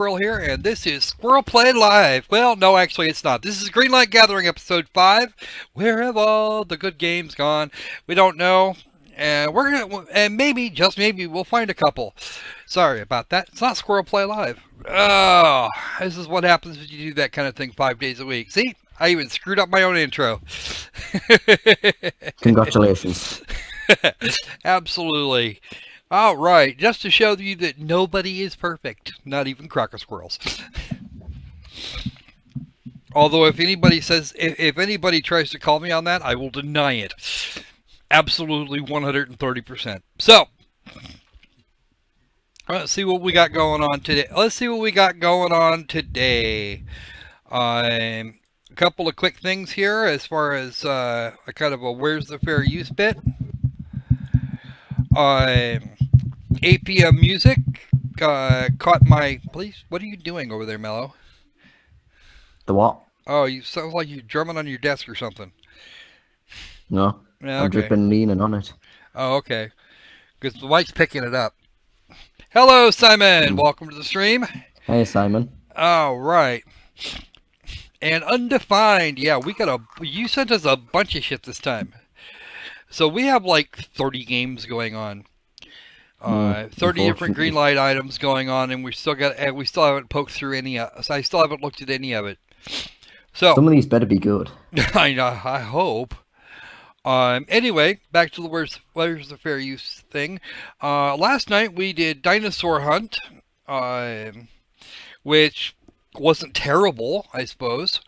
Squirrel here, and this is Squirrel Play Live. Well, no, actually, it's not. This is Greenlight Gathering episode 5. Where have all the good games gone? We don't know, and maybe, just maybe, we'll find a couple. Sorry about that. It's not Squirrel Play Live. Oh, this is what happens when you do that kind of thing 5 days a week. See, I even screwed up my own intro. Congratulations. Absolutely. All right, just to show you that nobody is perfect, not even Crocosquirrels. Although if anybody tries to call me on that, I will deny it. Absolutely 130%. So, let's see what we got going on today. A couple of quick things here as far as a kind of a where's the fair use bit. APM Music caught my... Please, what are you doing over there, Mellow? The what? Oh, you sound like you're drumming on your desk or something. No, Yeah, I've just been leaning on it. Oh, okay. Because the mic's picking it up. Hello, Simon. Welcome to the stream. Hey, Simon. All right. And Undefined. Yeah, you sent us a bunch of shit this time. So we have like 30 games going on. 30 different Greenlight items going on, and we still haven't poked through any. So I still haven't looked at any of it. So some of these better be good. I know. I hope. Anyway, back to the where's the fair use thing. Last night we did Dinosaur Hunt, which wasn't terrible, I suppose.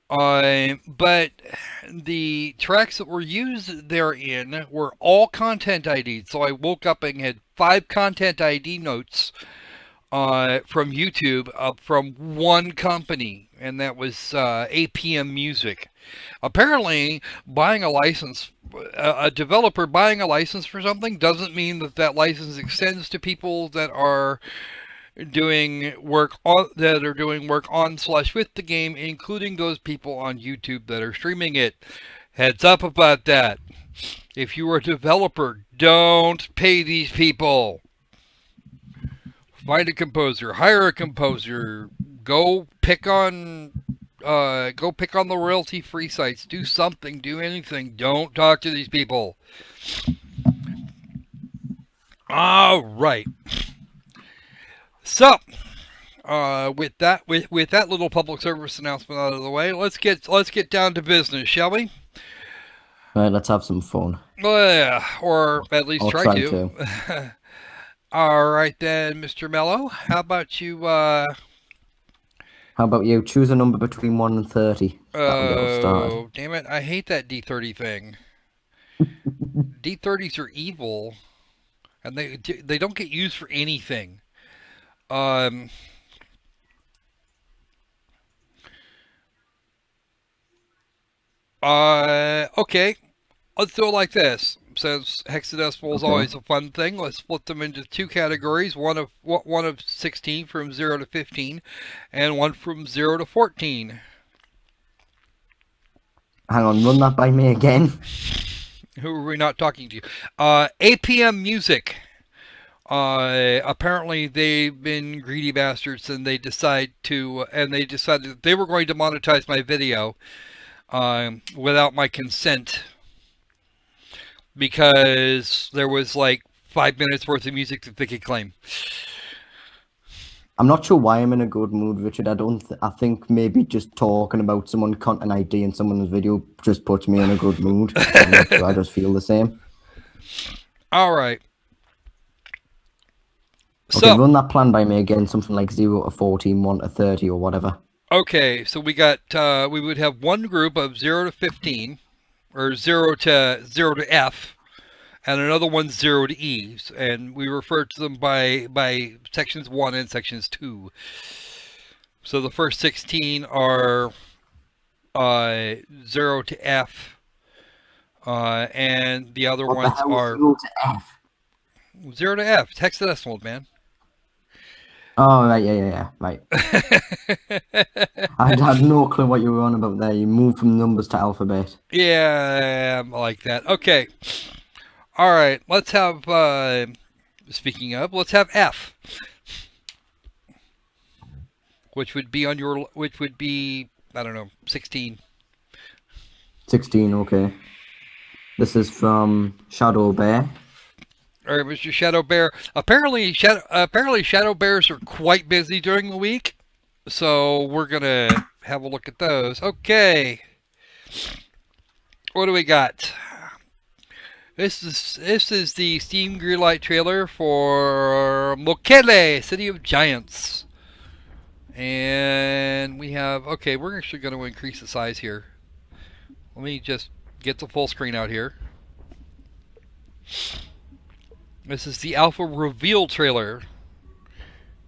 But the tracks that were used therein were all content ID'd. So I woke up and had 5 content ID notes from YouTube from one company, and that was APM Music. Apparently, buying a license, a developer buying a license for something doesn't mean that license extends to people that are doing work on / with the game, including those people on YouTube that are streaming it. Heads up about that. If you are a developer, don't pay these people. Find a composer, hire a composer, go pick on the royalty-free sites. Do something, do anything. Don't talk to these people. All right. So, with that little public service announcement out of the way, let's get down to business, shall we? All right, let's have some fun. Or at least I'll try to. All right then, Mr. Mellow. How about you? How about you? Choose a number between 1 and 30. Oh, damn it! I hate that D30 thing. D30s are evil, and they don't get used for anything. Okay. Let's do it like this. Since hexadecimal is always a fun thing, let's split them into 2 categories. One of 16 from 0 to 15, and one from 0 to 14. Hang on, run that by me again. Who are we not talking to? APM Music. Apparently they've been greedy bastards, and they decided that they were going to monetize my video without my consent, because there was like 5 minutes worth of music that they could claim. I'm not sure why I'm in a good mood, Richard. I think maybe just talking about someone's content ID in someone's video just puts me in a good mood. I'm not sure, I just feel the same. All right. Okay, so run that plan by me again, something like 0 to 14, 1 to 30, or whatever. Okay, so we would have one group of 0 to 15, or 0 to F, and another one 0 to E, and we refer to them by sections 1 and sections 2. So the first 16 are 0 to F, and the other ones are 0 to F. 0 to F. It's hexadecimal, man. Oh, right, yeah, right. I had no clue what you were on about there. You moved from numbers to alphabet. Yeah, like that. Okay. All right, let's have, speaking of, let's have F. which would be I don't know, 16. 16, okay. This is from Shadow Bear. All right, Mr. Shadow Bear. Apparently Shadow Bears are quite busy during the week, so we're gonna have a look at those. Okay, what do we got? This is the Steam Greenlight trailer for Mokele, City of Giants. And we have, okay, we're actually going to increase the size here. Let me just get the full screen out here. This is the alpha reveal trailer.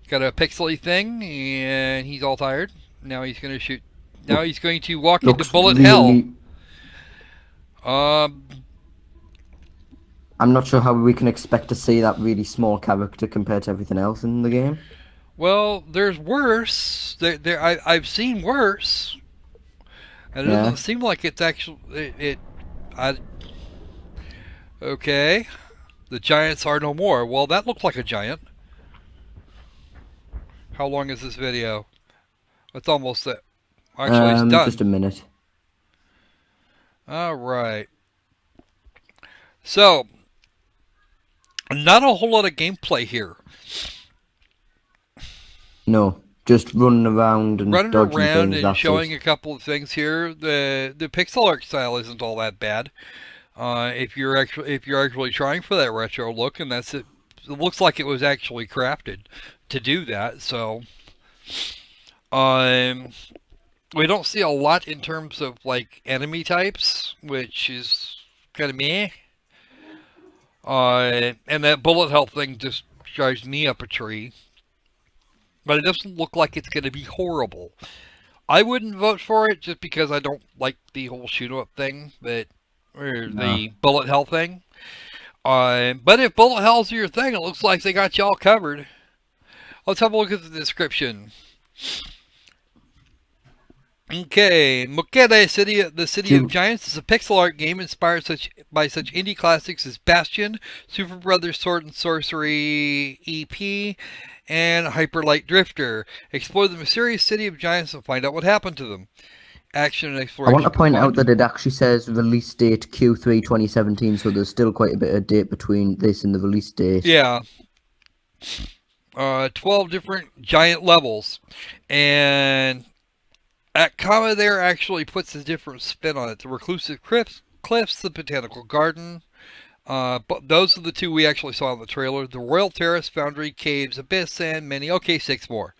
Got a pixely thing, and he's all tired. Now he's going to shoot. Now he's going to walk into bullet really... hell. I'm not sure how we can expect to see that really small character compared to everything else in the game. Well, there's worse. I've seen worse. And it doesn't seem like it's actually okay. The giants are no more. Well, that looked like a giant. How long is this video? It's almost it. Actually, it's done. Just a minute. All right. So, not a whole lot of gameplay here. No, just running around and showing a couple of things here. The pixel art style isn't all that bad. If you're actually trying for that retro look, and that's it. It looks like it was actually crafted to do that. So, we don't see a lot in terms of like enemy types, which is kind of meh. And that bullet hell thing just drives me up a tree. But it doesn't look like it's going to be horrible. I wouldn't vote for it just because I don't like the whole shoot-up thing, or the bullet hell thing. But if bullet hell's your thing, it looks like they got y'all covered. Let's have a look at the description. Okay, Mokele, the City of Giants is a pixel art game inspired by such indie classics as Bastion, Super Brothers Sword and Sorcery EP, and Hyper Light Drifter. Explore the mysterious City of Giants and find out what happened to them. Action and exploration. I want to point out that it actually says release date Q3 2017, so there's still quite a bit of date between this and the release date. Yeah. 12 different giant levels. And that comma there actually puts a different spin on it. The Reclusive Cliffs, the Botanical Garden. But those are the two we actually saw in the trailer. The Royal Terrace, Foundry, Caves, Abyss, and many. Okay, 6 more.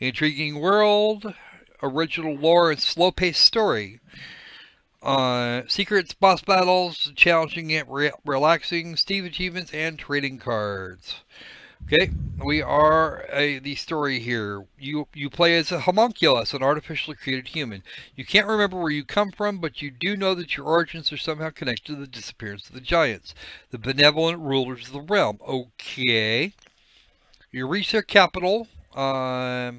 Intriguing world, original lore, and slow-paced story. Secrets, boss battles, challenging yet relaxing, Steve achievements, and trading cards. Okay, we are the story here. You play as a homunculus, an artificially created human. You can't remember where you come from, but you do know that your origins are somehow connected to the disappearance of the giants, the benevolent rulers of the realm. Okay. You reach their capital, that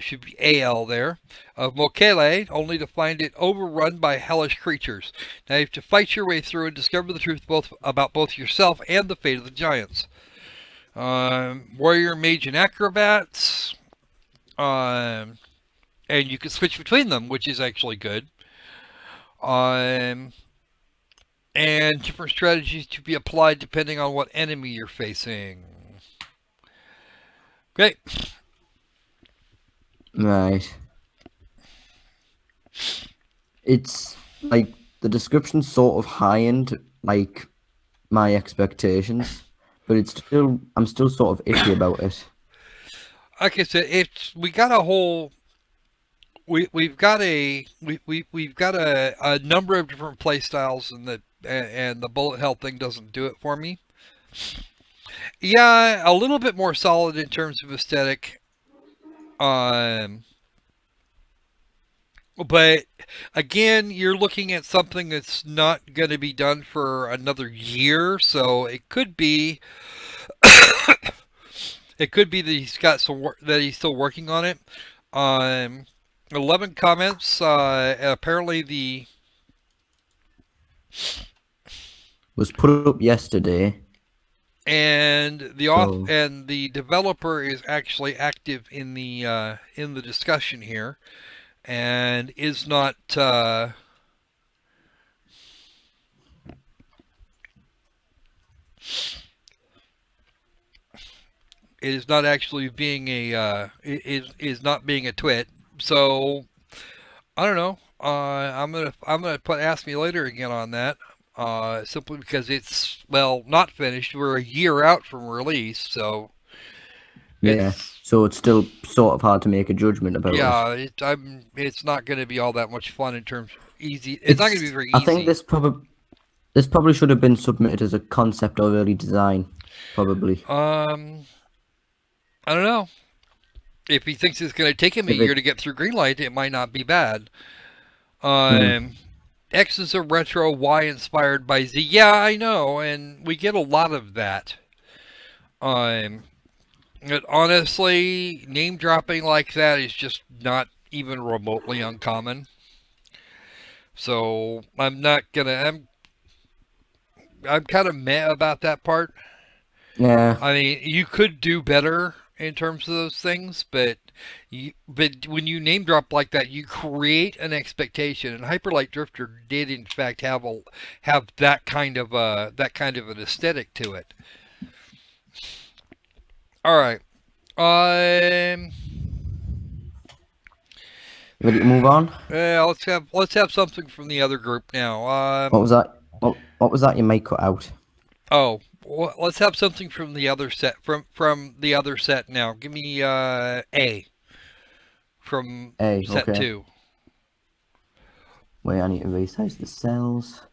should be AL there, of Mokele, only to find it overrun by hellish creatures. Now you have to fight your way through and discover the truth about both yourself and the fate of the giants. Warrior, mage, and acrobats. And you can switch between them, which is actually good. And different strategies to be applied depending on what enemy you're facing. Okay. Right. It's like the description's sort of high-end, like my expectations. But I'm still sort of iffy about it. Like I said, we've got a number of different play styles, and the bullet hell thing doesn't do it for me. Yeah, a little bit more solid in terms of aesthetic. But again, you're looking at something that's not going to be done for another year, so it could be it could be that he's got some work, that he's still working on it. 11 comments. Apparently the was put up yesterday. and the So and the developer is actually active in the discussion here, and is not it is not actually being a is not being a twit. So I don't know. I'm gonna put ask me later again on that. Simply because it's, well, not finished. We're a year out from release, so yeah, it's, so it's still sort of hard to make a judgment about it. yeah. It's not going to be all that much fun in terms of easy. It's not going to be It's very I think easy. this probably should have been submitted as a concept or early design, probably. Um, I don't know. If he thinks it's going to take him a If year it, to get through Greenlight, it might not be bad. hmm, Um, X is a retro, Y inspired by Z. Yeah, I know, and we get a lot of that. Um, but honestly, name dropping like that is just not even remotely uncommon. So I'm not gonna. I'm kind of meh about that part. yeah, I mean, you could do better in terms of those things, but when you name drop like that, you create an expectation. And Hyperlight Drifter did, in fact, have that kind of an aesthetic to it. All right. Um. ready to move on? Yeah, let's have something from the other group now. What was that? What was that you might cut out? Oh, let's have something from the other set from the other set now. Give me A from A, set okay. two. Wait, I need to resize the cells.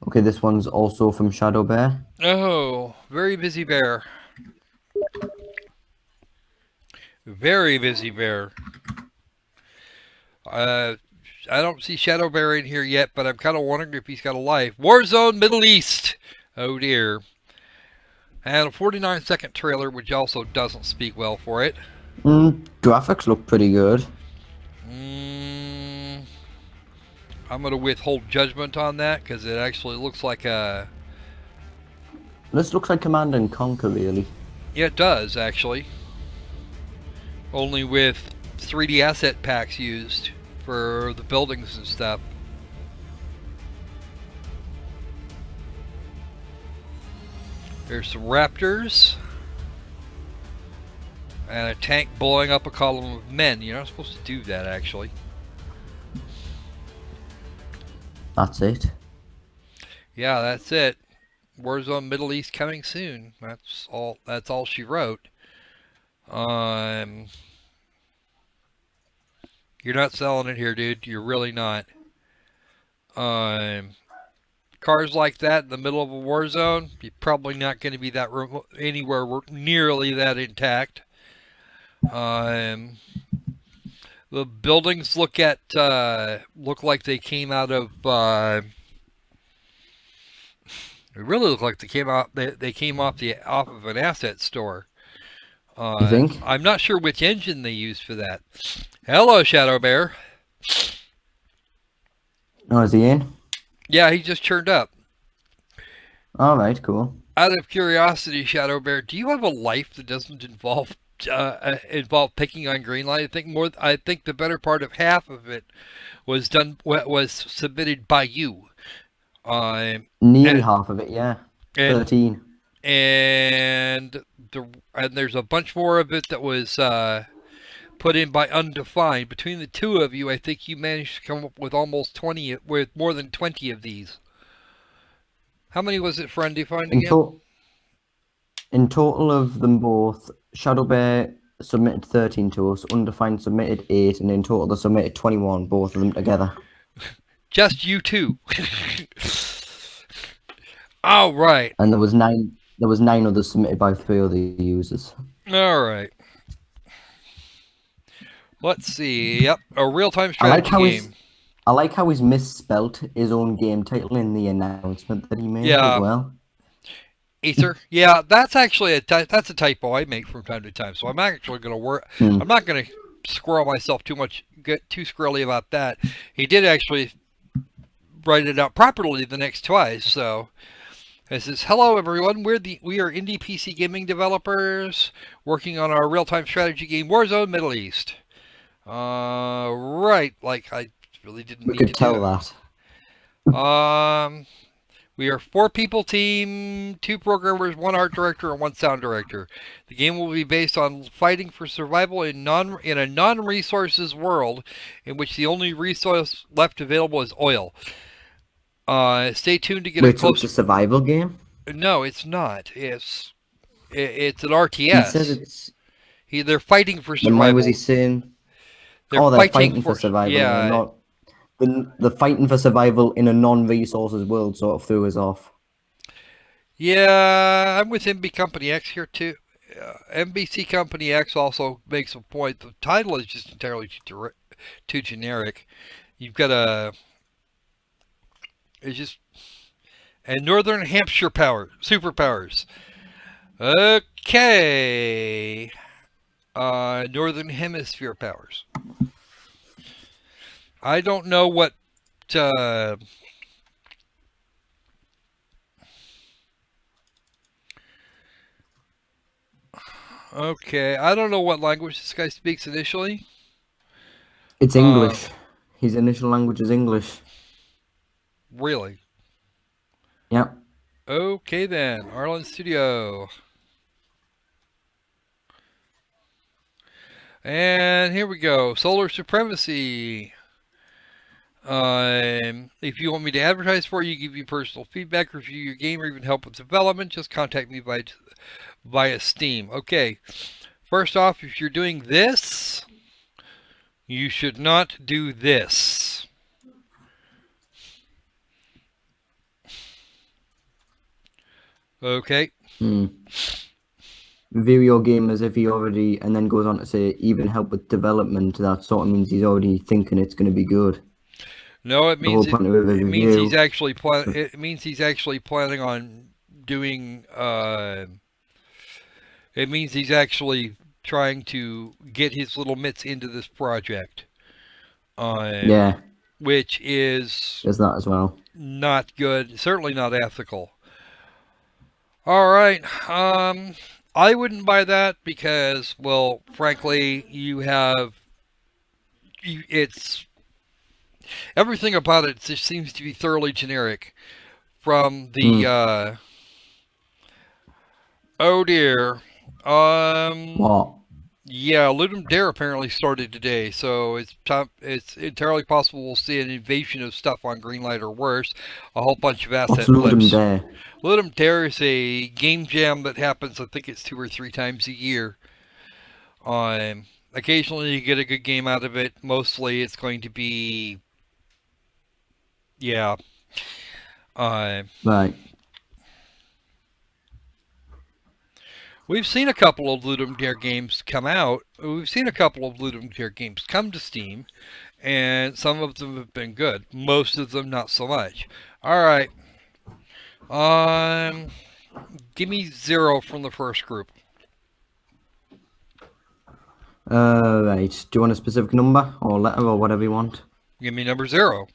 Okay, this one's also from Shadow Bear. Oh, very busy bear. Very busy bear. Uh, I don't see Shadow Bear in here yet, but I'm kind of wondering if he's got a life. Warzone Middle East. Oh dear. And a 49-second trailer, which also doesn't speak well for it. Graphics look pretty good. Mm, I'm going to withhold judgment on that because it actually looks like a. This looks like Command and Conquer, really. Yeah, it does actually. Only with 3D asset packs used for the buildings and stuff. There's some raptors and a tank blowing up a column of men. You're not supposed to do that, actually. That's it. Yeah, that's it. Warzone Middle East coming soon. That's all. That's all she wrote. Um, you're not selling it here, dude. You're really not. Um, cars like that in the middle of a war zone, you're probably not going to be that anywhere nearly that intact. Um, the buildings look like they came out of. They really look like they came out. They came off of an asset store. You think? I'm not sure which engine they used for that. Hello, Shadow Bear. Oh, is he in? Yeah, he just turned up. All right, cool. Out of curiosity, Shadow Bear, do you have a life that doesn't involve picking on Greenlight? I think the better part of half of it was submitted by you. Nearly And half of it, yeah. and 13. and there's a bunch more of it that was put in by Undefined. Between the two of you, I think you managed to come up with almost 20, with more than 20 of these. How many was it for Undefined In, again? to in total of them both, Shadow Bear submitted 13 to us, Undefined submitted 8, and in total they submitted 21, both of them together. Just you two. All right. And there was nine others submitted by 3 other users. All right. Let's see. Yep, a real-time I like strategy how he's game. I like how he's misspelt his own game title in the announcement that he made as Yeah, well. Ether. Yeah, that's actually that's a typo I make from time to time. So I'm actually going to work. Hmm. I'm not going to squirrel myself too much, get too squirrely about that. He did actually write it out properly the next twice. So It says, "Hello everyone. We are indie PC gaming developers working on our real-time strategy game Warzone Middle East." Right. Like I really didn't We mean could to do tell that. that. We are 4 people team, 2 programmers, 1 art director, and 1 sound director. The game will be based on fighting for survival in a non-resources world in which the only resource left available is oil. Stay tuned to get a Wait, so it's a closer. survival game? No, it's not. It's an He says RTS. it's. They're fighting for Then why was he survival. saying? They're Oh, they're fighting fighting for for survival in a yeah. not. The fighting for survival in a non-resources world sort of threw us off. Yeah, I'm with MB Company X here too. MBC Company X also makes a point. The title is just entirely too generic. You've got it's just and Northern Hampshire superpowers. Okay, Northern Hemisphere powers. I don't know what. Uh, okay, I don't know what language this guy speaks initially. It's Uh, English. His initial language is English. really? Yeah. Okay then, Arlen Studio. And here we go. Solar Supremacy. If you want me to advertise for you, give you personal feedback, review your game, or even help with development, just contact me via Steam. Okay. First off, if you're doing this, you should not do this. Okay. Hmm. View your game as if he already, and then goes on to say even help with development. That sort of means he's already thinking it's going to be good. No, The whole point of a it means he's review. actually it means he's actually planning on doing it means he's actually trying to get his little mitts into this project, um, Yeah, which is there's that as well. not good. Certainly not ethical. All right. I wouldn't buy that because, well, frankly, it's everything about it just seems to be thoroughly generic. From the Hmm. oh dear, What? yeah, Ludum Dare apparently started today, so it's entirely possible we'll see an invasion of stuff on Greenlight or worse, a whole bunch of What's asset Ludum flips. Dare? Ludum Dare is a game jam that happens, I think it's 2 or 3 times a year. Occasionally you get a good game out of it. Mostly it's going to be, yeah. Uh, Right. we've seen a couple of Ludum Dare games come out. We've seen a couple of Ludum Dare games come to Steam, and some of them have been good. Most of them not so much. All right. Um, give me 0 from the first group. Right. Do you want a specific number or letter or whatever you want? Give me number 0.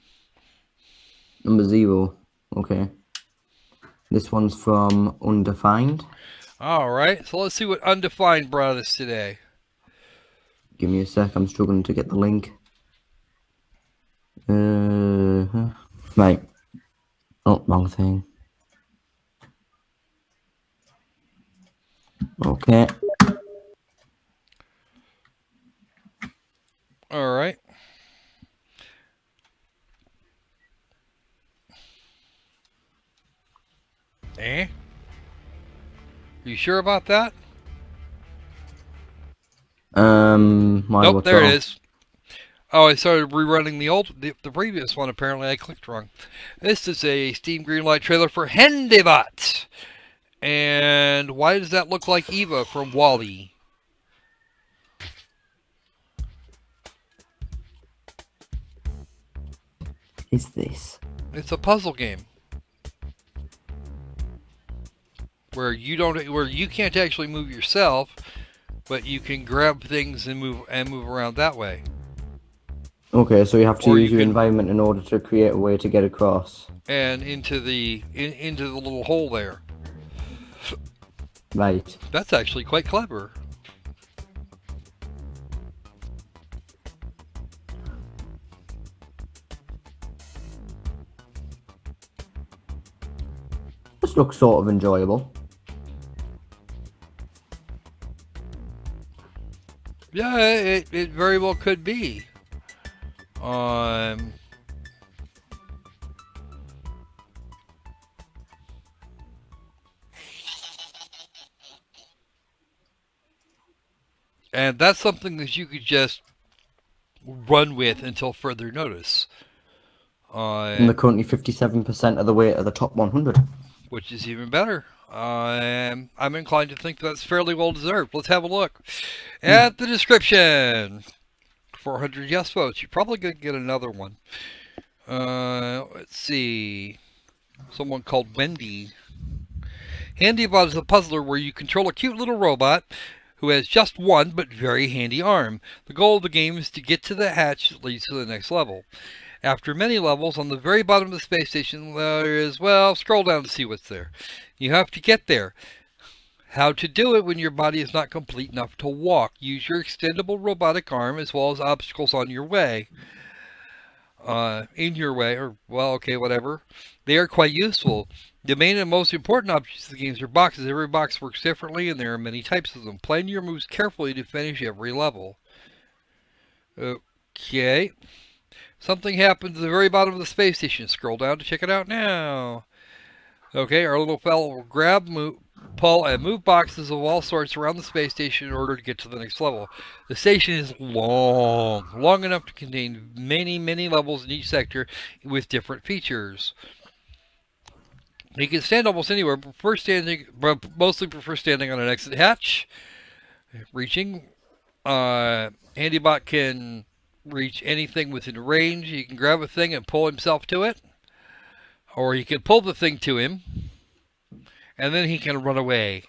Number 0. Okay. This one's from Undefined. All right. So let's see what Undefined brought us today. Give me a sec. I'm struggling to get the link. Right. Oh, wrong thing. Okay. All right. Eh? You sure about that? Why? Nope, What's there it wrong? is. Oh, I started rerunning the previous one. Apparently, I clicked wrong. This is a Steam Greenlight trailer for Handybot. And why does that look like Eva from Wally? Is this? It's a puzzle game where you can't actually move yourself, but you can grab things and move around that way. Okay, so you have to Or use you your can environment in order to create a way to get across. and into the little hole there. Right. That's actually quite clever. This looks sort of enjoyable. Yeah, it very well could be. Um, and that's something that you could just run with until further notice. And they're Um, currently 57% of the way to the top 100. which is even better. I'm inclined to think that's fairly well deserved. Let's have a look at the description. 400 yes votes. You're probably going to get another one. Let's see. Someone called Wendy. Handybot is a puzzler where you control a cute little robot who has just one but very handy arm. The goal of the game is to get to the hatch that leads to the next level. After many levels, on the very bottom of the space station, there is, well, scroll down to see what's there. You have to get there. How to do it when your body is not complete enough to walk. Use your extendable robotic arm as well as obstacles on your way. In your way, or, well, okay, whatever. They are quite useful. The main and most important objects of the games are boxes. Every box works differently, and there are many types of them. Plan your moves carefully to finish every level. Okay. Something happens at the very bottom of the space station. Scroll down to check it out now. Okay, our little fellow will grab, pull, and move boxes of all sorts around the space station in order to get to the next level. The station is long enough to contain many levels in each sector with different features. You can stand almost anywhere, but mostly prefer standing on an exit hatch. Reaching, Handybot can reach anything within range. He can grab a thing and pull himself to it, or he can pull the thing to him, and then he can run away.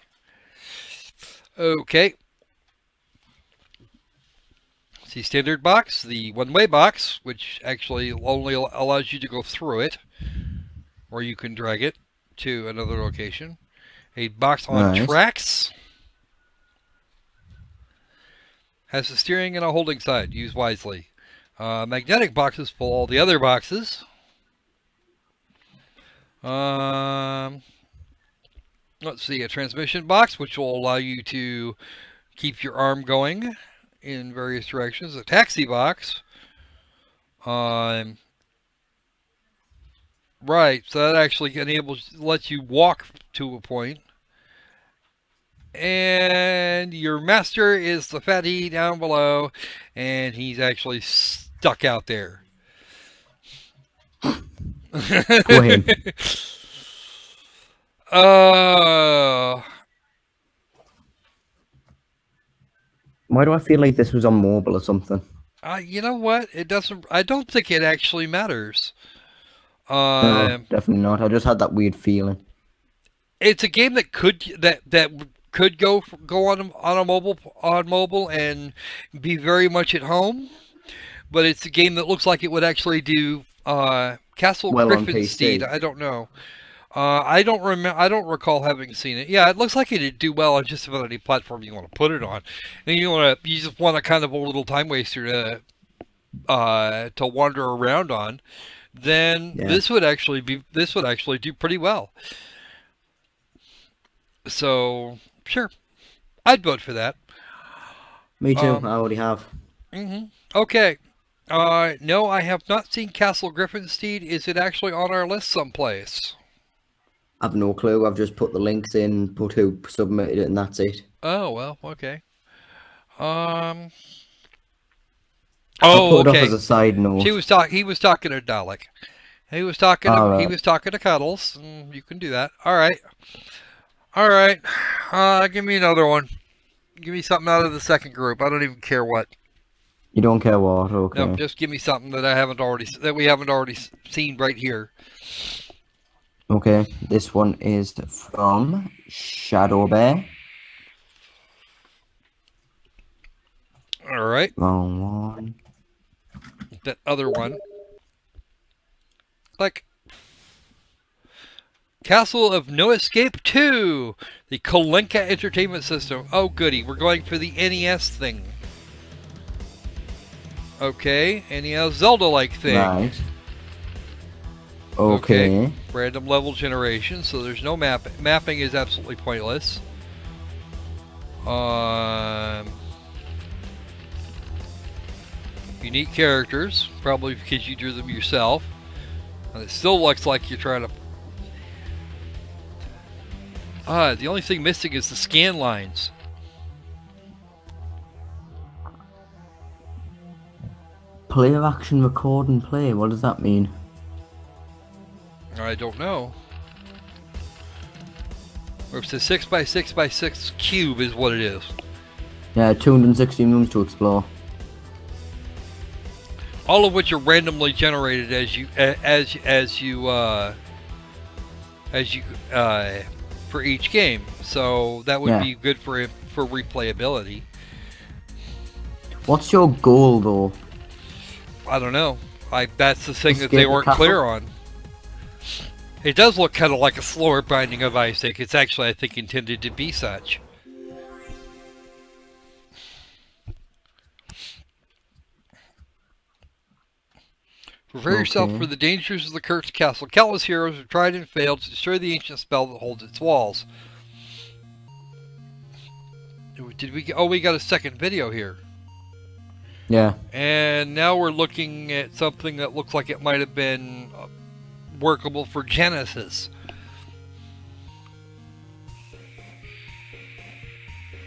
Okay. See standard box, the one-way box, which actually only allows you to go through it, or you can drag it to another location. A box on Right. tracks has a steering and a holding side. Use wisely. Magnetic boxes pull all the other boxes. Let's see, a transmission box, which will allow you to keep your arm going in various directions. A taxi box. Right, so that actually lets you walk to a point. And your master is the fatty down below, and he's actually stuck out there. Go ahead. uh, Why do I feel like this was on mobile or something? you know what? It doesn't. I don't think it actually matters. No, Um, definitely not. I just had that weird feeling. it's a game that could go on mobile and be very much at home, but it's a game that looks like it would actually do Castle Well, on Griffinsteed. PC. I don't know. I don't remember. I don't recall having seen it. Yeah, it looks like it'd do well on just about any platform you want to put it on. And you just want a kind of a little time waster to wander around on. Then Yeah. this would actually do pretty well. So sure, I'd vote for that. Me too. Um, I already have. okay. No, I have not seen Castle Griffinsteed. Is it actually on our list someplace? I've no clue. I've just put the links in, put who submitted it, and that's it. Oh well, okay. Um. I Oh, put it off as okay. a side She note. was talk. He was talking to Dalek. He was talking to All he right. was talking to Cuddles. You can do that. All right. All right. Give me another one. Give me something out of the second group. I don't even care what. You don't care what? No, Okay. just give me something that we haven't already seen right here. Okay. This one is from Shadow Bear. All right. Wrong one. that other one. Like Castle of No Escape 2, the Kolenka Entertainment System. Oh goody, we're going for the NES thing. Okay, NES Zelda-like thing. Right. Okay. Random level generation, so there's no map. Mapping is absolutely pointless. Unique characters, probably because you drew them yourself. And it still looks like you're trying to... the only thing missing is the scan lines. Player action, record and play. What does that mean? I don't know. Or if it's a 6x6x6 cube is what it is. Yeah, 216 rooms to explore. All of which are randomly generated for each game. So that would be good for replayability. What's your goal though? I don't know. That's the thing that they weren't clear on. It does look kind of like a slower Binding of Isaac. It's actually, I think, intended to be such. Prepare yourself for the dangers of the cursed castle. Countless heroes have tried and failed to destroy the ancient spell that holds its walls. Did we? Oh, we got a second video here. Yeah. And now we're looking at something that looks like it might have been workable for Genesis.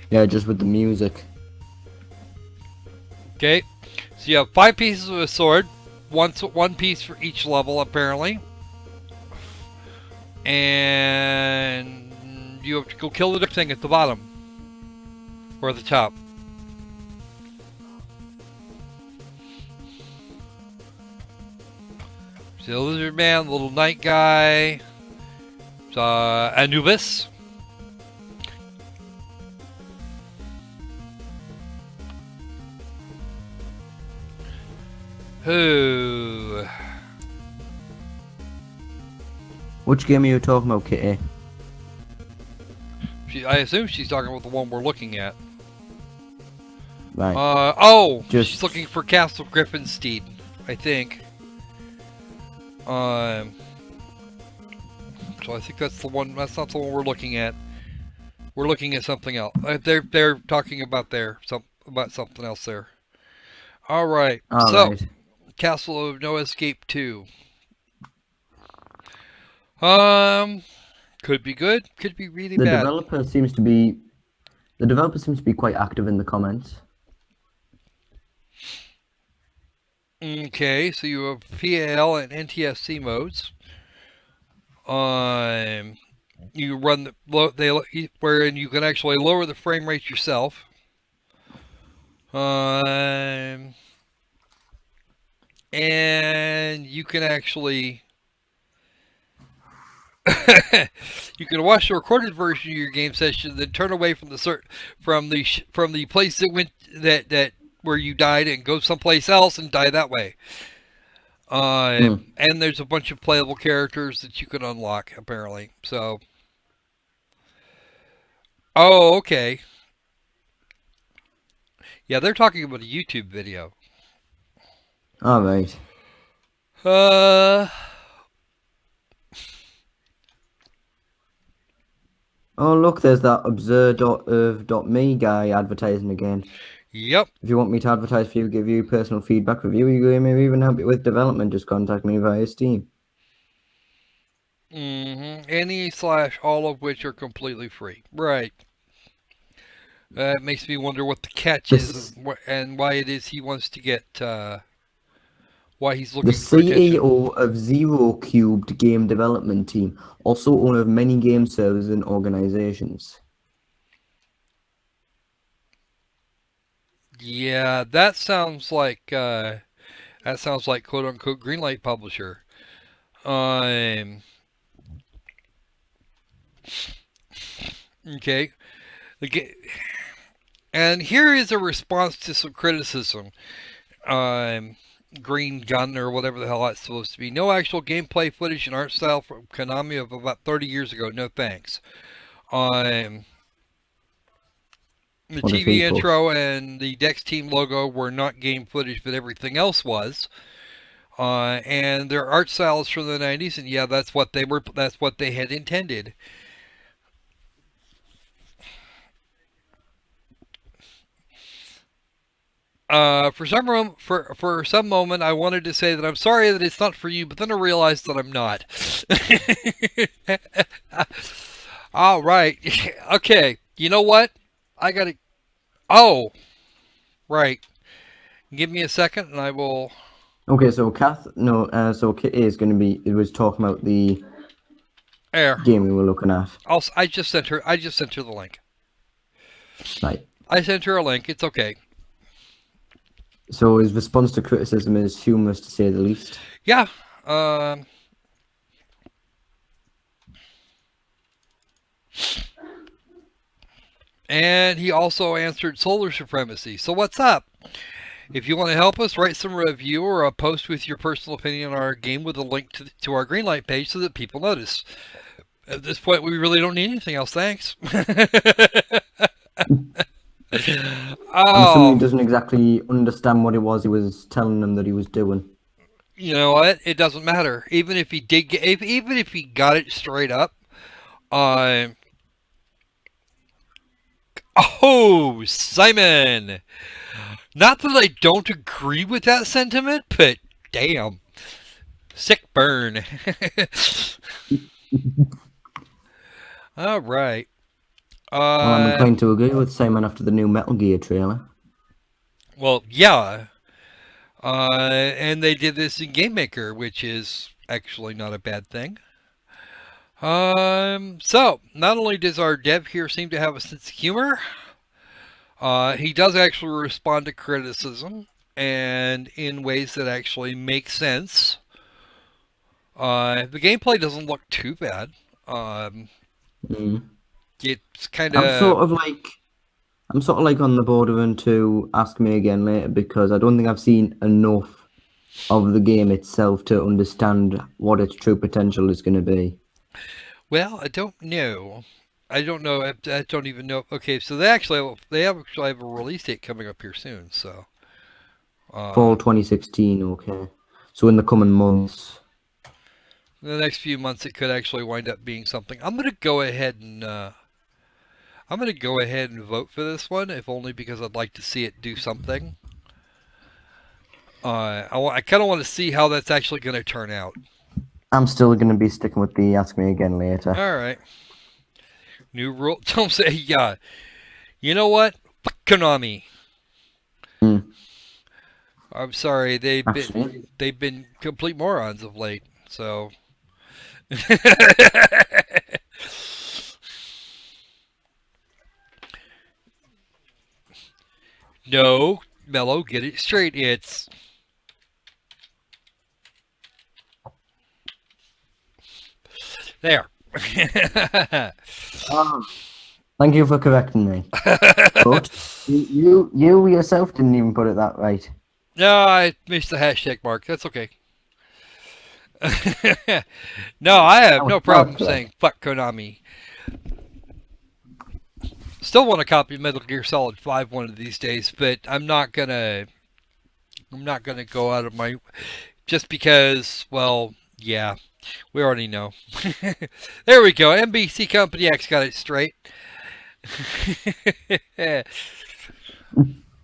Yeah, just with the music. Okay, so you have 5 pieces of a sword, one piece for each level apparently, and you have to go kill the thing at the bottom or the top. So the lizard man, the little night guy, Anubis. Who? Which game are you talking about, Kitty? I assume she's talking about the one we're looking at. Right. She's looking for Castle Griffinsteed, I think. So I think that's the one. That's not the one we're looking at. We're looking at something else. They're talking about something else there. All right. Right. Castle of No Escape 2. Could be good. Could be really bad. The developer seems to be quite active in the comments. Okay, so you have PAL and NTSC modes. You run wherein you can actually lower the frame rate yourself. And you can actually you can watch the recorded version of your game session, then turn away from the place that where you died and go someplace else and die that way. And there's a bunch of playable characters that you can unlock apparently. So, okay. Yeah, they're talking about a YouTube video. All right. Oh, look, there's that absurd.earth.me guy advertising again. Yep. If you want me to advertise for you, give you personal feedback review, you maybe even help you with development, just contact me via Steam. Any/all of which are completely free. Right. That makes me wonder what the catch is and why it is he wants to get, why he's looking for attention. The CEO of Zero Cubed Game Development Team, also owner of many game servers and organizations. Yeah, that sounds like quote unquote Greenlight publisher. Okay. And here is a response to some criticism. Green Gun or whatever the hell that's supposed to be. No actual gameplay footage and art style from Konami of about 30 years ago. No thanks. Um, the What did he TV put? intro and the Dex Team logo were not game footage, but everything else was. And their art style is from the 90s, and yeah, that's what they were. That's what they had intended. For some moment, I wanted to say that I'm sorry that it's not for you, but then I realized that I'm not. All right. Okay. You know what? I gotta. Oh, right. Give me a second, and I will. Okay, so Kath, no, so Kit is going to be. It was talking about the There. game we were looking at. I just sent her. I just sent her the link. Right. I sent her a link. It's okay. So his response to criticism is humorous to say the least. Yeah. Um. And he also answered solar supremacy. So what's up? If you want to help us, write some review or a post with your personal opinion on our game with a link to our Greenlight page so that people notice. At this point, we really don't need anything else. Thanks. I'm assuming he Oh, doesn't exactly understand what it was he was telling them that he was doing. you know what? It doesn't matter. Even if he did get, even if he got it straight up. Um. Oh, Simon. Not that I don't agree with that sentiment, but damn, sick burn. All right. Well, I'm Uh. inclined to agree with Simon after the new Metal Gear trailer. Well, yeah. And they did this in Game Maker, which is actually not a bad thing. So not only does our dev here seem to have a sense of humor, he does actually respond to criticism and in ways that actually make sense. The gameplay doesn't look too bad. Um, Mm. it's kind I'm of sort of like I'm sort of like on the border and to ask me again later because I don't think I've seen enough of the game itself to understand what its true potential is going to be. well, I don't know. I don't know. I don't even know. Okay, so they actually have a release date coming up here soon. So Fall um, 2016, okay. So in the coming months. in the next few months, it could actually wind up being something. I'm gonna go ahead and vote for this one, if only because I'd like to see it do something. I kind of want to see how that's actually going to turn out. I'm still going to be sticking with the ask me again later. All right, new rule. Don't say yeah. You know what? Fuck Konami. Mm. I'm sorry. Actually, They've been complete morons of late. So. No, Mellow, get it straight. It's there. thank you for correcting me. But you yourself didn't even put it that right. No, I missed the hashtag mark. That's okay. No, I have no That was problem correct. saying fuck Konami. Still want a copy of Metal Gear Solid 5 one of these days, but I'm not gonna go out of my just because, well, yeah, we already know. There we go. NBC Company X got it straight.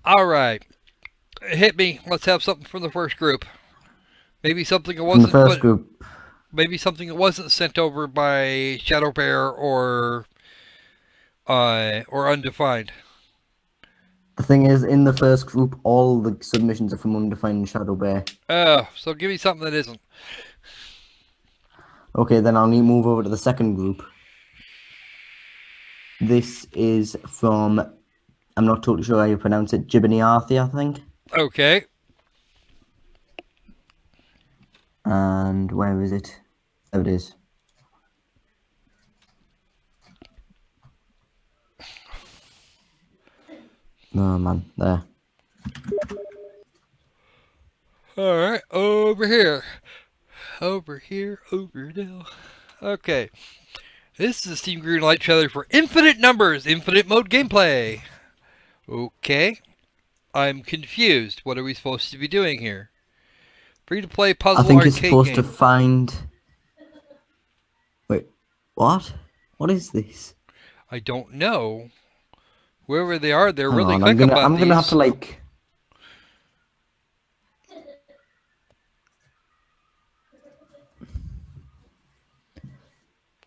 All right, hit me. Let's have something from the first group. Maybe something that From the wasn't first put. group, Maybe something that wasn't sent over by Shadow Bear or Undefined. the thing is, in the first group, all the submissions are from Undefined and Shadow Bear. So give me something that isn't. Okay, then I'll need to move over to the second group. This is from, I'm not totally sure how you pronounce it, Jibini Arthi, I think. Okay. And where is it? There it is. Oh man, there. Alright, over here. Over here, over now. Okay. This is Team Greenlight trailer for Infinite Numbers, Infinite Mode gameplay. Okay. I'm confused. What are we supposed to be doing here? Free to play I puzzle think you're arcade supposed to game. find. Wait, what? What is this? I don't know. Whoever they are, they're Hang really on, quick about I'm gonna have to these. like.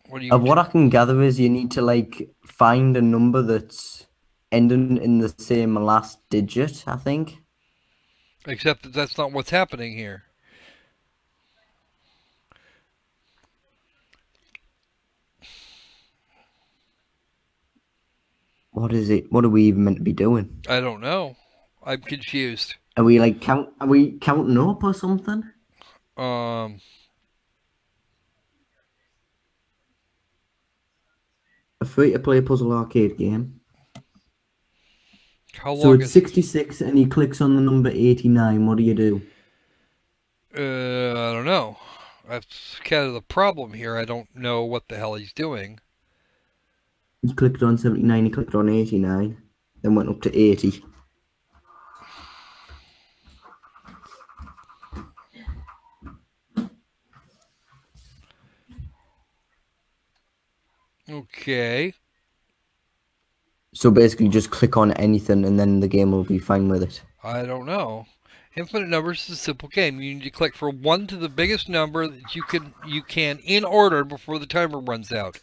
What do you Of do? what I can gather is you need to like find a number that's ending in the same last digit. I think. Except that that's not what's happening here. What is it? What are we even meant to be doing? I don't know. I'm confused. Are we like count? Are we counting up or something? Um, A free-to-play puzzle arcade game. how So long it's is this? 66 and he clicks on the number 89. What do you do? I don't know. That's kind of the problem here. I don't know what the hell he's doing. He clicked on 79, he clicked on 89, then went up to 80. Okay. So basically just click on anything and then the game will be fine with it. I don't know. Infinite Numbers is a simple game. You need to click for 1 to the biggest number that you can in order before the timer runs out.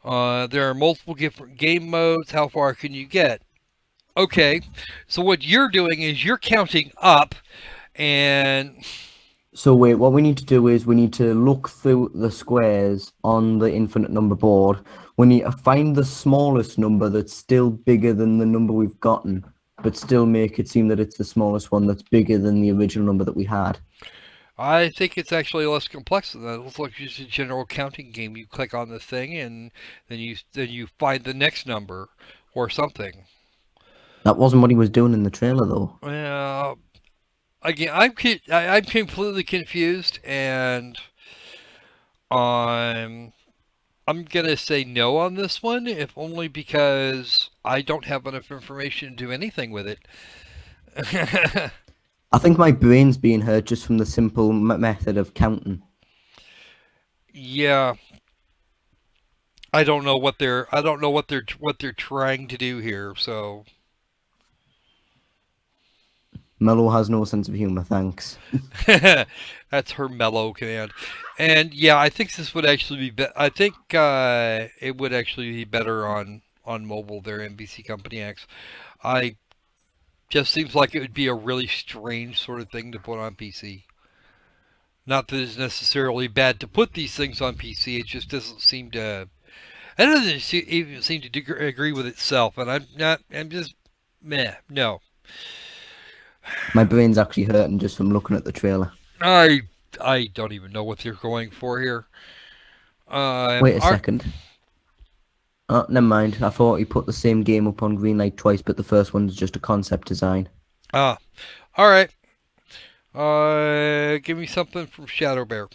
There are multiple different game modes. How far can you get? Okay, so what you're doing is you're counting up, and So wait, what we need to do is we need to look through the squares on the infinite number board. We need to find the smallest number that's still bigger than the number we've gotten, but still make it seem that it's the smallest one that's bigger than the original number that we had. I think it's actually less complex than that. It looks like just a general counting game. You click on the thing, and then you find the next number or something. That wasn't what he was doing in the trailer though. Again, I'm completely confused, and I'm gonna say no on this one, if only because I don't have enough information to do anything with it. I think my brain's being hurt just from the simple method of counting. Yeah, I don't know what they're trying to do here. So Mellow has no sense of humor, thanks. that's her mellow command. And yeah, I think this would actually be. I think it would actually be better on mobile. Their NBC Company X. I just seems like it would be a really strange sort of thing to put on PC. Not that it's necessarily bad to put these things on PC. It just doesn't seem to. It doesn't even seem to agree with itself. And I'm not. I'm just meh. No. My brain's actually hurting just from looking at the trailer. I I don't even know what they're going for here. Wait a Are, second. Oh, never mind. I thought he put the same game up on Greenlight twice, but the first one's just a concept design. all right. Give me something from Shadow Bear.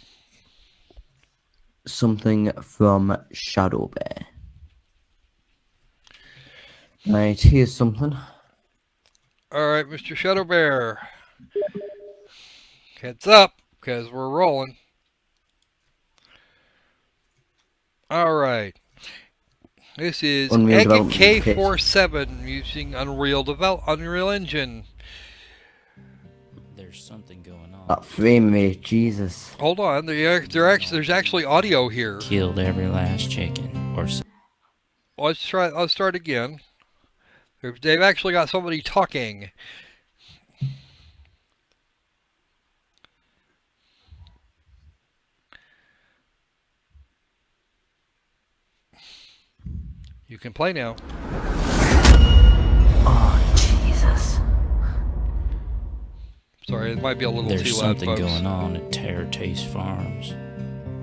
Something from Shadow Bear. Right, here's something. All right, Mr. Shadow Bear. Heads up, because we're rolling. All right. This is Unreal Ega Development Kit. K47 using Unreal Engine. There's something going on. That frame rate, Jesus. Hold on, there's actually audio here. Killed every last chicken, or so. Let's start again. They've actually got somebody talking. You can play now. Oh, Jesus. Sorry, it might be a little There's too loud, something folks. going on at Terror Taste Farms.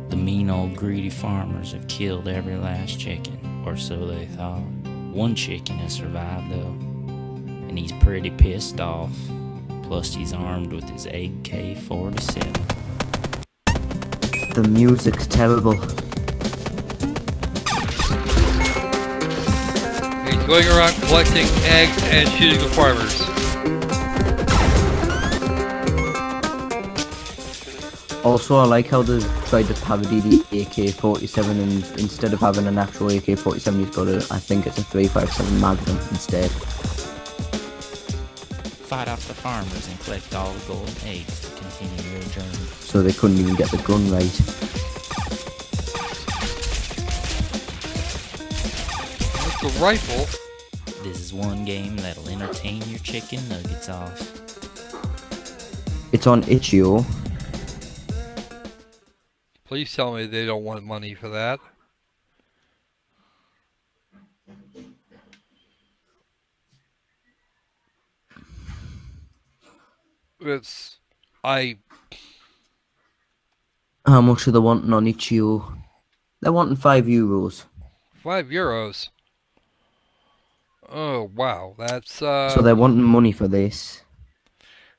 The mean old greedy farmers have killed every last chicken, or so they thought. One chicken has survived though, and he's pretty pissed off. Plus, he's armed with his AK-47. The music's terrible. He's going around collecting eggs and shooting the farmers. Also, I like how they've tried to parody the AK-47 and instead of having an actual AK-47, he's got I think it's a 357 Magnum instead. Fight off the farmers and collect all the golden eggs to continue your journey. So they couldn't even get the gun right. That's a rifle. This is one game that'll entertain your chicken nuggets off. It's on itch.io. Please tell me they don't want money for that. How much are they wanting on itch.io? They're wanting €5. €5. Oh wow, that's So they're wanting money for this.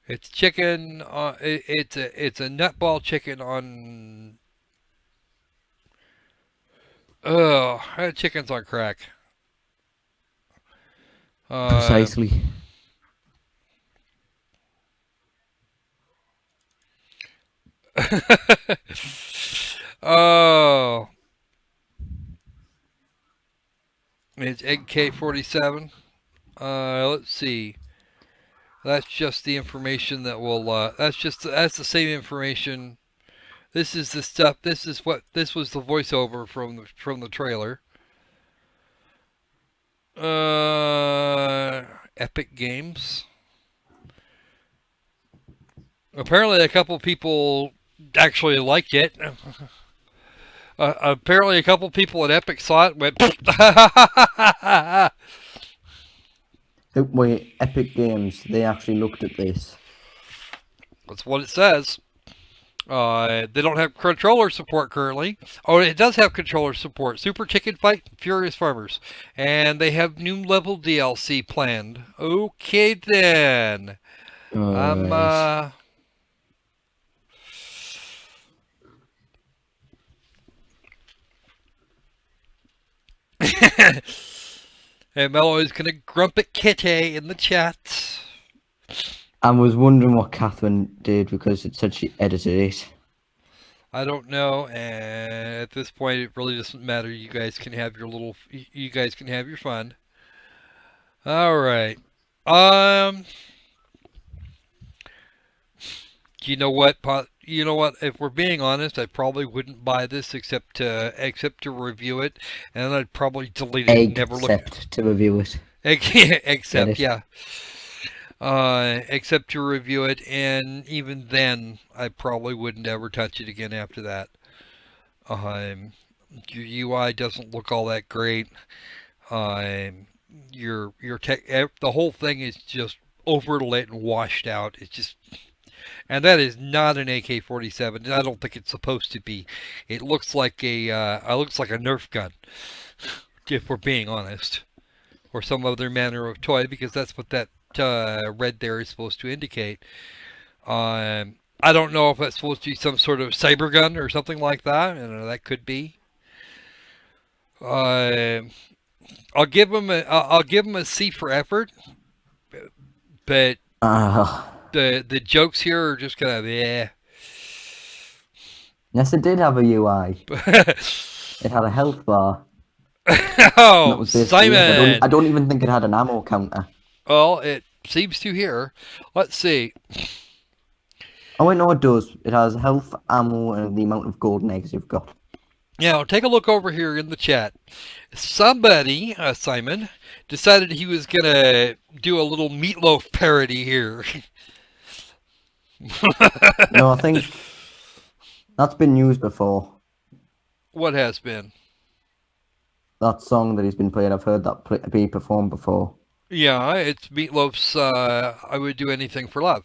it's chicken. It's a nutball chicken on. Chicken's on crack. Precisely. Oh, it's AK-47. Let's see. That's just the information that will. That's the same information. This is the stuff. This was the voiceover from the trailer. Epic Games. Apparently, a couple people actually liked it. Apparently, a couple people at Epic saw it and went. Wait, Epic Games, they actually looked at this. That's what it says. They don't have controller support currently. Oh, it does have controller support. Super Chicken Fight, Furious Farmers. And they have new level DLC planned. Okay, then. Right. And Mellow is going to grump at Kitty in the chat. I was wondering what Catherine did because it said she edited it. I don't know, and at this point it really doesn't matter. You guys can have your you guys can have your fun. All right. You know what? You know what? If we're being honest, I probably wouldn't buy this except to review it, and I'd probably delete it and never look. Except to review it. Except, yeah. Except to review it, and even then, I probably wouldn't ever touch it again after that. Your UI doesn't look all that great. Your the whole thing is just overlit and washed out. It's just, and that is not an AK-47. I don't think it's supposed to be. It looks like a Nerf gun, if we're being honest, or some other manner of toy, because that's what that red there is supposed to indicate. I don't know if that's supposed to be some sort of cyber gun or something like that. That could be. I'll give him a C for effort, but the jokes here are just kind of yeah. Yes, it did have a UI. It had a health bar. Oh, Simon! I don't even think it had an ammo counter. Well, it seems to here. Let's see. Oh, wait, no, it does. It has health, ammo, and the amount of golden eggs you've got. Now, take a look over here in the chat. Somebody, Simon, decided he was going to do a little Meatloaf parody here. No, I think that's been used before. What has been? That song that he's been playing, I've heard that be performed before. Yeah, it's Meatloaf's I Would Do Anything for Love.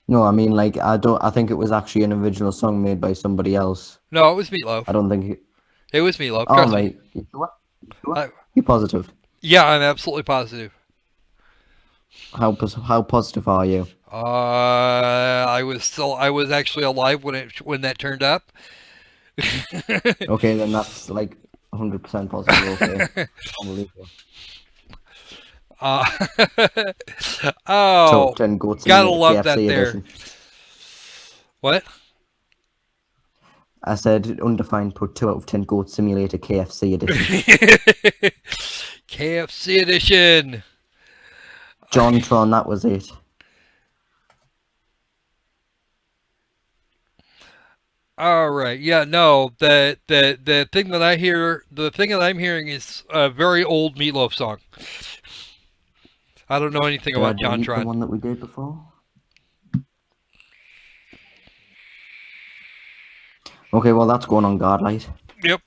No, I mean, like, I think it was actually an original song made by somebody else. No, it was Meatloaf. I don't think it was Meatloaf. Oh, right. You positive? Yeah, I'm absolutely positive. How positive are you? I was actually alive when that turned up. Okay, then that's like 100% positive. Okay, I'll believe you. Uh, Top oh, 10 Goat gotta Simulator love that KFC there. edition. What? I said undefined put 2 out of 10 Goat Simulator KFC edition. KFC edition. John Tron, that was it. All right. Yeah. No. The thing that the thing that I'm hearing is a very old Meatloaf song. I don't know anything Did I about delete the JonTron. one that we did before? Okay, well that's going on Godlight. Yep.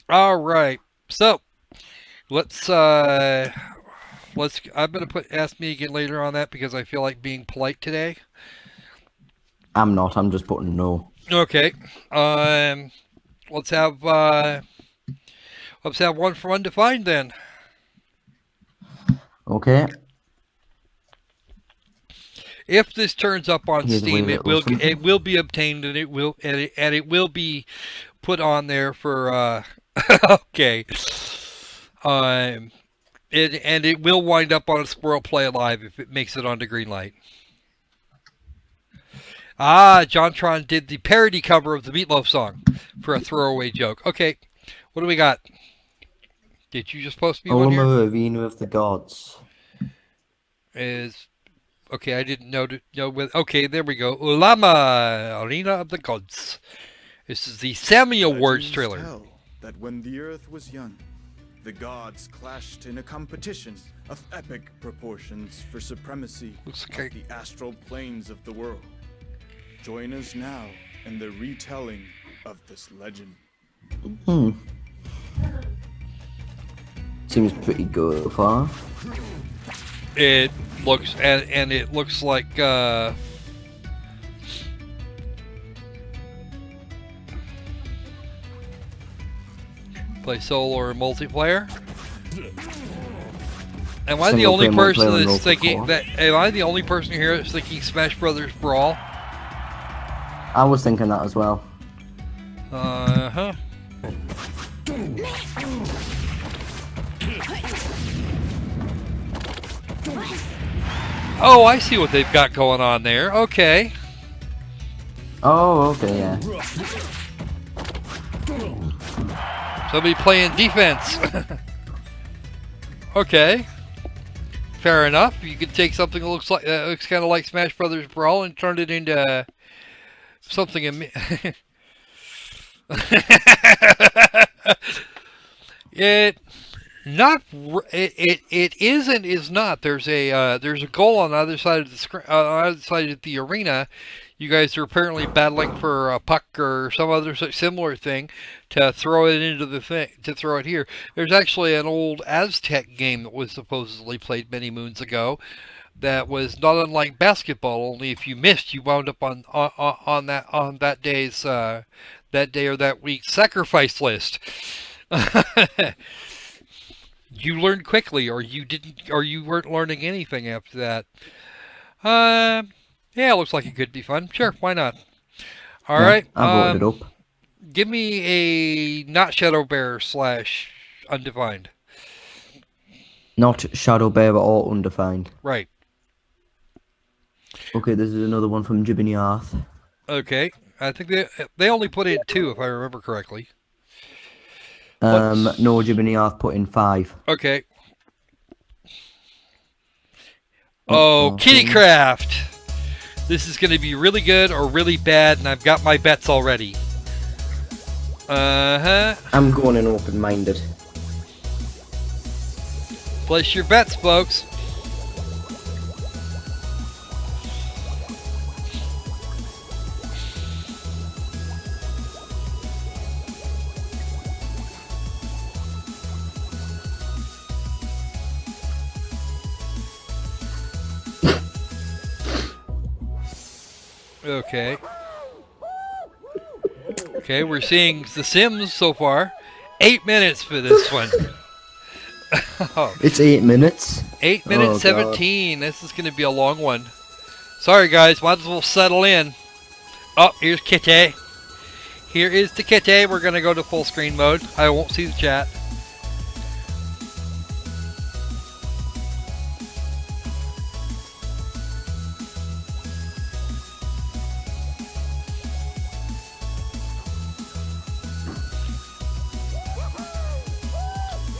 All right. So let's. I'm gonna ask me again later on that because I feel like being polite today. I'm not. I'm just putting no. Okay. Um. Let's have. Let's have one for undefined then. Okay. If this turns up on Here's a wee Steam, little something. it will be obtained and it will be put on there for okay. Um. It will wind up on a Squirrel Play Alive if it makes it onto Greenlight. Ah, JonTron did the parody cover of the Meatloaf song for a throwaway joke. Okay, what do we got? Did you just post me one here? Ulama Arena of the Gods. Is okay. I didn't know. Okay, there we go. Ulama Arena of the Gods. This is the Sammy Awards Legends trailer. tell that when the earth was young, the gods clashed in a competition of epic proportions for supremacy Looks of like the astral planes of the world. Join us now in the retelling of this legend. Seems pretty good so far. It looks and it looks like play solo or multiplayer. Am I the Single only player person multiplayer and that's thinking local that? Am I the only person here that's thinking Smash Brothers Brawl? I was thinking that as well. Huh. Oh, I see what they've got going on there. Okay. Oh, okay, yeah. Somebody playing defense. Okay. Fair enough. You could take something that looks kind of like Smash Brothers Brawl and turn it into something. It it is and is not. There's a goal on the other side of the screen, on the other side of the arena. You guys are apparently battling for a puck or some other similar thing to throw it into the thing, to throw it here. There's actually an old Aztec game that was supposedly played many moons ago that was not unlike basketball. Only if you missed, you wound up on that day's that day or that week's sacrifice list. You learned quickly, or you didn't, or you weren't learning anything after that. Yeah, it looks like it could be fun. Sure, why not? All Yeah, right. I voted it up. Give me a not Shadow Bear / undefined. Not Shadow Bear or Undefined. Right. Okay, this is another one from Jibiny Arth. Okay. I think they only put in 2, if I remember correctly. No, Jibiny Arth put in 5. Okay. Oh, okay. Kittycraft! This is going to be really good or really bad, and I've got my bets already. Uh-huh. I'm going in open-minded. Place your bets, folks. Okay. Okay, we're seeing The Sims so far. 8 minutes for this one. Oh, It's 8 minutes. 8 minutes Oh, 17. This is going to be a long one. Sorry, guys. Might as well settle in. Oh, here's Kitty. Here is the Kitty. We're going to go to full screen mode. I won't see the chat.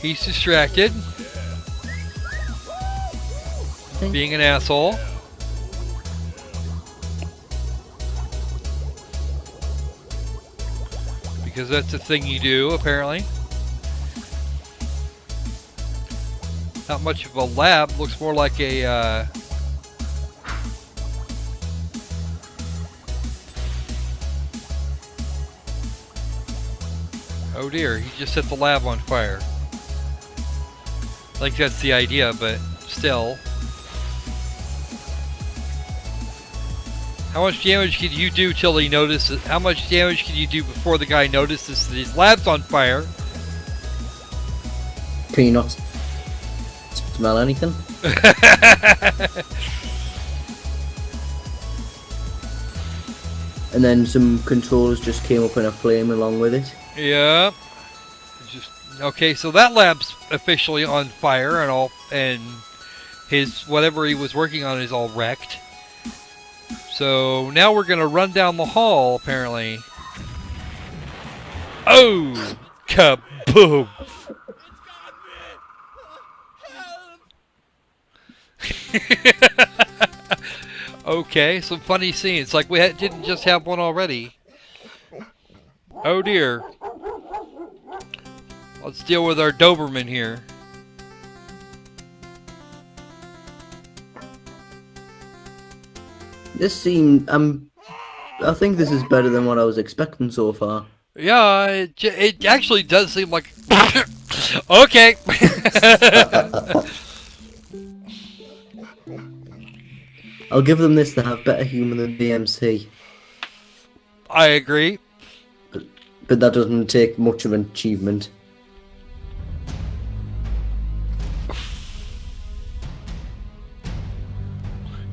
He's distracted. Being an asshole. Because that's the thing you do, apparently. Not much of a lab. Looks more like a... Oh dear, he just set the lab on fire. Like that's the idea, but still. How much damage can you do till he notices? How much damage can you do before the guy notices that his lab's on fire? Can you not smell anything? And then some controllers just came up in a flame along with it. Yeah. Just okay. So that lab's officially on fire and all, and his whatever he was working on is all wrecked. So now we're gonna run down the hall. Apparently. Oh, kaboom! Okay, some funny scenes. Like we didn't just have one already. Oh dear. Let's deal with our Doberman here. This seemed, I think this is better than what I was expecting so far. Yeah, it actually does seem like... Okay. I'll give them this, they have better humor than DMC. I agree. But that doesn't take much of an achievement.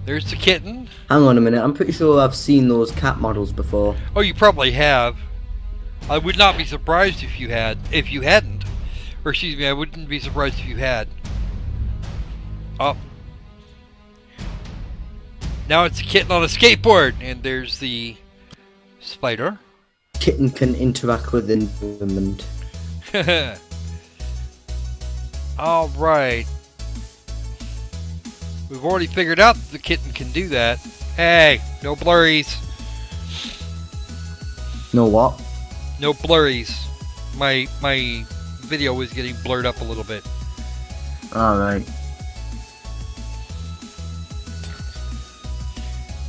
There's the kitten. Hang on a minute, I'm pretty sure I've seen those cat models before. Oh, you probably have. I would not be surprised if you hadn't. Or excuse me, I wouldn't be surprised if you had. Oh. Now it's a kitten on a skateboard, and there's the spider. Kitten can interact with the environment. Alright. We've already figured out that the kitten can do that. Hey, no blurries. No what? No blurries. My video was getting blurred up a little bit. Alright.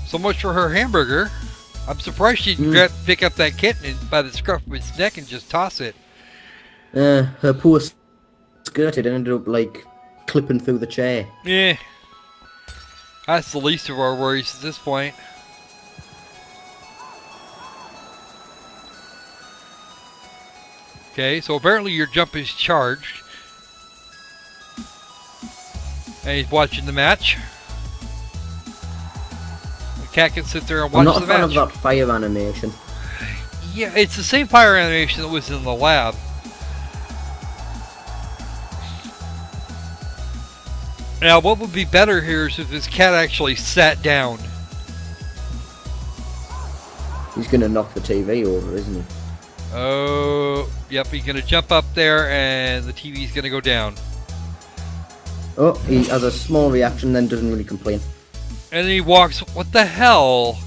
So much for her hamburger. I'm surprised she didn't pick up that kitten by the scruff of its neck and just toss it. Her poor skirt, it ended up like clipping through the chair. Yeah. That's the least of our worries at this point. Okay, so apparently your jump is charged. And he's watching the match. The cat can sit there and watch the match. I'm not a fan of that fire animation. Yeah, it's the same fire animation that was in the lab. Now, what would be better here is if this cat actually sat down. He's gonna knock the TV over, isn't he? Oh, yep, he's gonna jump up there and the TV's gonna go down. Oh, he has a small reaction, then doesn't really complain. And then he walks. What the hell?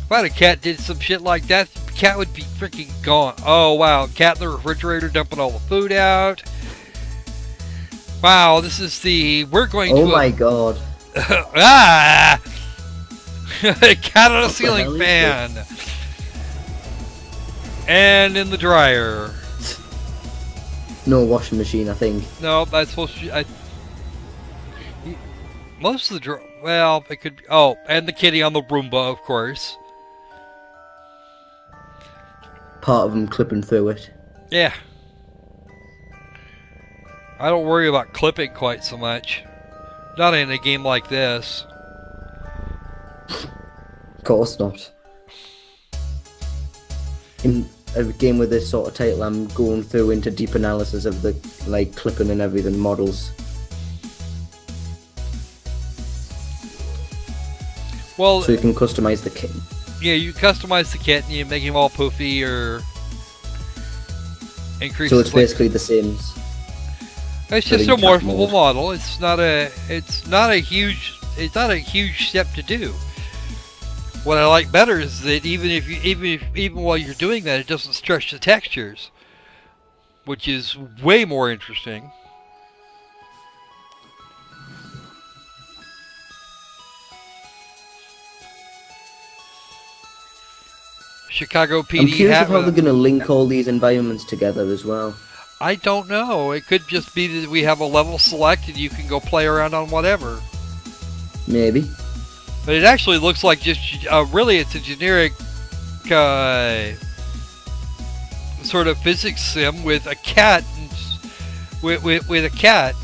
If I had a cat did some shit like that, the cat would be freaking gone. Oh, wow. Cat in the refrigerator dumping all the food out. Wow, this is the... We're going to... Oh my god. Ah! Cat on a ceiling fan. And in the dryer. No washing machine, I think. No, that's supposed to be... most of the... Well, it could be... Oh, and the kitty on the Roomba, of course. Part of them clipping through it. Yeah. I don't worry about clipping quite so much. Not in a game like this. Of course not. In a game with this sort of title, I'm going through into deep analysis of the clipping and everything models. Well, So you can customize the kit. yeah, you customize the kit and you make him all poofy or increase. So it's basically the same. It's just a in cat morphable mode. model. It's not a huge step to do. What I like better is that even while you're doing that, it doesn't stretch the textures, which is way more interesting. Chicago PD. I'm curious of how they're going to link all these environments together as well. I don't know. It could just be that we have a level selected. You can go play around on whatever. Maybe. But it actually looks like just really it's a generic sort of physics sim with a cat and with a cat.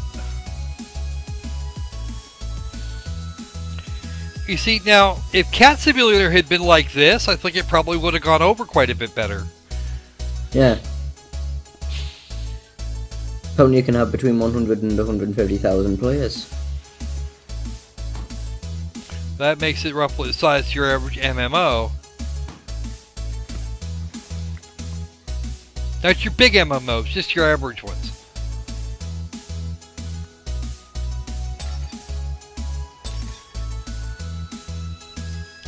You see, now if Cat Simulator had been like this, I think it probably would have gone over quite a bit better. Yeah. Apparently you can have between 100 and 150,000 players. That makes it roughly the size of your average MMO. That's your big MMOs, just your average ones.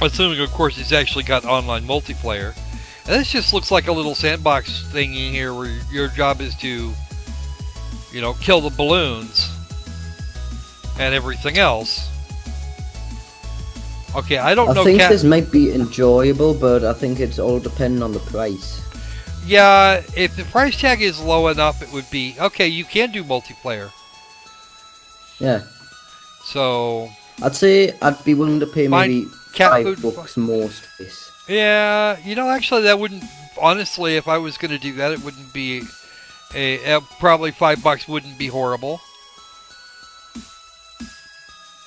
Assuming, of course, it's actually got online multiplayer. And this just looks like a little sandbox thingy here where your job is to, you know, kill the balloons and everything else. Okay, I don't know. I think this might be enjoyable, but I think it's all dependent on the price. Yeah, if the price tag is low enough, it would be okay. You can do multiplayer. Yeah. So I'd say I'd be willing to pay Fine. maybe Cat $5 food. most for this. yeah, you know, actually, that wouldn't. Honestly, if I was going to do that, it wouldn't be probably $5 wouldn't be horrible.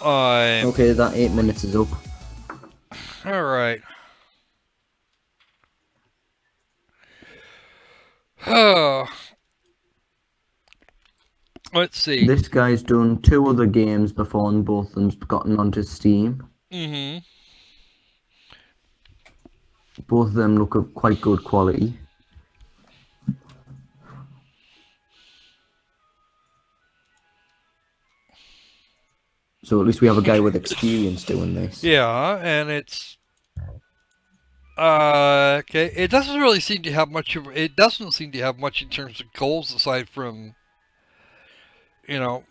Okay, that 8 minutes is up. All right. Oh. Let's see. This guy's done 2 other games before, and both of them's gotten onto Steam. Mm-hmm. Both of them look of quite good quality. So at least we have a guy with experience doing this. Yeah, and it's okay. It doesn't really seem to have much of. It doesn't seem to have much in terms of goals aside from, you know.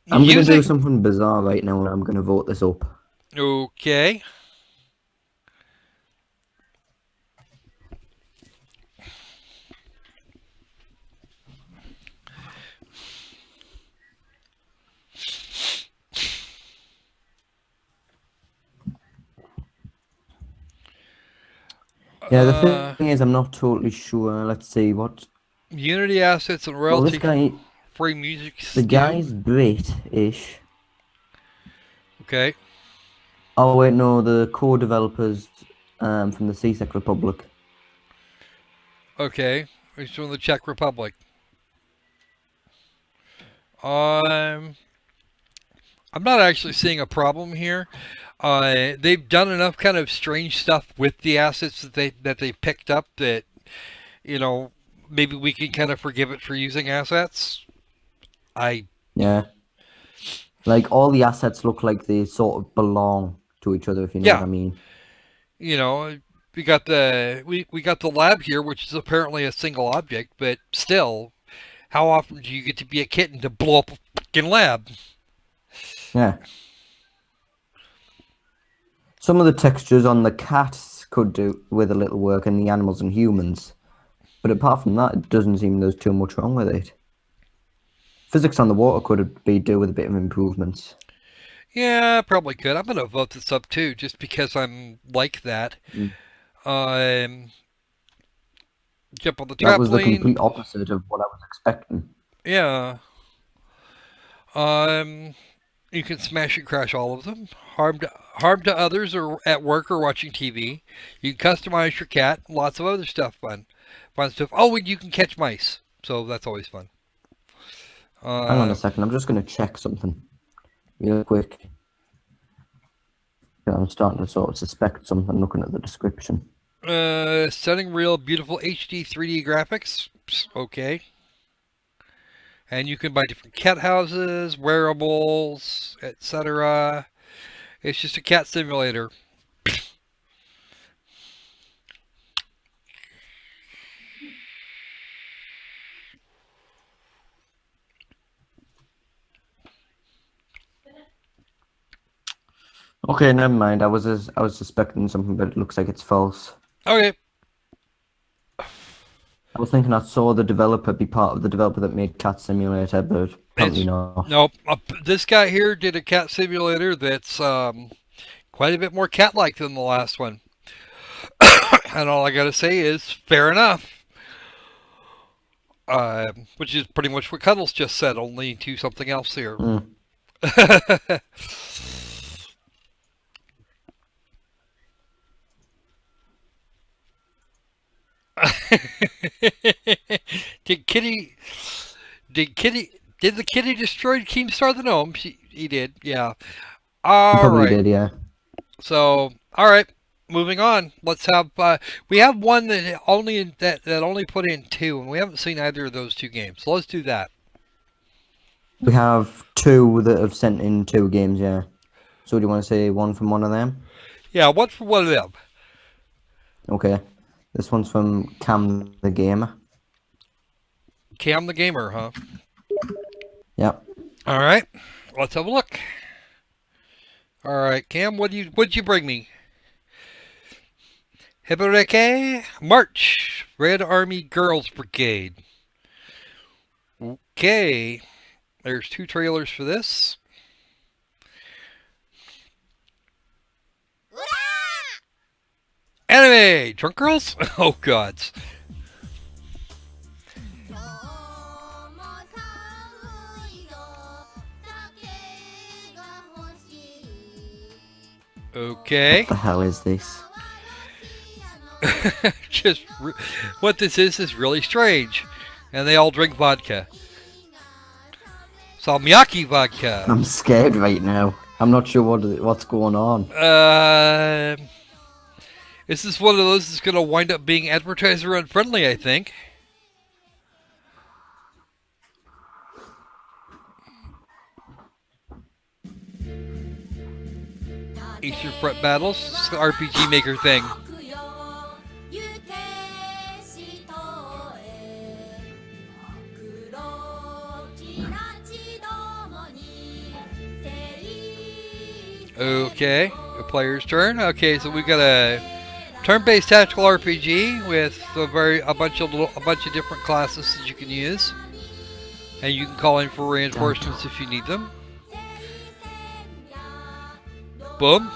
I'm going to do Using- something bizarre right now, and I'm going to vote this up. Okay. Yeah, the thing is, I'm not totally sure. Let's see what. Unity assets and Well, this royalty guy, free music. the SKU. guy's Brit-ish. Okay. Oh wait, no, the co-developers from the Czech Republic. Okay. He's from the Czech Republic. I'm not actually seeing a problem here. They've done enough kind of strange stuff with the assets that they picked up that, you know, maybe we can kind of forgive it for using assets. Yeah. Like, all the assets look like they sort of belong to each other, if you know what I mean. You know, we got the lab here, which is apparently a single object, but still, how often do you get to be a kitten to blow up a fucking lab? Yeah. Some of the textures on the cats could do with a little work, and the animals and humans. But apart from that, it doesn't seem there's too much wrong with it. Physics on the water could be do with a bit of improvements. Yeah, probably could. I'm gonna vote this up too, just because I'm like that. Mm. Um, jump on the That was the trampoline. complete opposite of what I was expecting. Yeah. Um, you can smash and crash all of them. Harm to others or at work or watching TV. You can customize your cat. Lots of other stuff. Fun stuff. Oh, and you can catch mice. So that's always fun. Hang on a Uh, second, I'm just going to check something real quick. Yeah, I'm starting to sort of suspect something looking at the description. stunning, real, beautiful HD 3D graphics. Psst, okay. And you can buy different cat houses, wearables, etc. It's just a cat simulator. Okay, never mind. I was suspecting something, but it looks like it's false. Okay. I was thinking I saw the developer be part of the developer that made Cat Simulator, but apparently It's not. nope. This guy here did a cat simulator that's quite a bit more cat-like than the last one. And all I gotta say is fair enough. Which is pretty much what Cuddles just said, only to something else here. Mm. did Kitty? Did the kitty destroy Keemstar the gnome? He did. Yeah. He All probably right. did, yeah. So, all right, moving on. Let's have we have one that only put in two, and we haven't seen either of those two games. So let's do that. We have two that have sent in two games, yeah. So do you want to say one from one of them? Yeah, one for one of them. Okay. This one's from Cam the Gamer. Cam the gamer, huh? Yep. All right, let's have a look. All right, Cam, what'd you bring me? Hibbereke March, Red Army Girls Brigade. Okay, there's two trailers for this. Anime! Drunk girls? Oh, gods. Okay. What the hell is this? What this is really strange. And they all drink vodka. Salmiakki vodka. I'm scared right now. I'm not sure what's going on. This is one of those that's going to wind up being advertiser unfriendly, I think. Eastern Front Battles, it's the RPG Maker thing. Okay, the player's turn. Okay, so we've got a turn-based tactical RPG with a bunch of different classes that you can use, and you can call in for reinforcements if you need them. Boom.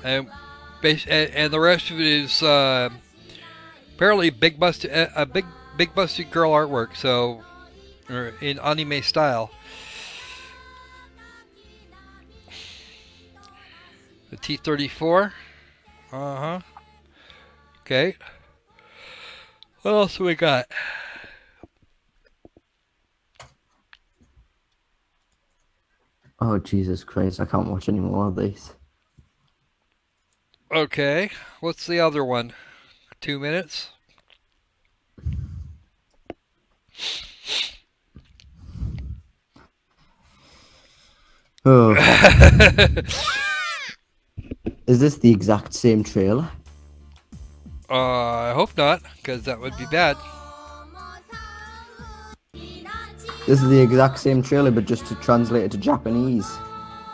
And the rest of it is apparently a big busted girl artwork, so or in anime style. The T-34. Uh-huh. Okay. What else do we got? Oh, Jesus Christ. I can't watch any more of these. Okay. What's the other one? 2 minutes? Oh. Is this the exact same trailer? I hope not, because that would be bad. This is the exact same trailer, but just to translate it to Japanese.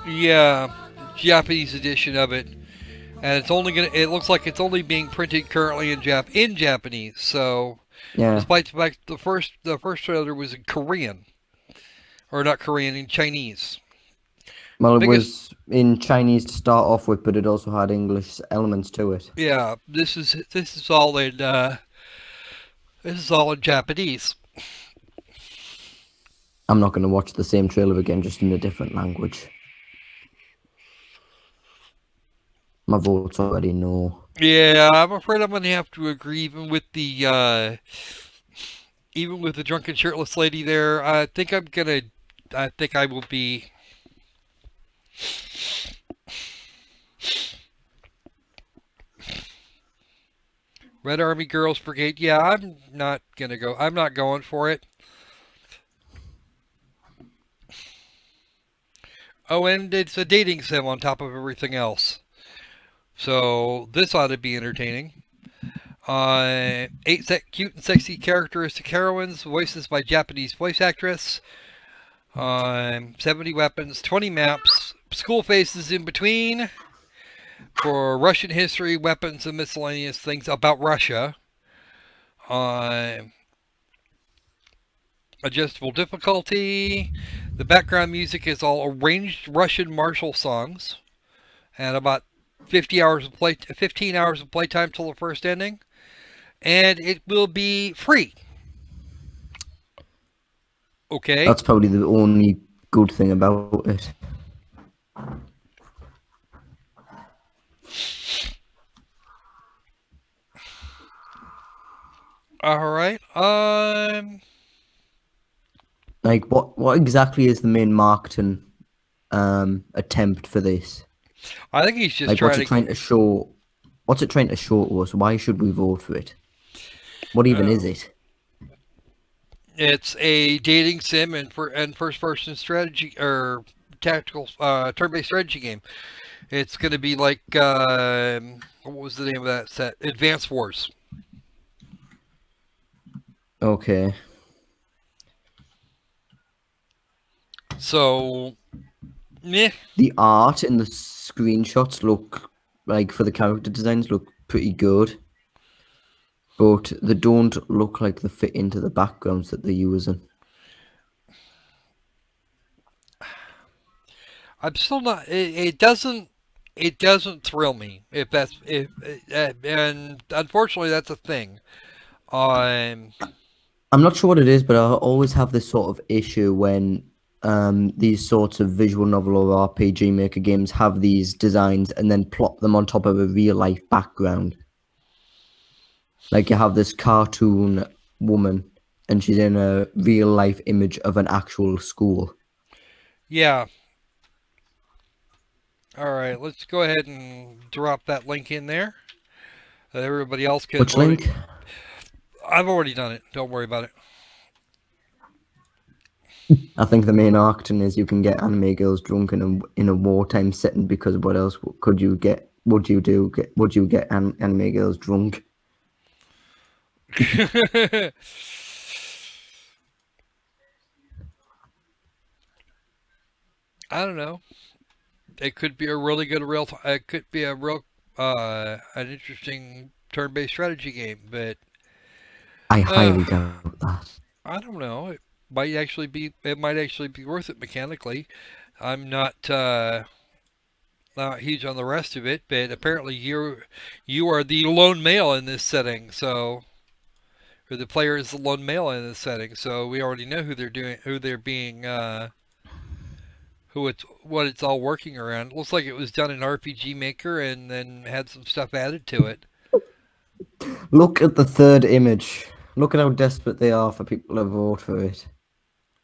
Yeah, Japanese edition of it, and it's only gonna. It looks like it's only being printed currently in Japanese. So, Yeah. despite the fact the first trailer was in Korean, or not Korean, in Chinese. Well, it Biggest, was in Chinese to start off with, but it also had English elements to it. yeah. This is all in Japanese. I'm not going to watch the same trailer again, just in a different language. My vote's already no. Yeah, I'm afraid I'm gonna have to agree, even with the drunken shirtless lady there. I think I will be. Red Army Girls Brigade. Yeah, I'm not gonna go. I'm not going for it. Oh, and it's a dating sim on top of everything else. So this ought to be entertaining. Cute and sexy characteristic heroines, voices by Japanese voice actress. 70 weapons, 20 maps, school faces in between for Russian history, weapons, and miscellaneous things about Russia. Adjustable difficulty. The background music is all arranged Russian martial songs, and about 15 hours of playtime till the first ending, and it will be free. Okay. That's probably the only good thing about it. All right. Like, what exactly is the main marketing attempt for this? I think he's just Like, trying what's it trying to show? What's it trying to show to us? Why should we vote for it? What even is it? It's a dating sim and first-person strategy or tactical turn-based strategy game. It's going to be like what was the name of that set? Advance Wars. Okay. So, meh. The art and the screenshots look like, for the character designs, look pretty good, but they don't look like they fit into the backgrounds that they're using. I'm still not. It doesn't. It doesn't thrill me. And unfortunately, that's a thing. I'm not sure what it is, but I always have this sort of issue when these sorts of visual novel or RPG maker games have these designs and then plop them on top of a real life background. Like, you have this cartoon woman and she's in a real life image of an actual school. Yeah. All right, let's go ahead and drop that link in there. Everybody else can. Which link? I've already done it. Don't worry about it. I think the main arcton is you can get anime girls drunk in a wartime setting, because what else could you get? Would you get anime girls drunk? I don't know. It could be a really good It could be a real an interesting turn-based strategy game, but I highly doubt that. I don't know. It might actually be. It might actually be worth it mechanically. I'm not huge on the rest of it, but apparently you are the lone male in this setting, so. Or the player is the lone male in this setting, so we already know who they're being, what it's all working around. It looks like it was done in RPG Maker and then had some stuff added to it. Look at the third image. Look at how desperate they are for people to vote for it.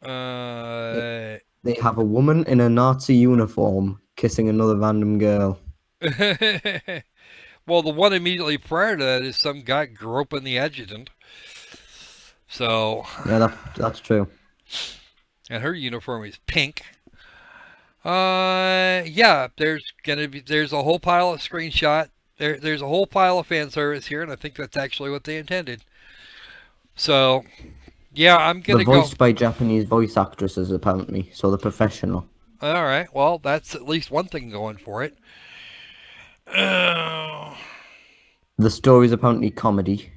They have a woman in a Nazi uniform kissing another random girl. Well, the one immediately prior to that is some guy groping the adjutant. So yeah, that's true. And her uniform is pink. Yeah, there's a whole pile of screenshot. There's a whole pile of fan service here, and I think that's actually what they intended. So, yeah, I'm gonna go. Voiced by Japanese voice actresses, apparently, so they're professional. All right. Well, that's at least one thing going for it. Uh, The story is apparently comedy.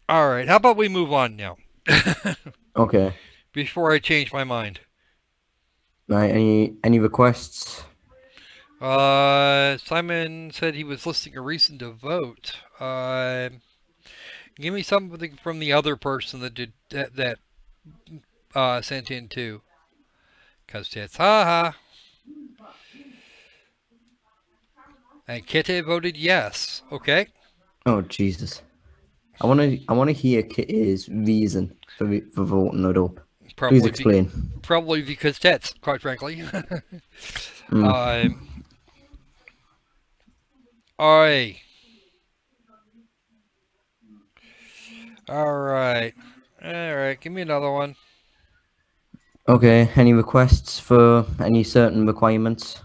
all right. How about we move on now? Okay. Before I change my mind. Right. Any requests? Simon said he was listing a reason to vote. Give me something from the other person that did that sent in too. Cause it's haha. And Kitty voted yes. Okay. Oh Jesus. I wanna hear Kitty's reason for voting it up. Please Probably explain. probably because tits, quite frankly. Mm. Alright. Alright. Alright, give me another one. Okay. Any requests for any certain requirements?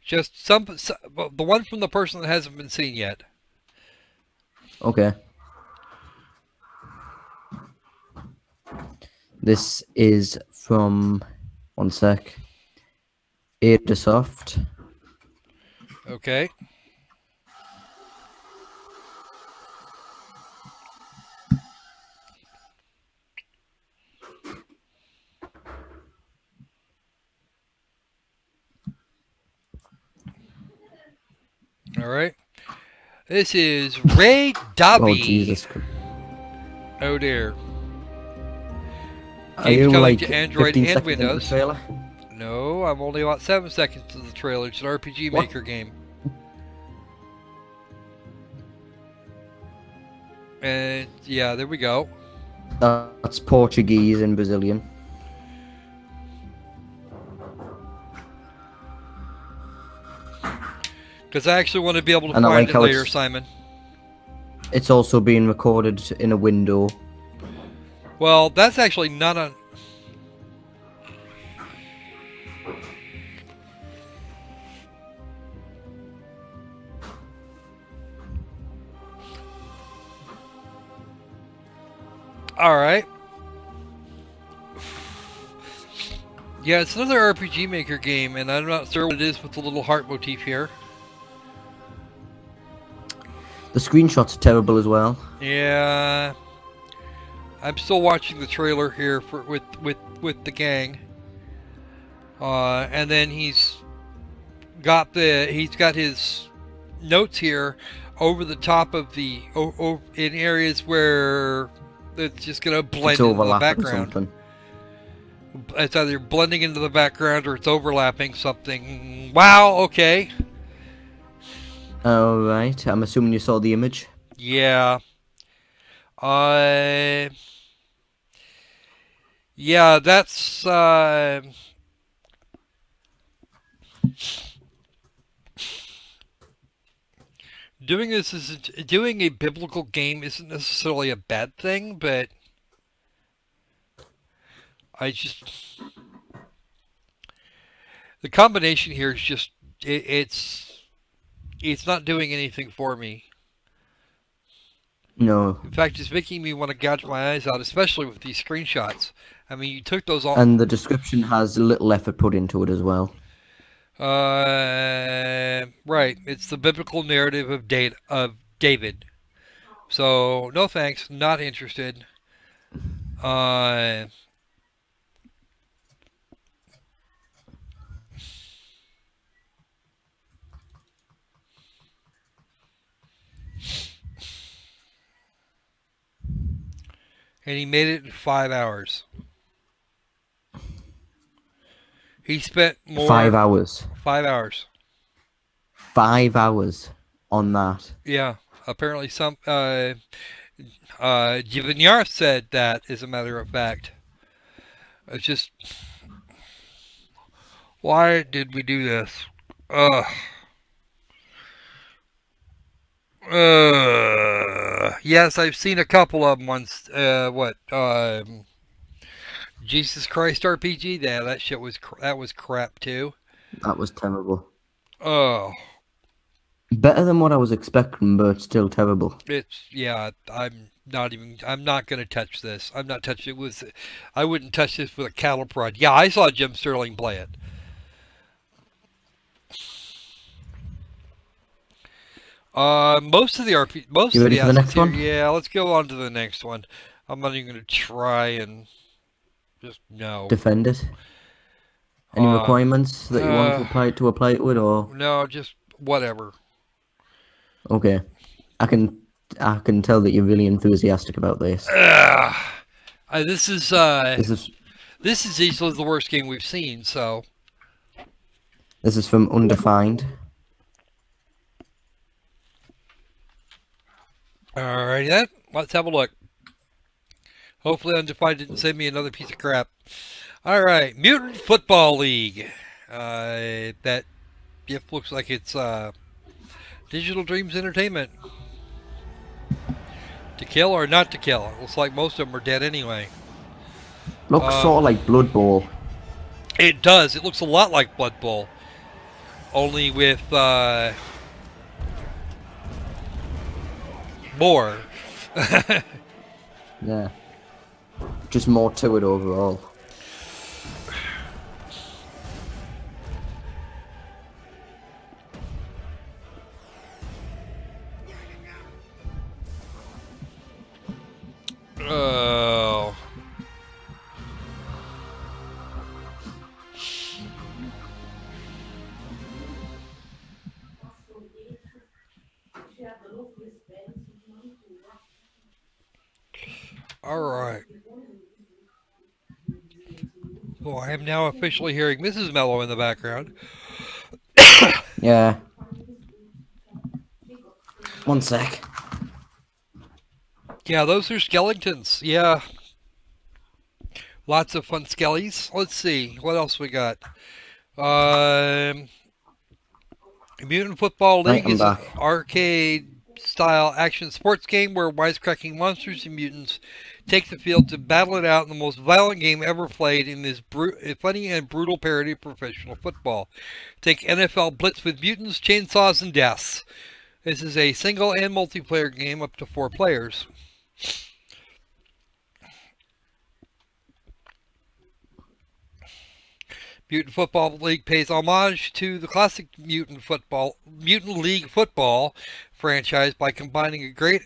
Just the one from the person that hasn't been seen yet. Okay. This is from one sec. Adasoft. Okay. Alright. This is Ray Dobby. Oh Jesus Christ. Oh dear. Are Game's you coming like to Android 15 and seconds into the Windows. trailer? No, I'm only about 7 seconds to the trailer. It's an RPG What? Maker game. And yeah, there we go. That's Portuguese and Brazilian. Because I actually want to be able to And I find like it how later, it's- Simon. It's also being recorded in a window. Well, that's actually not a... Alright. Yeah, it's another RPG Maker game, and I'm not sure what it is with the little heart motif here. The screenshots are terrible as well. Yeah, I'm still watching the trailer here for with the gang. And then he's got his notes here over the top of the in areas where it's just gonna blend It's into the overlapping background. something. It's either blending into the background or it's overlapping something. Wow. Okay. Alright, I'm assuming you saw the image. Yeah. Yeah, that's doing a biblical game isn't necessarily a bad thing, but the combination here is just it's not doing anything for me. No. In fact, it's making me want to gouge my eyes out, especially with these screenshots. I mean, you took those all. And the description has little effort put into it as well. Right. It's the biblical narrative of David. So, no thanks. Not interested. And he made it in 5 hours. He spent more. 5 hours. 5 hours. 5 hours on that. Yeah. Apparently, Givignar said that, as a matter of fact. It's just. Why did we do this? Ugh. Yes, I've seen a couple of them once. Jesus Christ RPG? Yeah, that shit was crap too. That was terrible. Oh, Better than what I was expecting, but still terrible. it's yeah. I'm not even. I'm not going to touch this. I'm not touching it with. I wouldn't touch this with a cattle prod. Yeah, I saw Jim Sterling play it. Most of the most You of ready the for the assets next here. one? Yeah, let's go on to the next one. I'm not even going to try and just no. Defend it. Any requirements that you want to apply it with, or No, just whatever. okay? I can tell that you're really enthusiastic about this. This is This is easily the worst game we've seen. So from Undefined. alrighty then, let's have a look. Hopefully Undefined didn't send me another piece of crap. Alright, Mutant Football League. That gift looks like it's Digital Dreams Entertainment. To kill or not to kill? Looks like most of them are dead anyway. Looks sort of like Blood Bowl. It does. It looks a lot like Blood Bowl. Only with more. Yeah. Just more to it overall. Oh. All right. Oh, I am now officially hearing Mrs. Mellow in the background. Yeah. One sec. Yeah, those are skeletons. Yeah. Lots of fun skellies. Let's see. What else we got? Mutant Football League I'm is an back. arcade-style action sports game where wisecracking monsters and mutants take the field to battle it out in the most violent game ever played in this funny and brutal parody of professional football. Take NFL Blitz with mutants, chainsaws, and deaths. This is a single and multiplayer game up to 4 players. Mutant Football League pays homage to the classic Mutant League football franchise by combining a great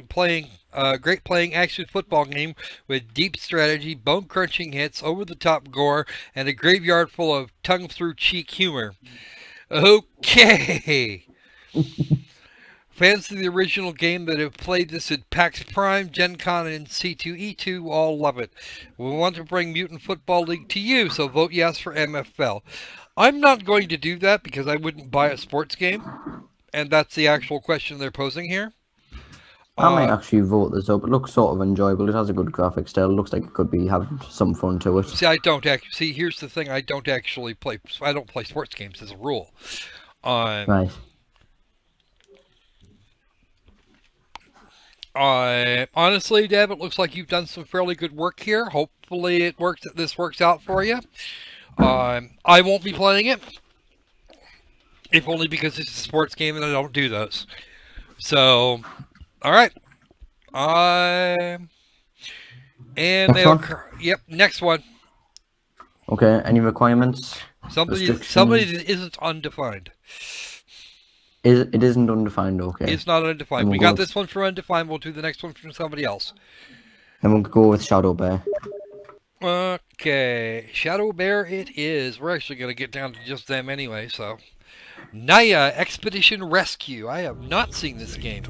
playing action football game with deep strategy, bone-crunching hits, over-the-top gore, and a graveyard full of tongue-through-cheek humor. Okay. Fans of the original game that have played this at PAX Prime, Gen Con, and C2E2 all love it. We want to bring Mutant Football League to you, so vote yes for MFL. I'm not going to do that because I wouldn't buy a sports game, and that's the actual question they're posing here. I might actually vote this up. It looks sort of enjoyable. It has a good graphic style. It looks like it could be having some fun to it. See, here's the thing. I don't play sports games as a rule. Right. Honestly, Deb, it looks like you've done some fairly good work here. Hopefully this works out for you. I won't be playing it, if only because it's a sports game and I don't do those. So, alright. Next one. Okay, any requirements? Somebody that isn't undefined. It isn't undefined, okay. It's not undefined. We got this one for undefined. We'll do the next one from somebody else. And we'll go with Shadow Bear. Okay. Shadow Bear it is. We're actually going to get down to just them anyway, so. Naya Expedition Rescue. I have not seen this game.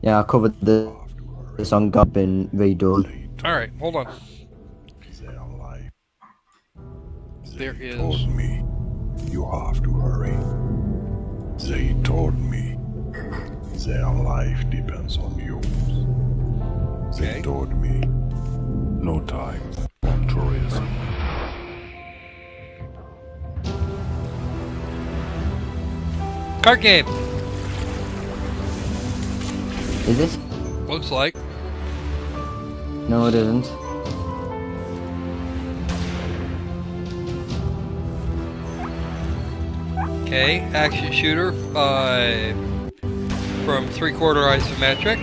Yeah, I covered this on God been redone. Alright, hold on. There is. Told me you have to hurry. They told me their life depends on yours. They told me no time for tourism. Card game. Is it? Looks like. No, it isn't. Okay, action shooter from 3/4 isometric.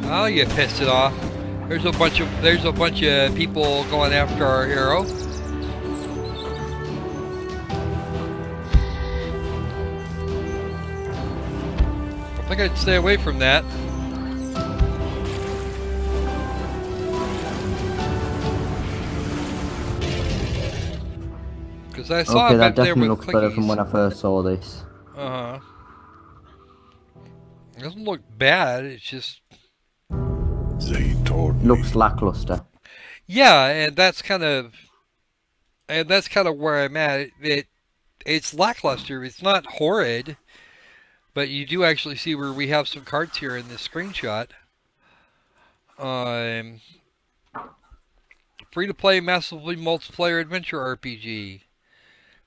Oh, you pissed it off. There's a bunch of people going after our hero. I think I'd stay away from that. Because I saw Okay, him that back there definitely with looks better from clickies. when I first saw this. Uh-huh. It doesn't look bad, it's just... They told me. Looks lackluster. Yeah, and that's kind of where I'm at. It's lackluster. It's not horrid, but you do actually see where we have some cards here in this screenshot. Free to play, massively multiplayer adventure RPG.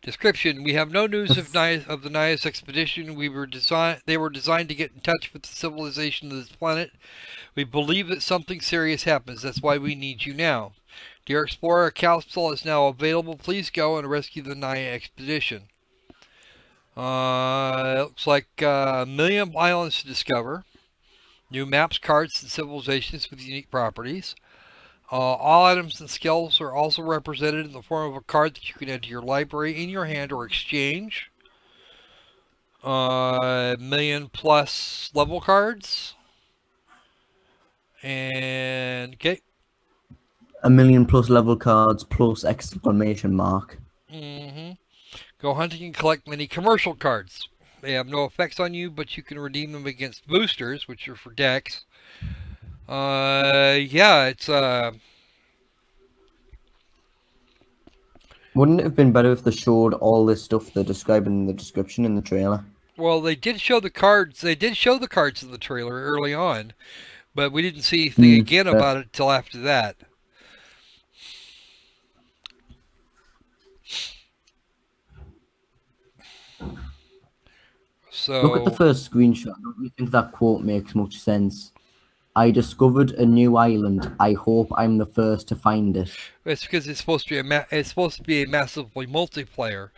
Description: we have no news of the Naias expedition. They were designed to get in touch with the civilization of this planet. We believe that something serious happens. That's why we need you now. Dear Explorer, a capsule is now available. Please go and rescue the Naya expedition. It looks like a million islands to discover. New maps, cards, and civilizations with unique properties. All items and skills are also represented in the form of a card that you can add to your library in your hand or exchange. Million plus level cards. And, okay. A million plus level cards plus exclamation mark. Go hunting and collect many commercial cards. They have no effects on you, but you can redeem them against boosters, which are for decks. Yeah, it's Wouldn't it have been better if they showed all this stuff they're describing in the description in the trailer? well, they did show the cards. They did show the cards in the trailer early on, but we didn't see anything again about it till after that. So Look at the first screenshot. Don't you think that quote makes much sense? I discovered a new island. I hope I'm the first to find it. it's because it's supposed to be a massively multiplayer.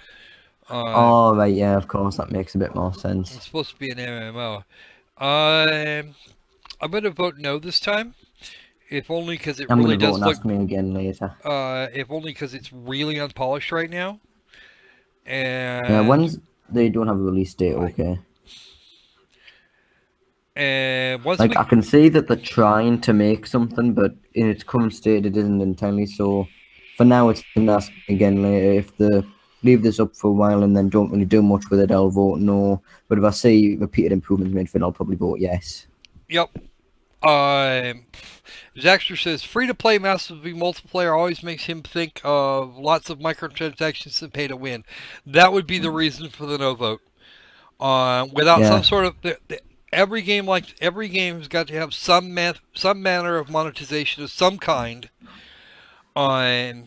Oh, right, yeah, of course, that makes a bit more sense. It's supposed to be an MMO. I'm going to vote no this time, if only because it I'm really going to vote does and look. ask me again later. If only because it's really unpolished right now. And Yeah, when's... They don't have a release date, okay. And once Like, we I can see that they're trying to make something, but in its current state, it isn't entirely. So, for now, it's going to ask me again later. If they leave this up for a while and then don't really do much with it, I'll vote no. But if I see repeated improvements made for it, I'll probably vote yes. Yep. Zaxter says free-to-play massively multiplayer always makes him think of lots of microtransactions and pay to win. That would be the reason for the no vote. Without some sort of every game has got to have some manner of monetization of some kind. Or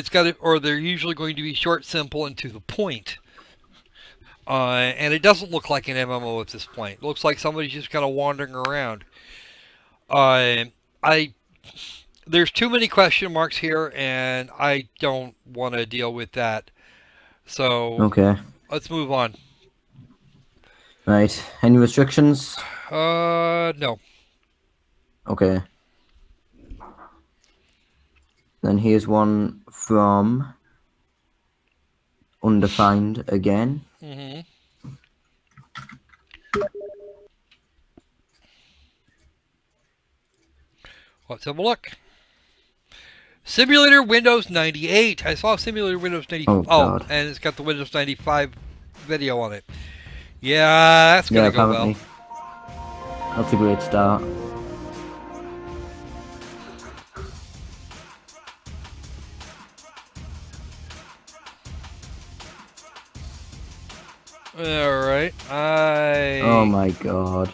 they're usually going to be short, simple, and to the point. And it doesn't look like an MMO at this point. It looks like somebody's just kind of wandering around. There's too many question marks here, and I don't want to deal with that. So Okay. let's move on. Right. Any restrictions? No. Okay. Then here's one from Undefined again. Mm-hmm. Let's have a look. Simulator Windows 98. I saw Simulator Windows 95. Oh, God. And it's got the Windows 95 video on it. Yeah, that's gonna go well. That's a great start. Alright, Oh my god.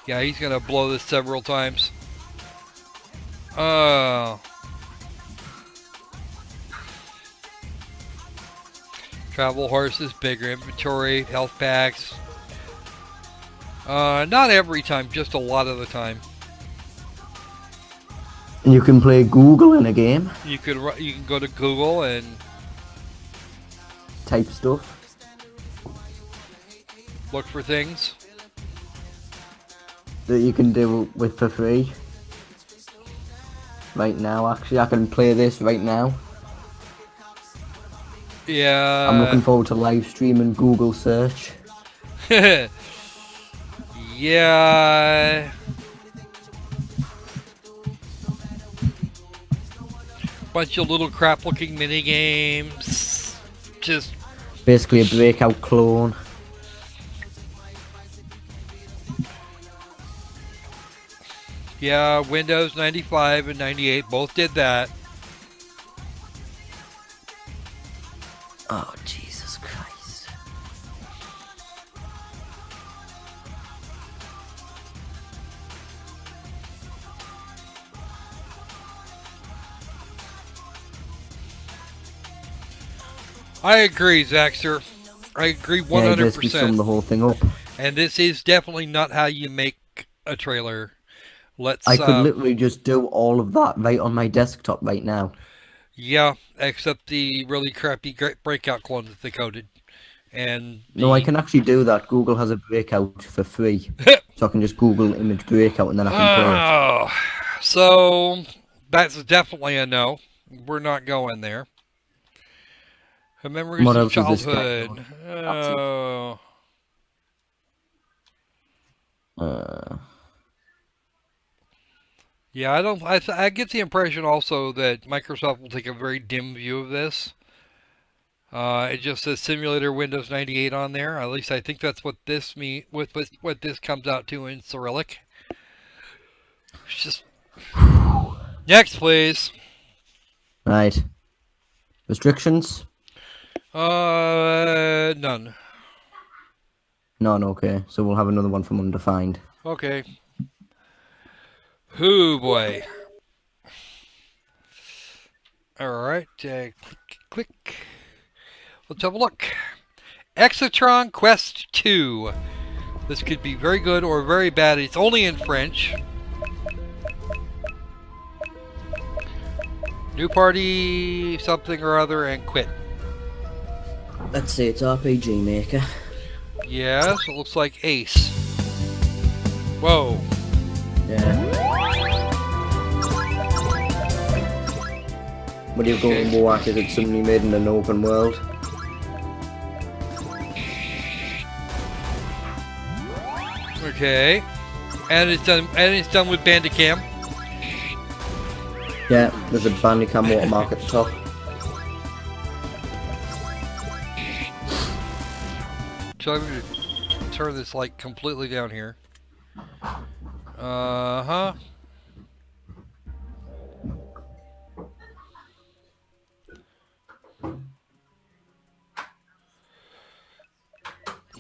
Yeah, he's gonna blow this several times. Oh. Travel horses, bigger inventory, health packs. Not every time, just a lot of the time. And you can play Google in a game. You can go to Google and type stuff. Look for things. that you can do with for free. Right now, actually, I can play this right now. Yeah. I'm looking forward to live streaming Google search. Yeah. Bunch of little crap looking mini games. Just Basically a breakout clone. yeah, Windows 95 and 98 both did that. Oh, Jesus Christ. I agree, Zaxter. I agree 100%. Yeah, basically sum the whole thing up. And this is definitely not how you make a trailer. Let's. I could literally just do all of that right on my desktop right now. Yeah, except the really crappy breakout clone that they coded. And No, I can actually do that. Google has a breakout for free. So I can just Google image breakout and then I can play it. Oh, so that's definitely a no. We're not going there. Memories What of else is this childhood. Oh. Yeah, I don't. I get the impression also that Microsoft will take a very dim view of this. It just says Simulator Windows 98 on there. At least I think that's what this what this comes out to in Cyrillic. It's just next, please. Right. Restrictions? None. None, okay. So we'll have another one from undefined. Okay. Hoo boy. Alright, click. Let's have a look. Exotron Quest 2. This could be very good or very bad. It's only in French. New party, something or other, and quit. Let's say it's RPG Maker. Yes, it looks like Ace. Whoa. Yeah. What are you going to war at? Is it suddenly made in an open world? Okay. And it's done with Bandicam. Yeah, there's a Bandicam watermark at the top. So I'm going to turn this light completely down here. Uh-huh.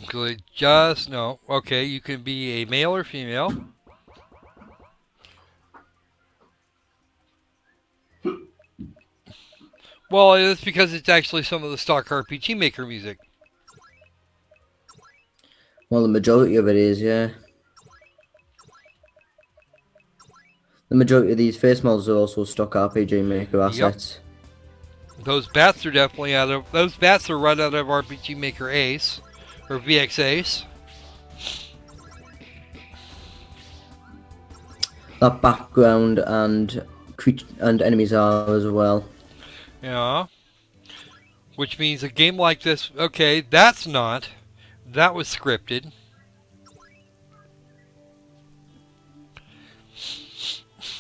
Good, just no. Okay, you can be a male or female. Well, it's because it's actually some of the stock RPG Maker music. Well, the majority of it is, yeah. The majority of these face models are also stock RPG Maker assets. Yep. Those bats are definitely those bats are run out of RPG Maker Ace or VX Ace. That background and enemies are as well. Yeah. Which means a game like this, okay, that's not. That was scripted.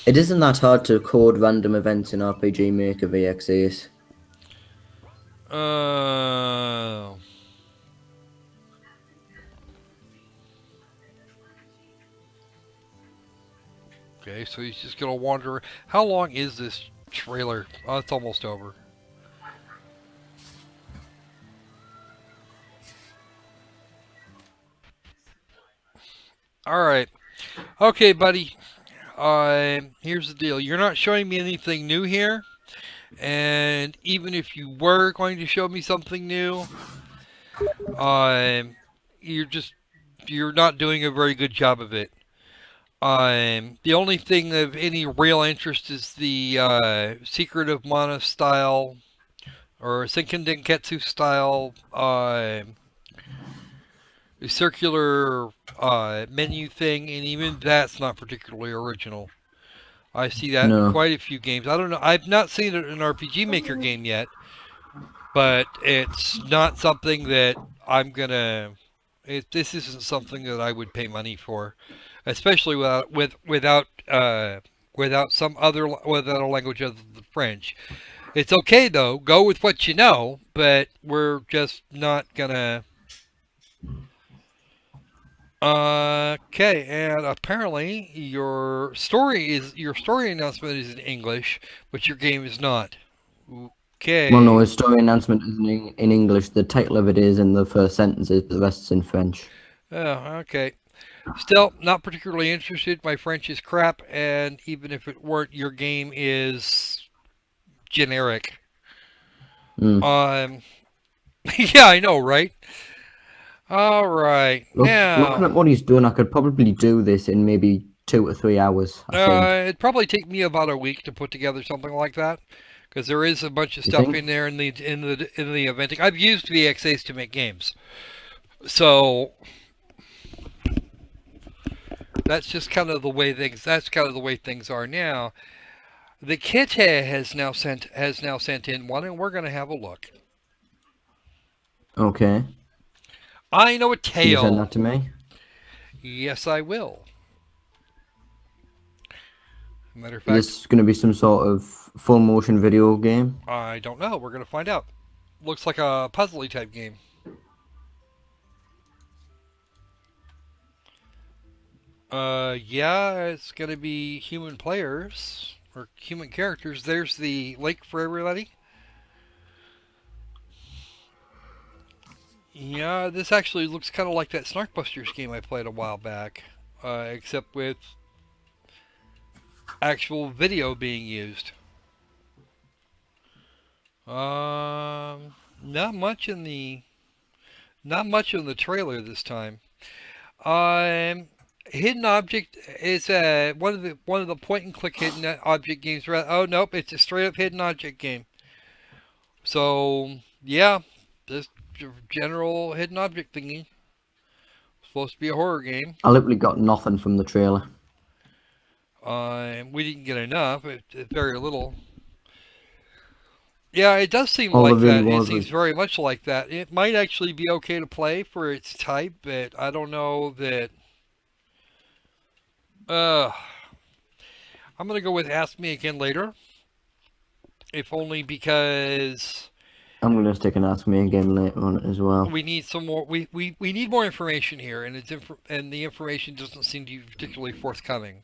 It isn't that hard to code random events in RPG Maker VX Ace. Okay, so he's just gonna wander. How long is this trailer? Oh, it's almost over. Alright. Okay, buddy. Here's the deal. You're not showing me anything new here. And even if you were going to show me something new, you're not doing a very good job of it. The only thing of any real interest is the Secret of Mana style or Senken Denketsu style circular menu thing, and even that's not particularly original. I see that in No. quite a few games. I don't know. I've not seen it in an RPG Maker game yet, but it's not something that I'm gonna. This isn't something that I would pay money for, especially without some other without a language other than French. It's okay though. Go with what you know, but we're just not gonna. Okay, and apparently your story announcement is in English, but your game is not. Okay. Well, no, his story announcement is in English. The title of it is in the first sentences, but the rest is in French. Oh, okay. Still, not particularly interested. My French is crap, and even if it weren't, your game is generic. Mm. Yeah, I know, right? All right. Looking Now, at what he's doing, I could probably do this in maybe 2 to 3 hours, I think. it'd probably take me about a week to put together something like that, because there is a bunch of You stuff think? in there in the eventing. I've used VXAs to make games, so that's just kind of the way things. That's kind of the way things are now. The kit has now sent in one, and we're going to have a look. Okay. I know a Can you send tale. that to me? Yes, I will. Matter of Is fact, this going to be some sort of full motion video game? I don't know. We're going to find out. Looks like a puzzly type game. Yeah, it's going to be human players or human characters. There's the lake for everybody. Yeah, this actually looks kind of like that Snarkbusters game I played a while back, except with actual video being used. Not much in the trailer this time. Hidden Object is one of the point and click hidden object games. Oh nope, it's a straight up hidden object game. So yeah, this general hidden object thingy. Supposed to be a horror game. I literally got nothing from the trailer. We didn't get enough. It's very little. Yeah, it does seem All like there really that. It was seems very much like that. It might actually be okay to play for its type, but I don't know that. I'm gonna go with Ask Me Again Later, if only because I'm going to stick and ask me again later on it as well. we need some more. We need more information here, and and the information doesn't seem to be particularly forthcoming.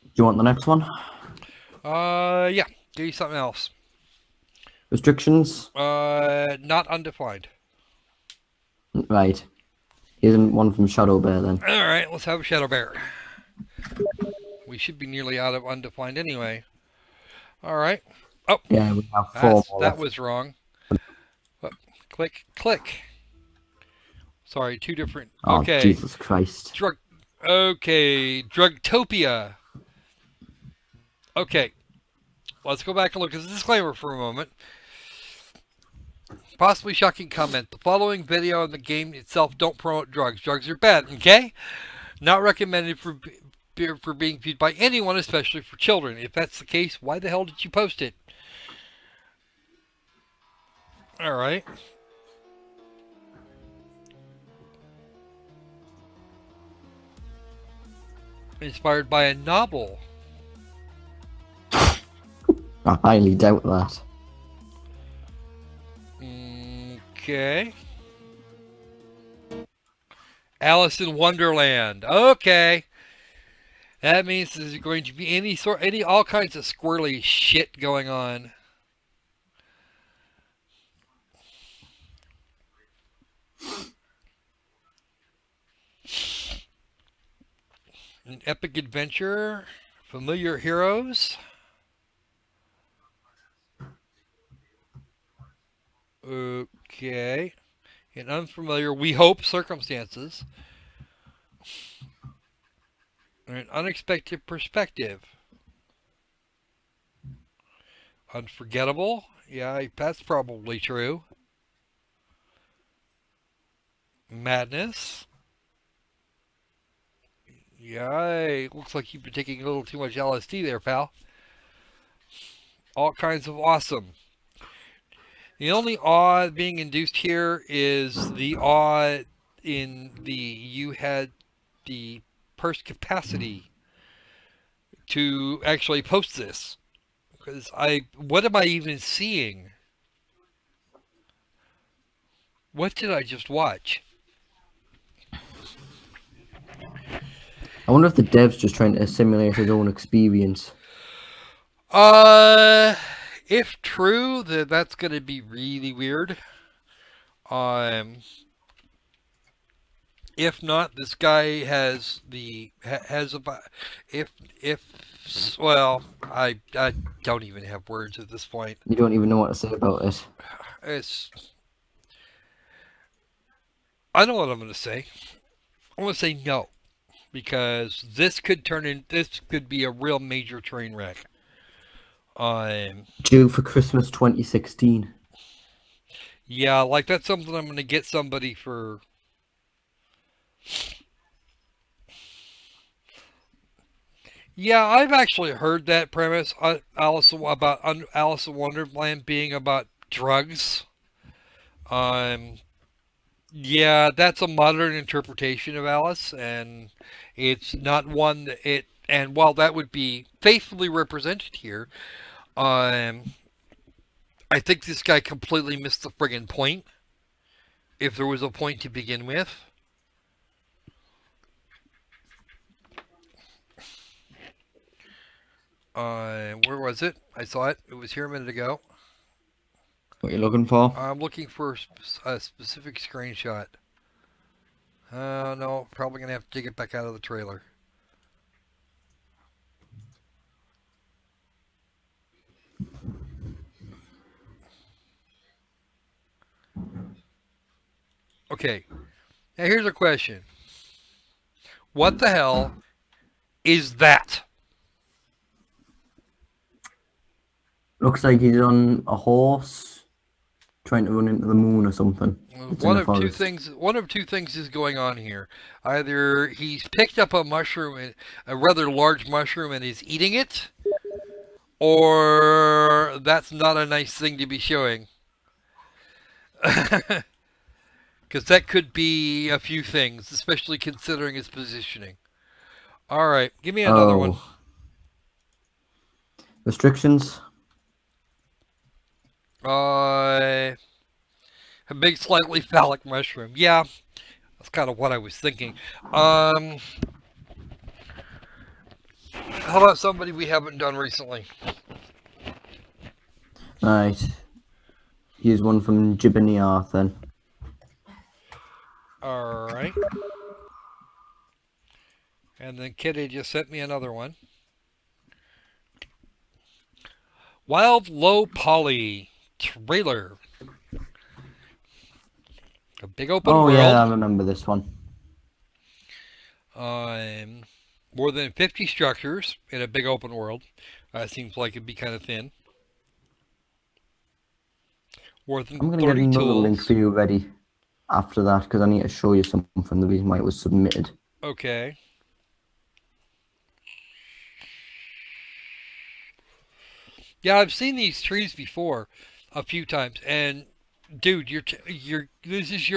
Do you want the next one? Yeah. Give you something else. Restrictions? Not undefined. Right. Here's one from Shadow Bear then. All right, let's have a Shadow Bear. We should be nearly out of undefined anyway. All right. Oh, Yeah, we have 4 more that left. was wrong. Click, click. Sorry, 2 different. Oh, Okay. Jesus Christ. Okay, Drugtopia. Okay. Let's go back and look at the disclaimer for a moment. Possibly shocking comment. The following video and the game itself don't promote drugs. Drugs are bad, okay? Not recommended for being viewed by anyone, especially for children. If that's the case, why the hell did you post it? Alright. Inspired by a novel. I highly doubt that. Okay. Alice in Wonderland. Okay. That means there's going to be all kinds of squirrely shit going on. An epic adventure, familiar heroes. Okay. In unfamiliar, we hope, circumstances. An unexpected perspective. Unforgettable. Yeah, that's probably true. Madness. Yeah, looks like you've been taking a little too much LSD there, pal. All kinds of awesome. The only awe being induced here is the awe in the you had the purse capacity to actually post this. Because what am I even seeing? What did I just watch? I wonder if the dev's just trying to simulate his own experience. If true, then that's gonna be really weird. If not, this guy has if well, I don't even have words at this point. You don't even know what to say about it. I know what I'm gonna say. I'm gonna say no, because this could be a real major train wreck. Due for Christmas 2016. Yeah, like that's something I'm gonna get somebody for. Yeah, I've actually heard that premise, Alice in Wonderland being about drugs. Yeah, that's a modern interpretation of Alice, and it's not one that and while that would be faithfully represented here, I think this guy completely missed the friggin' point, if there was a point to begin with. Where was it? I saw it. It was here a minute ago. What are you looking for? I'm looking for a specific screenshot. No, probably gonna have to dig it back out of the trailer. Okay, now here's a question. What the hell is that? Looks like he's on a horse, trying to run into the moon or something. One of two things is going on here. Either he's picked up a mushroom, a rather large mushroom, and is eating it, or that's not a nice thing to be showing. Because that could be a few things, especially considering his positioning. All right, give me another one. Restrictions? A big, slightly phallic mushroom. Yeah, that's kind of what I was thinking. How about somebody we haven't done recently? Right. Here's one from Gibboniarth then. Alright. And then Kitty just sent me another one. Wild Low Poly trailer. A big open world. Oh yeah, I remember this one. More than 50 structures in a big open world. Seems like it'd be kind of thin. More than I'm going to 30 get another tools. link for you ready after that, because I need to show you something from the reason why it was submitted. Okay. Yeah, I've seen these trees before a few times, and dude, this is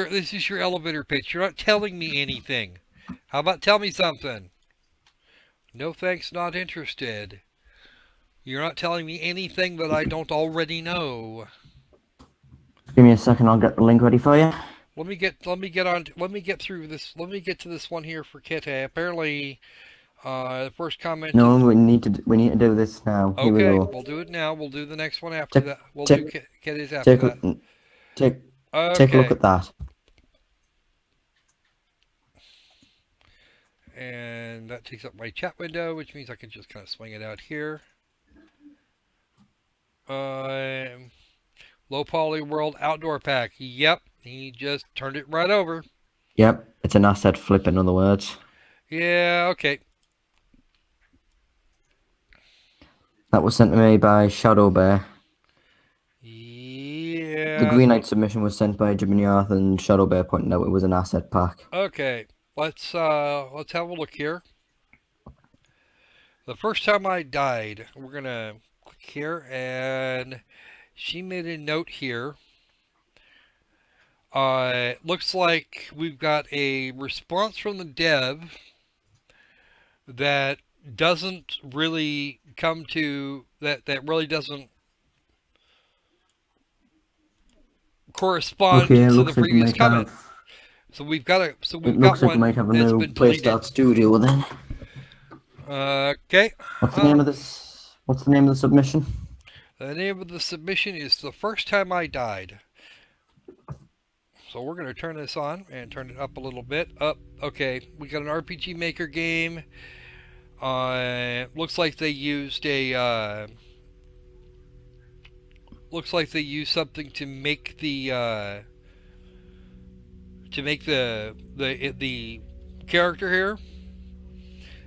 your elevator pitch. You're not telling me anything. How about tell me something? No thanks, not interested. You're not telling me anything that I don't already know. Give me a second, I'll get the link ready for you. Let me get through this. Let me get to this one here for Kitty. Apparently, the first comment. No, we need to do this now. Okay, Here we go. we'll do it now. We'll do the next one after that. We'll take- do Kitty's after that. Take Okay. a look at that. And that takes up my chat window, which means I can just kind of swing it out here. Low Poly World Outdoor Pack. Yep, he just turned it right over. Yep, it's an asset flip, in other words. Yeah, okay. That was sent to me by Shadow Bear. Greenlight submission was sent by Jimmy Arthur and Shadow Bear pointing out it was an asset pack. Okay, let's have a look here. The first time I died, we're gonna click here, and she made a note here. Looks like we've got a response from the dev that doesn't really come to that really doesn't correspond Okay, it to the looks like we previous might comment. have. So we've got It looks like we one might have a that's new been deleted. Playstart Studio then. Okay. What's the name of this? What's the name of the submission? The name of the submission is The First Time I Died. So we're going to turn this on and turn it up a little bit. Up. Okay, we got an RPG Maker game. Looks like they used a. Looks like they used something to make the the character here.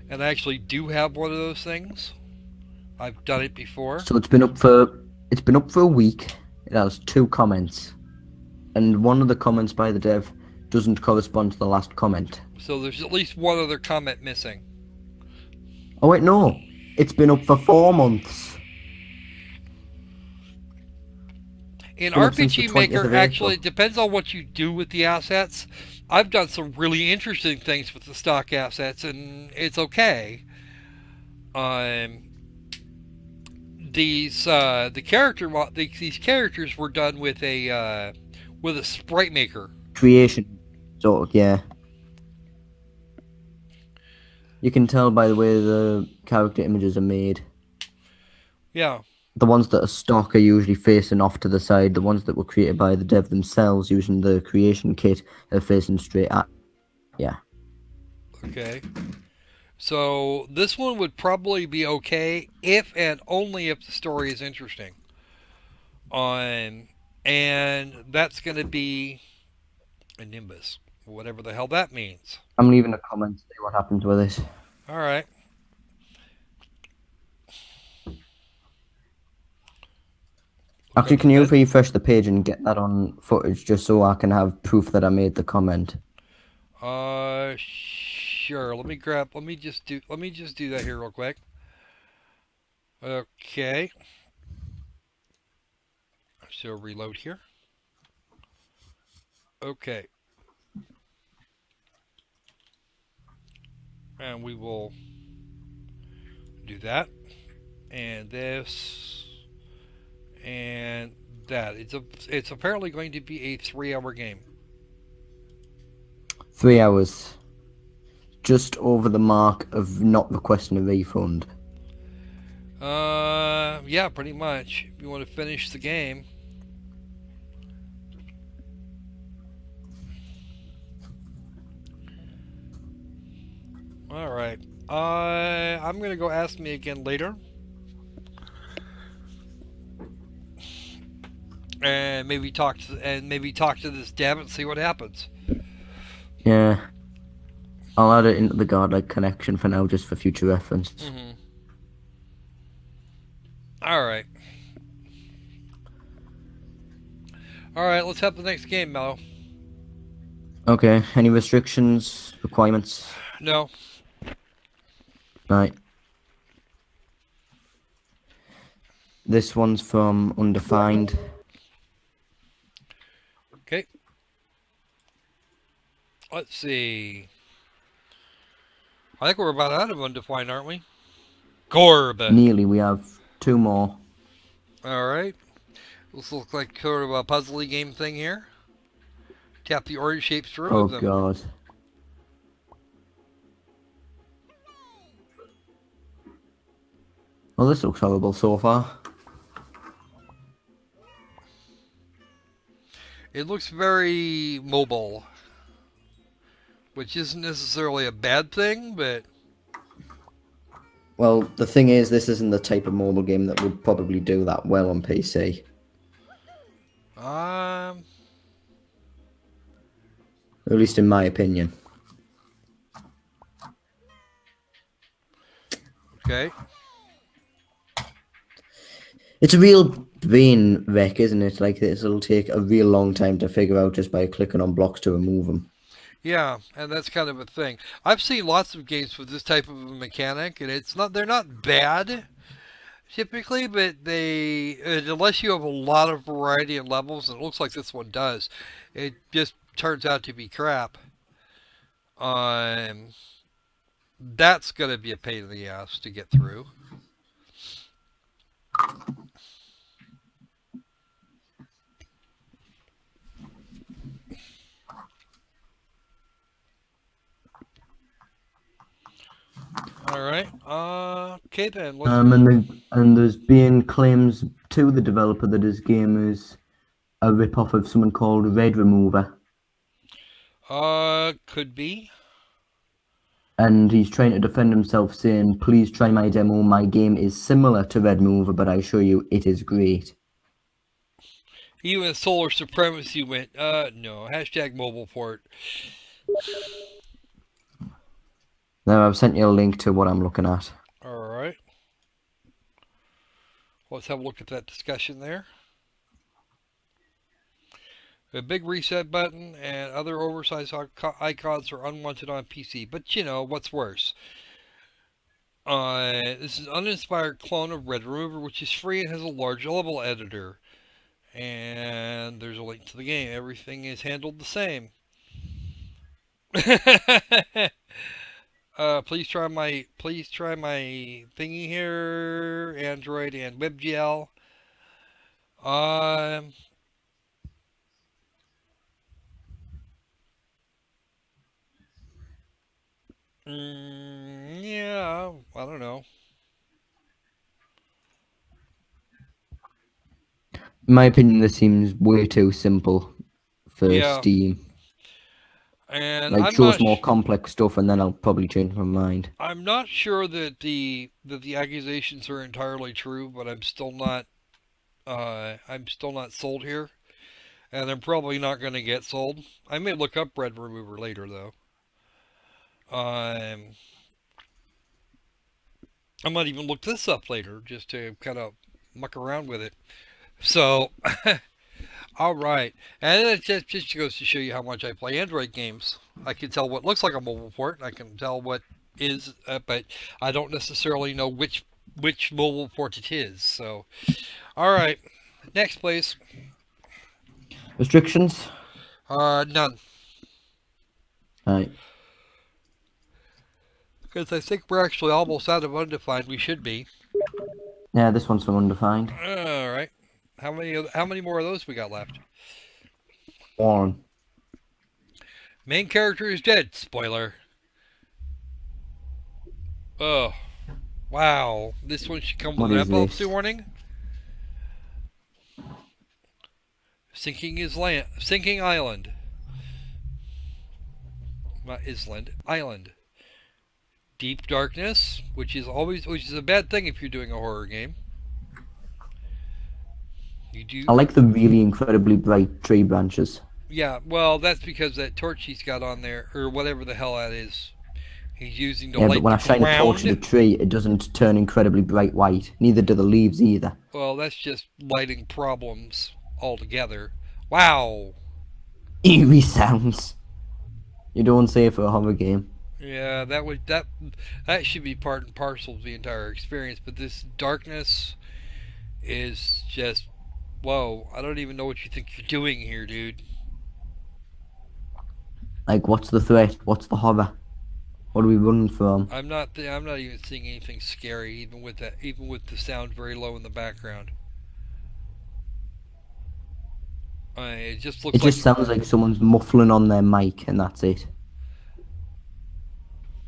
And I actually do have one of those things. I've done it before. So it's been up for a week. It has 2 comments, and one of the comments by the dev doesn't correspond to the last comment. So there's at least one other comment missing. Oh wait, no, it's been up for 4 months. In been up since the RPG 20th Maker, of actually, it April. depends on what you do with the assets. I've done some really interesting things with the stock assets, and it's okay. These characters were done with a sprite maker. Creation, sort of, yeah. You can tell by the way the character images are made. Yeah. The ones that are stock are usually facing off to the side. The ones that were created by the dev themselves using the creation kit are facing straight at. Yeah. Okay. So this one would probably be okay if and only if the story is interesting. And that's going to be a Nimbus, whatever the hell that means. I'm leaving a comment to see what happens with it. All right. Actually, can you refresh the page and get that on footage just so I can have proof that I made the comment? Sure. Let me just do that here real quick. Okay. So reload here. Okay. And we will do that. And this. And that. It's apparently going to be a 3-hour game. 3 hours. Just over the mark of not requesting a refund. Yeah, pretty much. If you want to finish the game. All right. I'm gonna go ask me again later. And maybe talk to this dev and see what happens. Yeah. I'll add it into the Godlike connection for now, just for future reference. Mm-hmm. All right. All right, let's have the next game, Mellow. Okay, any restrictions, requirements? No. Right. This one's from Undefined. Okay. Let's see. I think we're about out of Undefined, aren't we? Gorb. Nearly, we have 2 more. All right. This looks like sort of a puzzly game thing here. Tap the orange shapes to remove them. Oh god. Well, this looks horrible so far. It looks very mobile, which isn't necessarily a bad thing, but... Well, the thing is, this isn't the type of mobile game that would probably do that well on PC. At least in my opinion. Okay. It's a real brain wreck, isn't it? Like this, it'll take a real long time to figure out just by clicking on blocks to remove them. Yeah, and that's kind of a thing. I've seen lots of games with this type of a mechanic, and they're not bad typically, but unless you have a lot of variety in levels, and it looks like this one does, it just turns out to be crap. Um, that's gonna be a pain in the ass to get through. All right. Okay then. Let's. And there's been claims to the developer that his game is a rip-off of someone called Red Remover, Could be. and he's trying to defend himself, saying, "Please try my demo. My game is similar to Red Remover, but I assure you, it is great." Even Solar Supremacy went. No. Hashtag mobile port. Now I've sent you a link to what I'm looking at. All right. Let's have a look at that discussion there. A big reset button and other oversized icons are unwanted on PC. But you know, what's worse? This is an uninspired clone of Red Remover, which is free and has a large level editor. And there's a link to the game. Everything is handled the same. Please try my thingy here, Android and WebGL. Yeah, I don't know. In my opinion, this seems way too simple for Steam. And like, show us more complex stuff, and then I'll probably change my mind. I'm not sure that the accusations are entirely true, but I'm still not sold here, and I'm probably not going to get sold. I may look up Red Remover later, though. I might even look this up later just to kind of muck around with it. So, all right, and it just goes to show you how much I play Android games. I can tell what looks like a mobile port, and I can tell what is, but I don't necessarily know which mobile port it is. So, all right, next please. Restrictions? None. Right. Because I think we're actually almost out of undefined. We should be. Yeah, this one's from undefined. All right. How many more of those we got left? One. Main character is dead. Spoiler. Oh, wow. This one should come with an epilepsy warning. Sinking island. Not island. Island. Deep darkness, which is a bad thing if you're doing a horror game. I like the really incredibly bright tree branches. Yeah, well, that's because that torch he's got on there, or whatever the hell that is, he's using to light the ground. Yeah, but when I shine a torch at a tree, it doesn't turn incredibly bright white. Neither do the leaves either. Well, that's just lighting problems altogether. Wow. Eerie sounds. You don't say for a horror game. Yeah, that should be part and parcel of the entire experience. But this darkness is just, whoa! I don't even know what you think you're doing here, dude. Like, what's the threat? What's the horror? What are we running from? I'm not even seeing anything scary, even with the sound very low in the background. It just looks. It just sounds like someone's muffling on their mic, and that's it.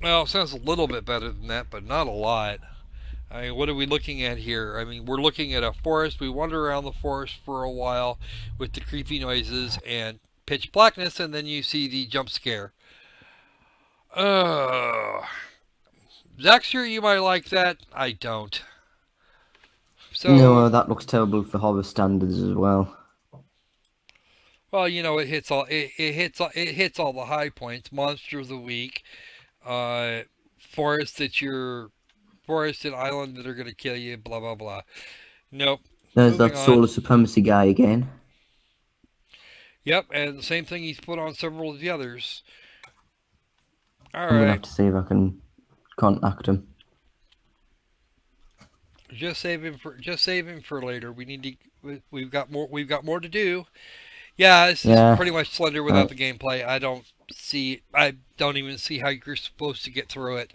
Well, it sounds a little bit better than that, but not a lot. I mean, what are we looking at here? I mean, we're looking at a forest. We wander around the forest for a while with the creepy noises and pitch blackness, and then you see the jump scare. Zaxter, you might like that. I don't. So, no, that looks terrible for horror standards as well. Well, you know, it hits all the high points. Monster of the week, forest and island that are gonna kill you. Blah blah blah. Nope. There's Moving that on. solar supremacy guy again. Yep, and the same thing he's put on several of the others. All I'm gonna right. have to see if I can contact him. Just save him for later. We've got more to do. Yeah, this is Yeah. pretty much Slender without the gameplay. I don't even see how you're supposed to get through it.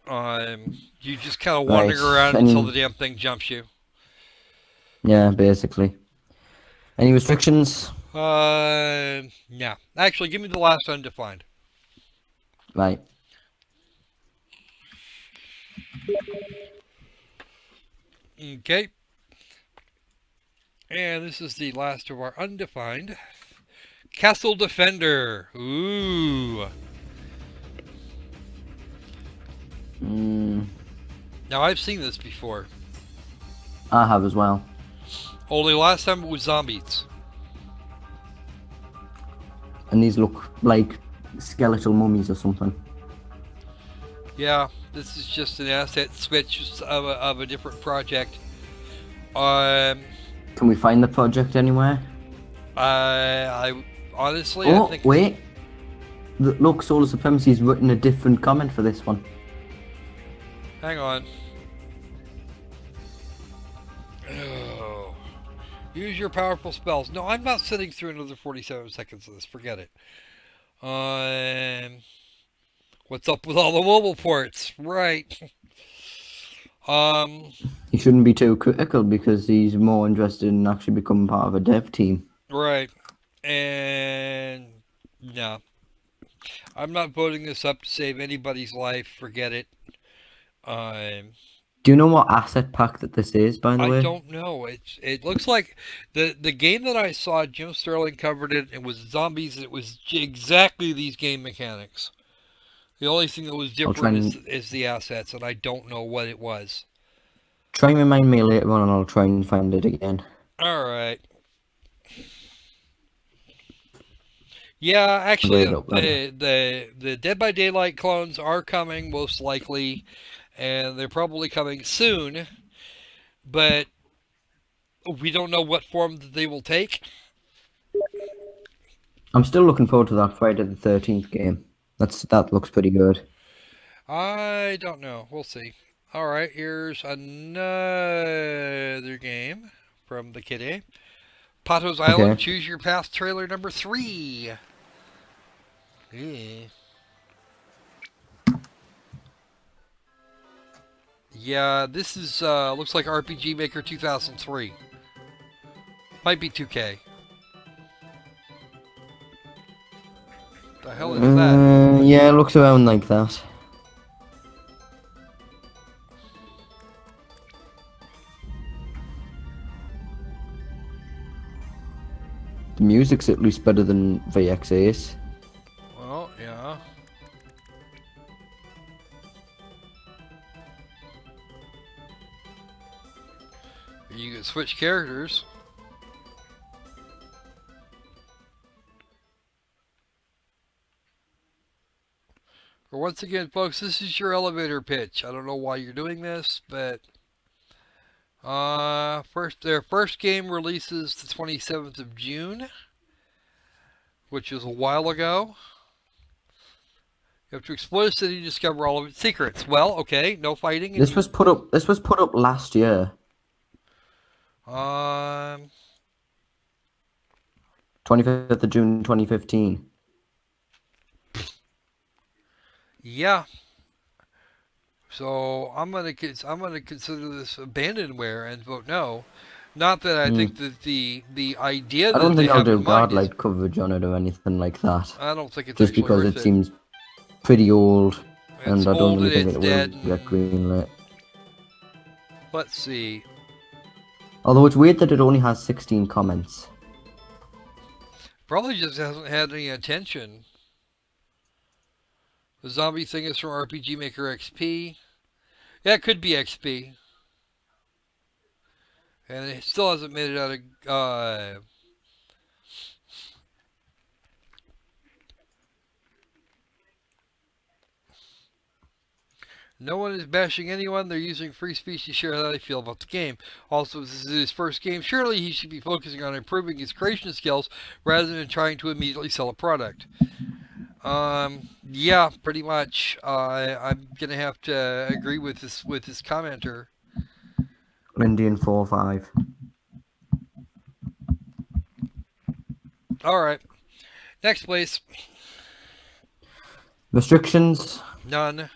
You just kind of wandering around until the damn thing jumps you. Yeah, basically. Any restrictions? Yeah. Actually, give me the last undefined. Right. Okay. And this is the last of our undefined. Castle Defender. Ooh. Now, I've seen this before. I have as well. Only last time it was zombies. And these look like skeletal mummies or something. Yeah, this is just an asset switch of a different project. Can we find the project anywhere? I honestly, I think... wait. Look, Solar Supremacy's written a different comment for this one. Hang on. Oh. Use your powerful spells. No, I'm not sitting through another 47 seconds of this. Forget it. What's up with all the mobile ports? Right. He shouldn't be too critical because he's more interested in actually becoming part of a dev team. Right. And no. I'm not voting this up to save anybody's life. Forget it. Do you know what asset pack that this is, by the way? I don't know. It looks like the game that I saw, Jim Sterling covered it. It was zombies. It was exactly these game mechanics. The only thing that was different is the assets, and I don't know what it was. Try and remind me later on, and I'll try and find it again. All right. Yeah, actually, the Dead by Daylight clones are coming, most likely, and they're probably coming soon, but we don't know what form that they will take. I'm still looking forward to that Friday the 13th game. That looks pretty good. I don't know. We'll see. All right, here's another game from the kitty. Pato's Island, Choose Your Path trailer number 3. Yeah, this is looks like RPG Maker 2003. Might be 2K. The hell is that? Yeah, it looks around like that. The music's at least better than VXA's. Well, yeah. You can switch characters. But once again, folks, this is your elevator pitch. I don't know why you're doing this, but their first game releases the 27th of June, which is a while ago. You have to explore the city to discover all of its secrets. Well, okay, no fighting. This was put up last year. 25th of June 2015. Yeah. So I'm gonna consider this abandonware and vote no. Not that I think that the idea. I don't think I'll do godlike coverage on it or anything like that. I don't think it's just because it seems pretty old, and I don't really think it will get greenlit. Let's see. Although it's weird that it only has 16 comments. Probably just hasn't had any attention. The zombie thing is from RPG Maker XP. Yeah, it could be XP. And it still hasn't made it out of... No one is bashing anyone. They're using free speech to share how they feel about the game. Also, this is his first game. Surely he should be focusing on improving his creation skills rather than trying to immediately sell a product. Yeah, pretty much. I'm gonna have to agree with this commenter. Indian 4-5. All right, next please. Restrictions. None.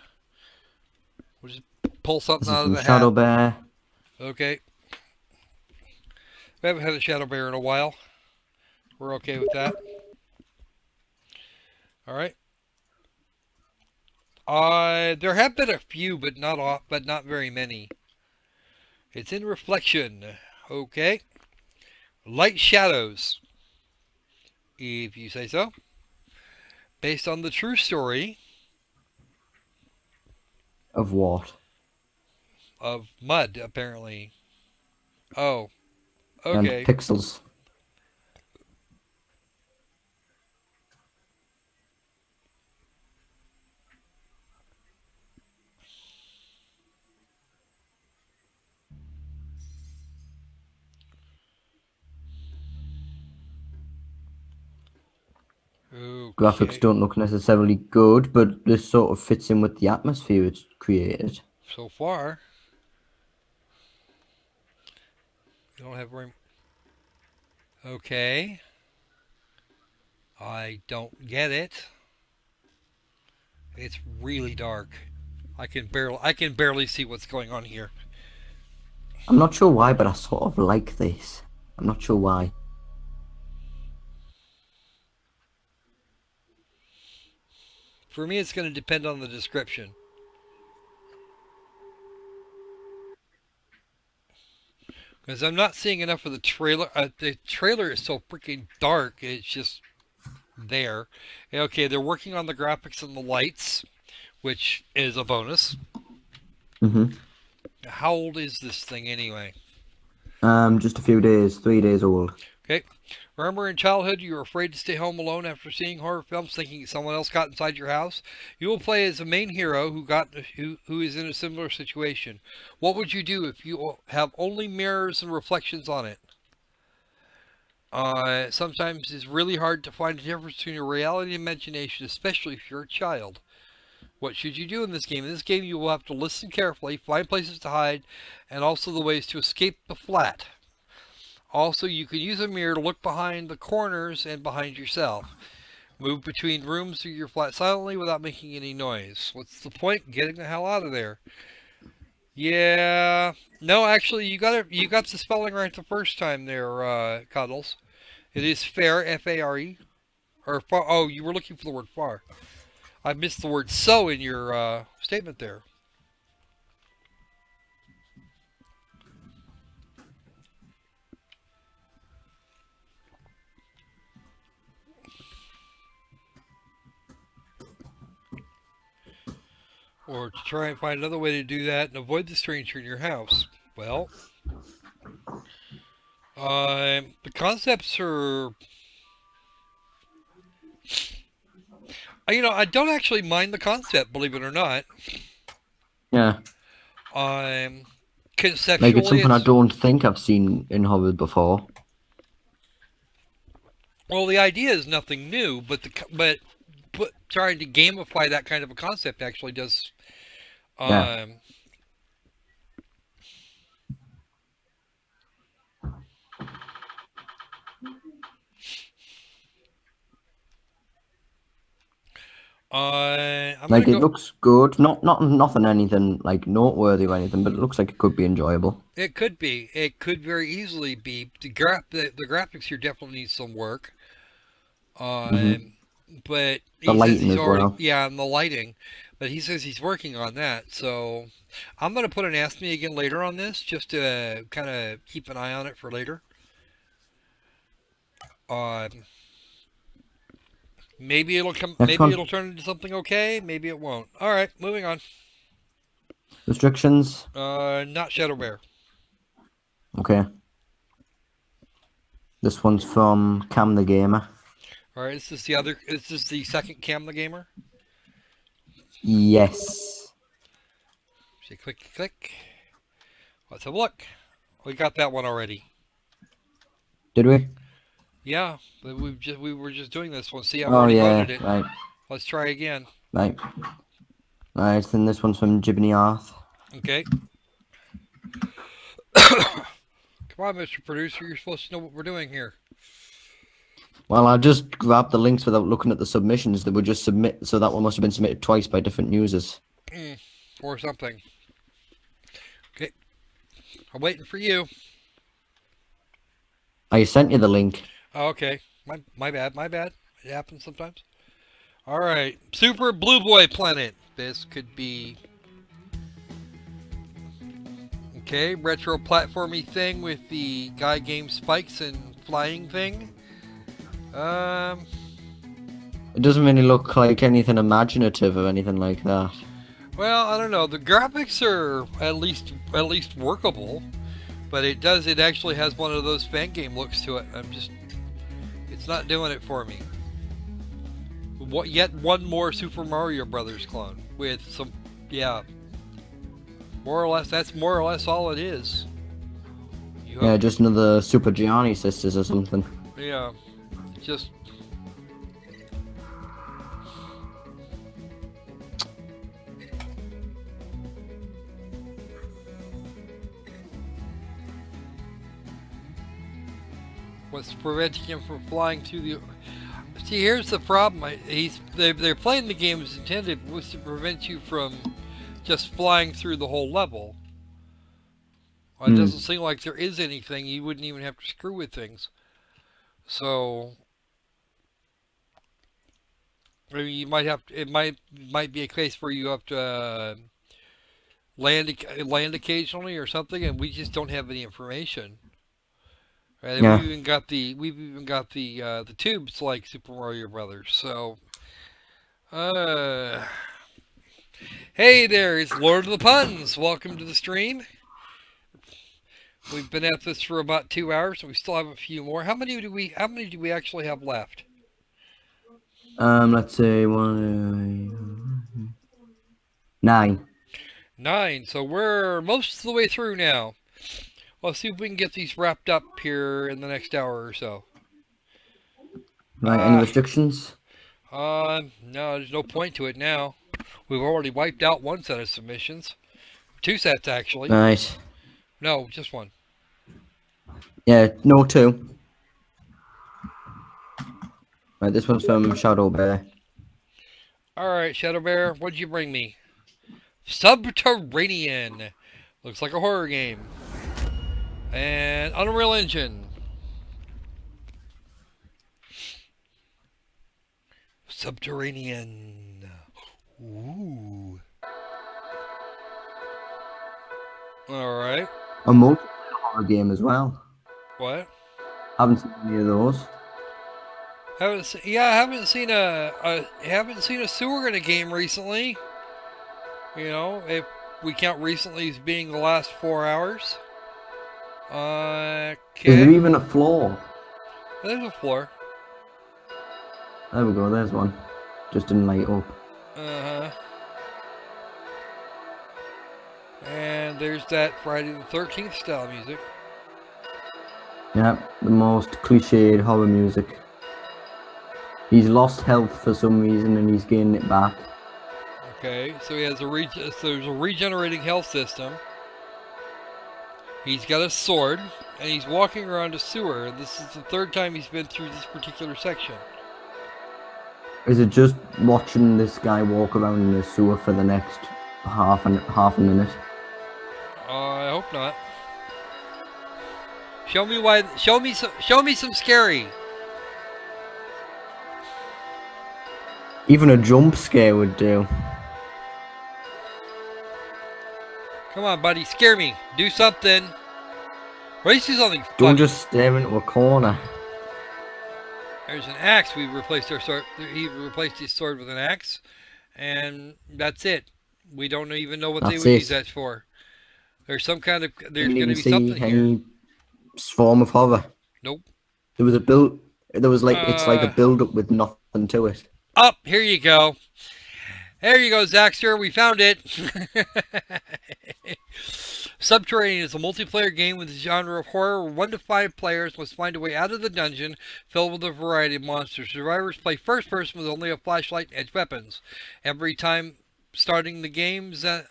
We'll just pull something This is out of from the Shadow hat. Bear. Okay. We haven't had a shadow bear in a while. We're okay with that. All right. There have been a few, but not very many. It's in reflection. Okay. Light shadows, if you say so. Based on the true story Of what? of mud, apparently. Oh. And Okay. pixels. Graphics Okay. don't look necessarily good, but this sort of fits in with the atmosphere it's created. So far. We don't have very... Okay. I don't get it. It's really dark. I can barely see what's going on here. I'm not sure why, but I sort of like this. I'm not sure why. For me, it's going to depend on the description. Because I'm not seeing enough of the trailer. The trailer is so freaking dark. It's just there. Okay, they're working on the graphics and the lights, which is a bonus. Mm-hmm. How old is this thing anyway? Just a few days, 3 days old. Okay. Remember in childhood you were afraid to stay home alone after seeing horror films thinking someone else got inside your house? You will play as a main hero who is in a similar situation. What would you do if you have only mirrors and reflections on it? Sometimes it's really hard to find a difference between your reality and imagination, especially if you're a child. What should you do in this game? In this game you will have to listen carefully, find places to hide, and also the ways to escape the flat. Also, you can use a mirror to look behind the corners and behind yourself. Move between rooms through your flat silently without making any noise. What's the point? Getting the hell out of there. Yeah. No, actually, you got the spelling right the first time there, Cuddles. It is fair, F-A-R-E. Or far. Oh, you were looking for the word far. I missed the word so in your statement there. Or to try and find another way to do that and avoid the stranger in your house. Well, the concepts are... I don't actually mind the concept, believe it or not. Yeah. Conceptually, Like, it's something I don't think I've seen in horror before. Well, the idea is nothing new, but trying to gamify that kind of a concept actually does. Yeah. Like, it looks good. Nothing anything like noteworthy or anything, but it looks like it could be enjoyable. It could be. It could very easily be. The graphics here definitely need some work. But he The says lighting he's as already well. yeah, and the lighting. But he says he's working on that. So I'm gonna put an Ask Me Again later on this, just to kind of keep an eye on it for later. Maybe it'll come. Next Maybe one. it'll turn into something okay. Maybe it won't. All right, moving on. Restrictions. Not Shadow Bear. Okay. This one's from Cam the Gamer. All right, is this the second Cam the Gamer? Yes. Click, click. Let's have a look. We got that one already. Did we? Yeah, but we were just doing this one. See, I've Oh already yeah, voted it. right, Let's try again. right. Right, then this one's from Jibney Arth. Okay. Come on, Mr. Producer. You're supposed to know what we're doing here. Well, I just grabbed the links without looking at the submissions that were just submit, so that one must have been submitted twice by different users. Or something. Okay. I'm waiting for you. I sent you the link. Oh, okay. My bad. My bad. It happens sometimes. All right. Super Blue Boy Planet. This could be... Okay. Retro platformy thing with the guy game spikes and flying thing. It doesn't really look like anything imaginative or anything like that. Well, I don't know. The graphics are at least workable, but it actually has one of those fan game looks to it. It's not doing it for me. Yet one more Super Mario Brothers clone with some, yeah. More or less, that's more or less all it is. Yeah, just another Super Gianni Sisters or something. Yeah, just. What's preventing him from flying through the... See, here's the problem. They're playing the game as intended, was to prevent you from just flying through the whole level. Well, it doesn't seem like there is anything. You wouldn't even have to screw with things. So, I mean, you might have to, it might be a case where you have to land occasionally or something, and we just don't have any information. Right? And Yeah. we've even got the tubes like Super Mario Brothers. So, hey there, it's Lord of the Puns. Welcome to the stream. We've been at this for about 2 hours, and we still have a few more. How many do we actually have left? Let's say 9. 9. So we're most of the way through now. Let's see if we can get these wrapped up here in the next hour or so. Right, any restrictions? No, there's no point to it now. We've already wiped out one set of submissions. 2 sets, actually. Right. No, just 1. Yeah, no 2. Right, this one's from Shadow Bear. Alright, Shadow Bear, what'd you bring me? Subterranean. Looks like a horror game. And Unreal Engine. Subterranean. Ooh. Alright. A multi-horror game as well. What? Haven't seen any of those. I haven't seen a sewer in a game recently. You know, if we count recently as being the last 4 hours. Okay. Is there even a floor? There's a floor. There we go, there's one. Just didn't light up. Uh-huh. And there's that Friday the 13th style music. Yeah, the most cliched horror music. He's lost health for some reason and he's gaining it back. Okay, so he has there's a regenerating health system. He's got a sword, and he's walking around a sewer. This is the 3rd time he's been through this particular section. Is it just watching this guy walk around in the sewer for the next half a minute? I hope not. Show me some scary. Even a jump scare would do. Come on, buddy, scare me. Do something. Or at least do something Don't funny. just stare into a corner. There's an axe. We replaced our sword. He replaced his sword with an axe, and that's it. We don't even know what they would use that for. There's some kind of. There's going to be something here. Any form of horror. Nope. There was it's like a build up with nothing to it. Up, here you go. There you go, Zaxter. We found it. Subterranean is a multiplayer game with the genre of horror where 1 to 5 players must find a way out of the dungeon filled with a variety of monsters. Survivors play first person with only a flashlight and edge weapons. Every time starting the game, Xenogo,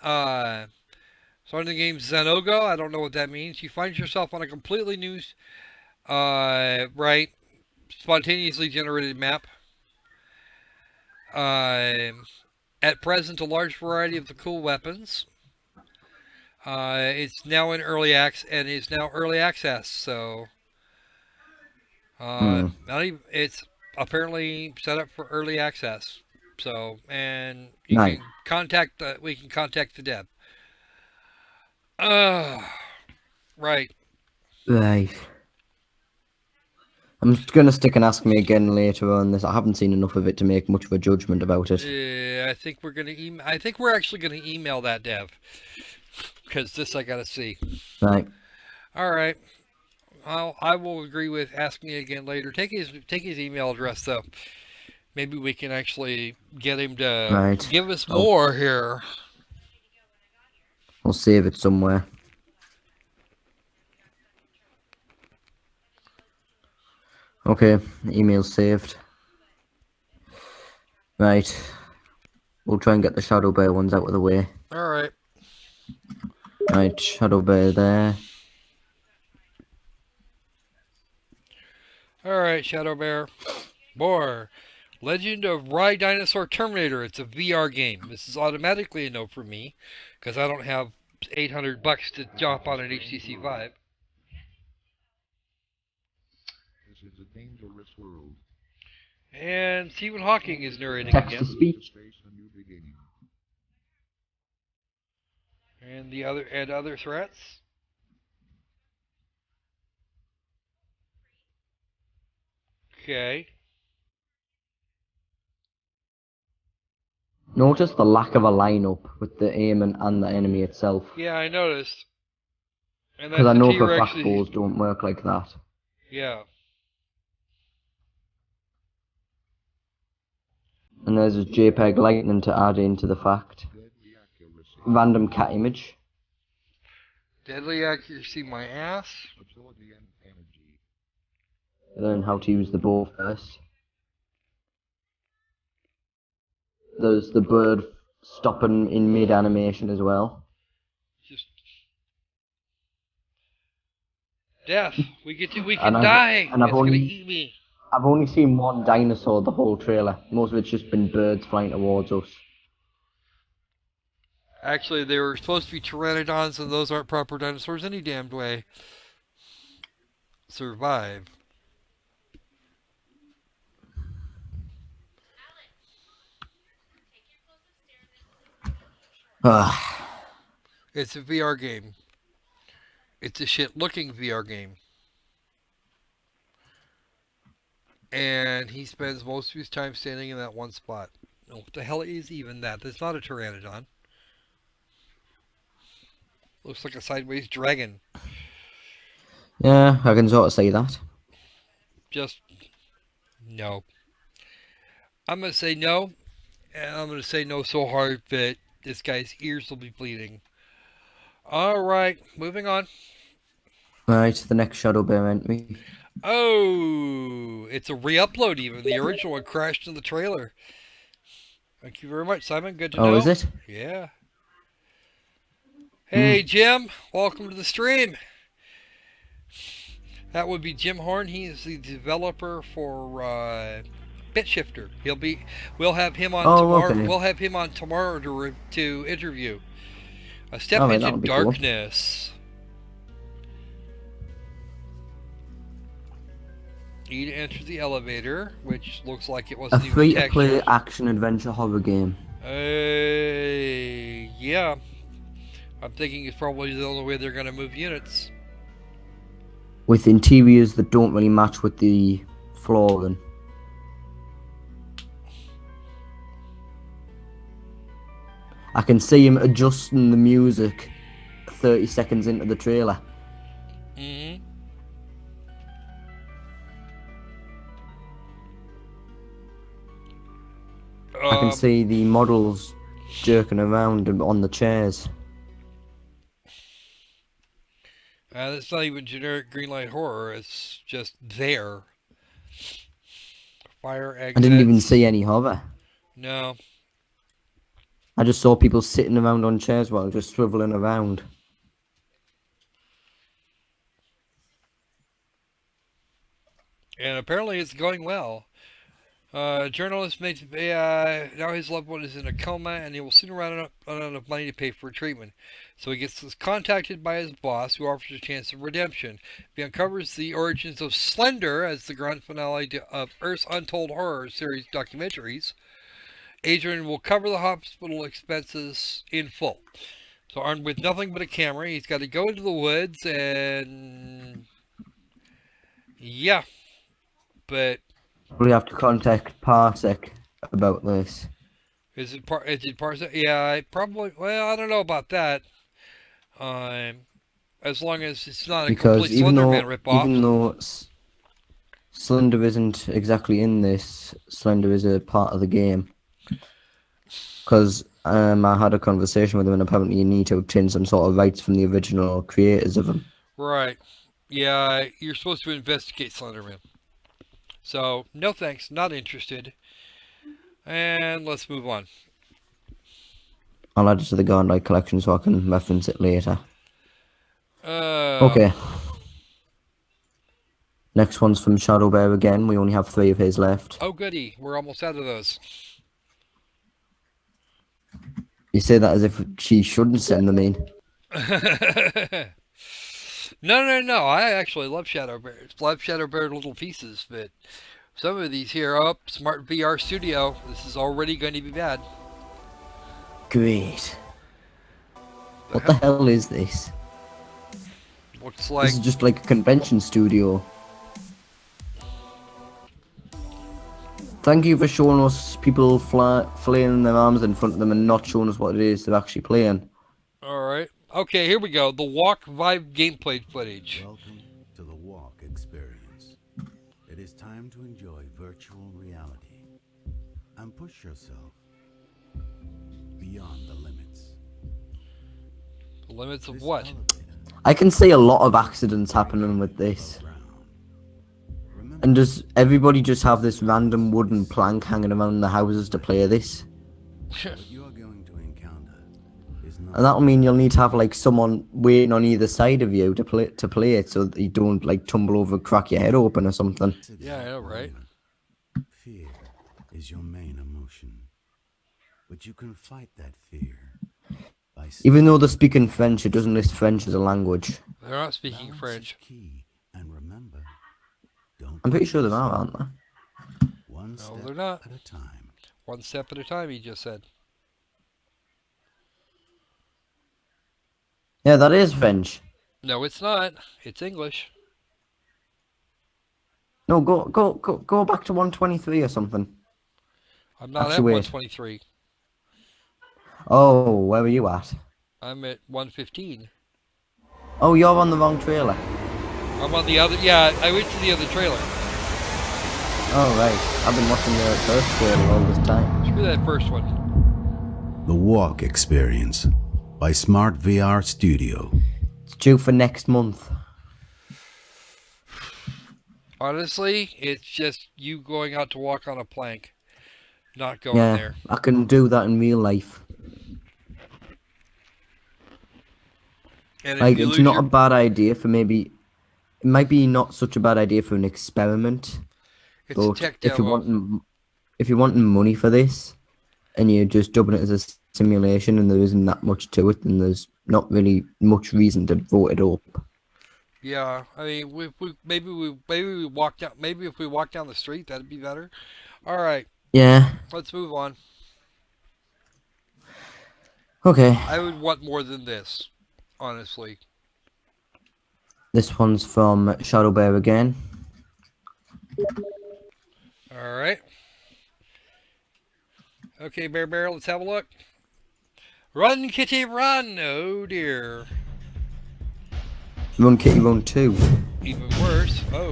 I don't know what that means. You find yourself on a completely new, spontaneously generated map. At present, a large variety of the cool weapons. It's now in early access, so not even, it's apparently set up for early access. So, and you Nice. can contact we can contact the dev. Right. Right. I'm just gonna stick and ask me again later on this. I haven't seen enough of it to make much of a judgment about it. Yeah, I think we're actually gonna email that dev because this I gotta see. Right. All right. I will agree with asking me again later. Take his email address though. Maybe we can actually get him to give us more here. I'll save it somewhere. Okay, email saved. Right. We'll try and get the Shadow Bear ones out of the way. Alright. Right, Shadow Bear there. Alright, Shadow Bear. More. Legend of Rye Dinosaur Terminator. It's a VR game. This is automatically a no for me, because I don't have $800 to jump on an HTC Vive. This is a dangerous world. And Stephen Hawking is narrating Text again. to speech. And the other threats. Okay. Notice the lack of a lineup with the aim and the enemy itself. Yeah, I noticed. And Because I know for a T-Rex fact bows don't work like that. Yeah. And there's a JPEG lightning to add into the fact. Random cat image. Deadly accuracy, my ass. Learn how to use the bow first. There's the bird stopping in mid animation as well. Just death. We can And die. and I've It's gonna only- eat me. I've only seen one dinosaur the whole trailer. Most of it's just been birds flying towards us. Actually, they were supposed to be pteranodons, and those aren't proper dinosaurs any damned way. Survive. It's a VR game. It's a shit-looking VR game. And he spends most of his time standing in that one spot. What the hell is even that? That's not a pteranodon. Looks like a sideways dragon. Yeah, I can sort of say that. Just no. I'm going to say no. And I'm going to say no so hard that this guy's ears will be bleeding. Alright, moving on. Right, the next Shadow Bear entry. Oh, it's a re-upload even. The original one crashed in the trailer. Thank you very much, Simon. Good to know. Oh, is it? Yeah. Hey, Jim. Welcome to the stream. That would be Jim Horn. He is the developer for BitShifter. We'll have him on tomorrow. Okay. We'll have him on tomorrow to interview. A step Right, into that would be cool. darkness. Need to enter the elevator, which looks like it A wasn't even free-to-play textured. action-adventure horror game. Yeah. I'm thinking it's probably the only way they're going to move units. With interiors that don't really match with the flooring. I can see him adjusting the music 30 seconds into the trailer. Mm-hmm. I can see the models jerking around on the chairs. That's not even generic Greenlight horror. It's just there. Fire exits. I didn't even see any hover. No. I just saw people sitting around on chairs while just swiveling around. And apparently it's going well. Journalist makes now his loved one is in a coma and he will soon run out of money to pay for treatment. So he gets contacted by his boss, who offers a chance of redemption. He uncovers the origins of Slender as the grand finale of Earth's Untold Horror series documentaries. Adrian will cover the hospital expenses in full. So armed with nothing but a camera, he's got to go into the woods and... yeah. But... we have to contact Parsec about this. Is it Parsec? Yeah, probably... well, I don't know about that. As long as it's not a Because complete Slenderman ripoff. even though Slender isn't exactly in this, Slender is a part of the game. Because I had a conversation with him, and apparently you need to obtain some sort of rights from the original creators of him. Right. Yeah, you're supposed to investigate Slenderman. So, no thanks, not interested. And let's move on. I'll add it to the Greenlight collection so I can reference it later. Okay. Next one's from Shadow Bear again. We only have 3 of his left. Oh, goody. We're almost out of those. You say that as if she shouldn't send them in. No. I actually love Shadow Bear. Love Shadow Bear little pieces, but some of these here, Smart VR Studio. This is already going to be bad. Great. What the hell is this? Looks like... this is just like a convention studio. Thank you for showing us people flailing their arms in front of them and not showing us what it is they're actually playing. Alright. Okay, here we go. The Walk Vive gameplay footage. Welcome to the Walk experience. It is time to enjoy virtual reality and push yourself beyond the limits. The limits of This what? elevator I can see a lot of accidents happening with this. around. Remember, And does everybody just have this random wooden plank hanging around the houses to play this? what you are going to encounter is not And that'll mean you'll need to have like someone waiting on either side of you to play it so that you don't like tumble over, crack your head open or something. Yeah, I know, right? Fear is your main emotion, but you can fight that fear by Even though they're speaking French, it doesn't list French as a language. They're not speaking balance French. is key, and remember, don't I'm pretty sure they are, aren't they? one No, step they're not. at a time. One step at a time, he just said. Yeah, that is French. No, it's not. It's English. No, go back to 123 or something. I'm not Actually, at wait. 123. Oh, where were you at? I'm at 115. Oh, you're on the wrong trailer. I'm on the other... yeah, I went to the other trailer. Oh, right. I've been watching the first trailer all this time. Screw that first one. The Walk experience by Smart VR Studio. It's due for next month. Honestly, it's just you going out to walk on a plank. Not going Yeah, there. I can do that in real life. And if Like, you it's lose not your... a bad idea for maybe... It might be not such a bad idea for an experiment. It's a But tech if you're demo. wanting money for this, and you're just dubbing it as a simulation, and there isn't that much to it, then there's not really much reason to vote it up. Yeah, I mean, maybe we walk down. Maybe if we walk down the street, that'd be better. All right, Yeah. let's move on. Okay. I would want more than this, honestly. This one's from Shadow Bear again. All right. Okay, Bear, let's have a look. Run, kitty, run! Oh dear. Run Kitty Run 2. Even worse. Oh.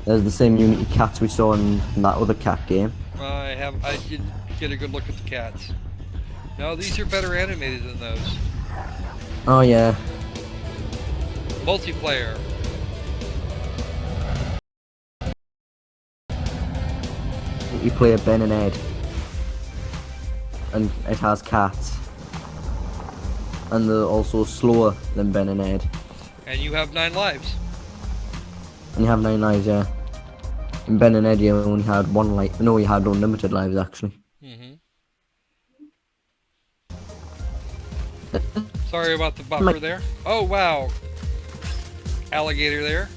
There's the same Unity cats we saw in that other cat game. I get a good look at the cats. No, these are better animated than those. Oh yeah. Multiplayer. You play Ben and Ed. And it has cats. And they're also slower than Ben and Ed. And you have 9 lives. And you have 9 lives, yeah. In Ben and Ed, you only had 1 life. No, you had unlimited lives, actually. Sorry about the buffer there. Oh, wow. Alligator there.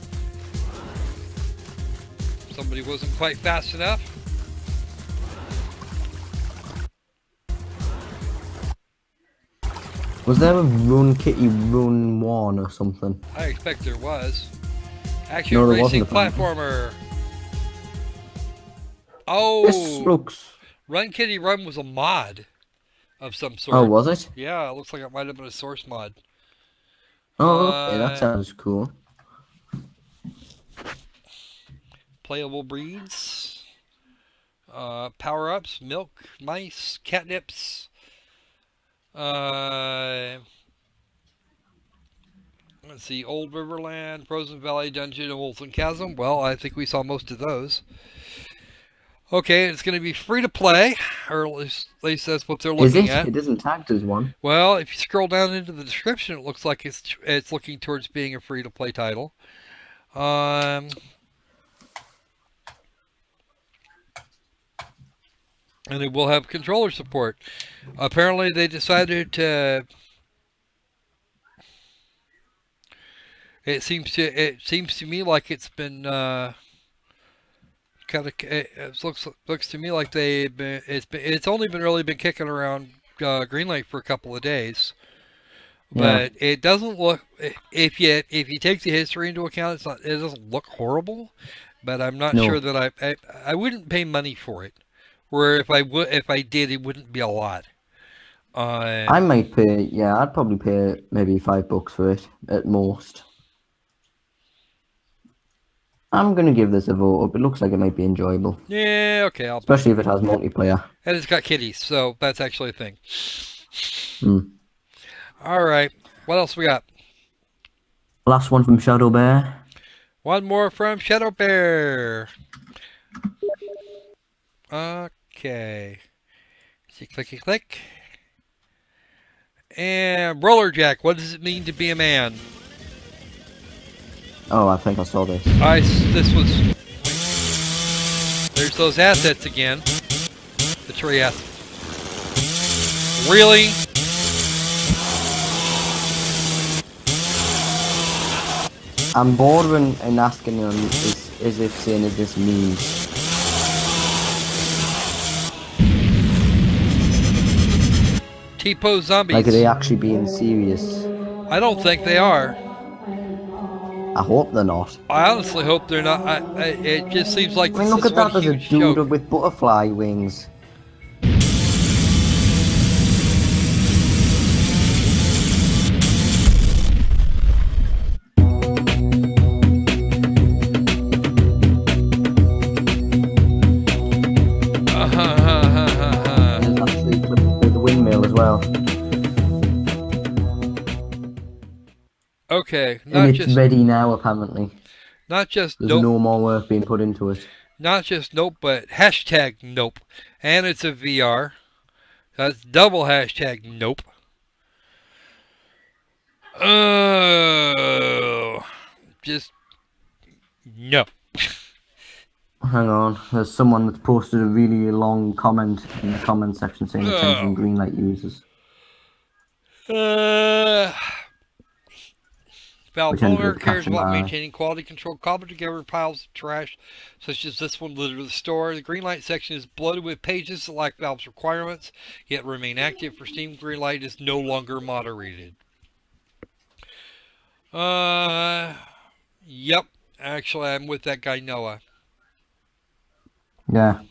Somebody wasn't quite fast enough. Was there a Run Kitty Run 1 or something? I expect there was. Action No, there racing wasn't, apparently. platformer. Oh, This looks... Run Kitty Run was a mod of some sort. Oh, was it? Yeah, it looks like it might have been a source mod. Oh, okay, that sounds cool. Playable breeds. Power-ups, milk, mice, catnips. Let's see, Old Riverland, Frozen Valley Dungeon, and Wolfen Chasm. Well, I think we saw most of those. Okay, it's going to be free to play, or at least that's what they're looking at. It isn't tagged as one. Well, if you scroll down into the description, it looks like it's looking towards being a free to play title. And it will have controller support. Apparently, they decided to. It seems to me like it's been kind of. It looks to me like it's only really been kicking around Greenlight for a couple of days. But it doesn't look, if you take the history into account, it doesn't look horrible. But I'm not sure that I wouldn't pay money for it. Where if I did, it wouldn't be a lot. I might pay. Yeah, I'd probably pay maybe $5 for it at most. I'm gonna give this a vote up. It looks like it might be enjoyable. Yeah, okay. Especially if it has multiplayer. And it's got kitties, so that's actually a thing. All right. What else we got? Last one from Shadow Bear. One more from Shadow Bear. Okay. See, clicky click. And Roller Jack. What does it mean to be a man? Oh, I think I saw this. This was. There's those assets again. The tree assets. Really? I'm bordering and asking him as if saying, is this me? T-pose zombies. Like, are they actually being serious? I don't think they are. I hope they're not. I honestly hope they're not. It just seems like I mean, look at that, there's a dude with butterfly wings. There's actually a clip with the windmill as well. Okay, And it's ready now, apparently. Not just There's nope. no more work being put into it. Not just nope, but hashtag nope. And it's a VR. That's double hashtag nope. Oh, just no. Hang on, there's someone that's posted a really long comment in the comment section saying attention Greenlight users. Valve Which ended owner up cares catching about my eye. maintaining quality control, cobbled together piles of trash, such as this one littered the store. The Greenlight section is bloated with pages that lack Valve's requirements, yet remain active for Steam. Greenlight is no longer moderated. Yep. Actually, I'm with that guy Noah. Yeah.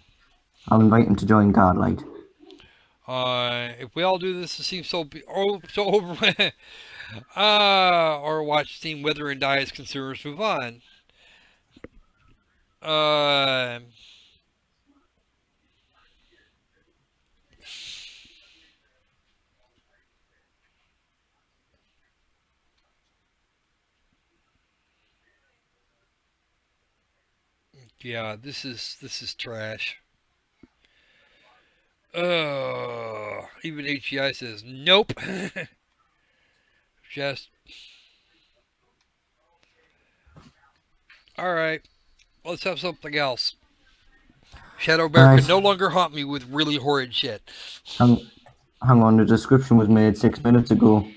I'll invite him to join Godlight. If we all do this, it seems so over. Or watch Steam wither and die as consumers move on. Yeah, this is trash. Even HGI says nope. Just all right. Let's have something else. Shadow Bear can Right. no longer haunt me with really horrid shit. Hang, hang on, the description was made 6 minutes ago.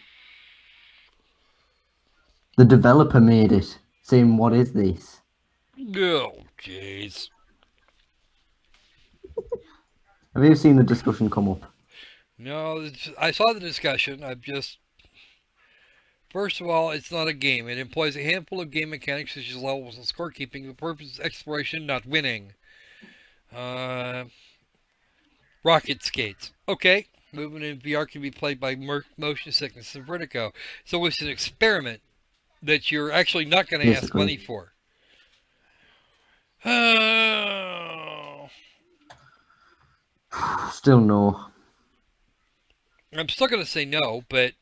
The developer made it, saying, "What is this?" Oh, jeez. Have you seen the discussion come up? No, I saw the discussion. I'm just. First of all, it's not a game. It employs a handful of game mechanics such as levels and scorekeeping. The purpose is exploration, not winning. Rocket skates. Okay. Movement in VR can be played by motion sickness and vertigo. So it's an experiment that you're actually not going to ask Basically. money for. Oh. Still no. I'm still going to say no, but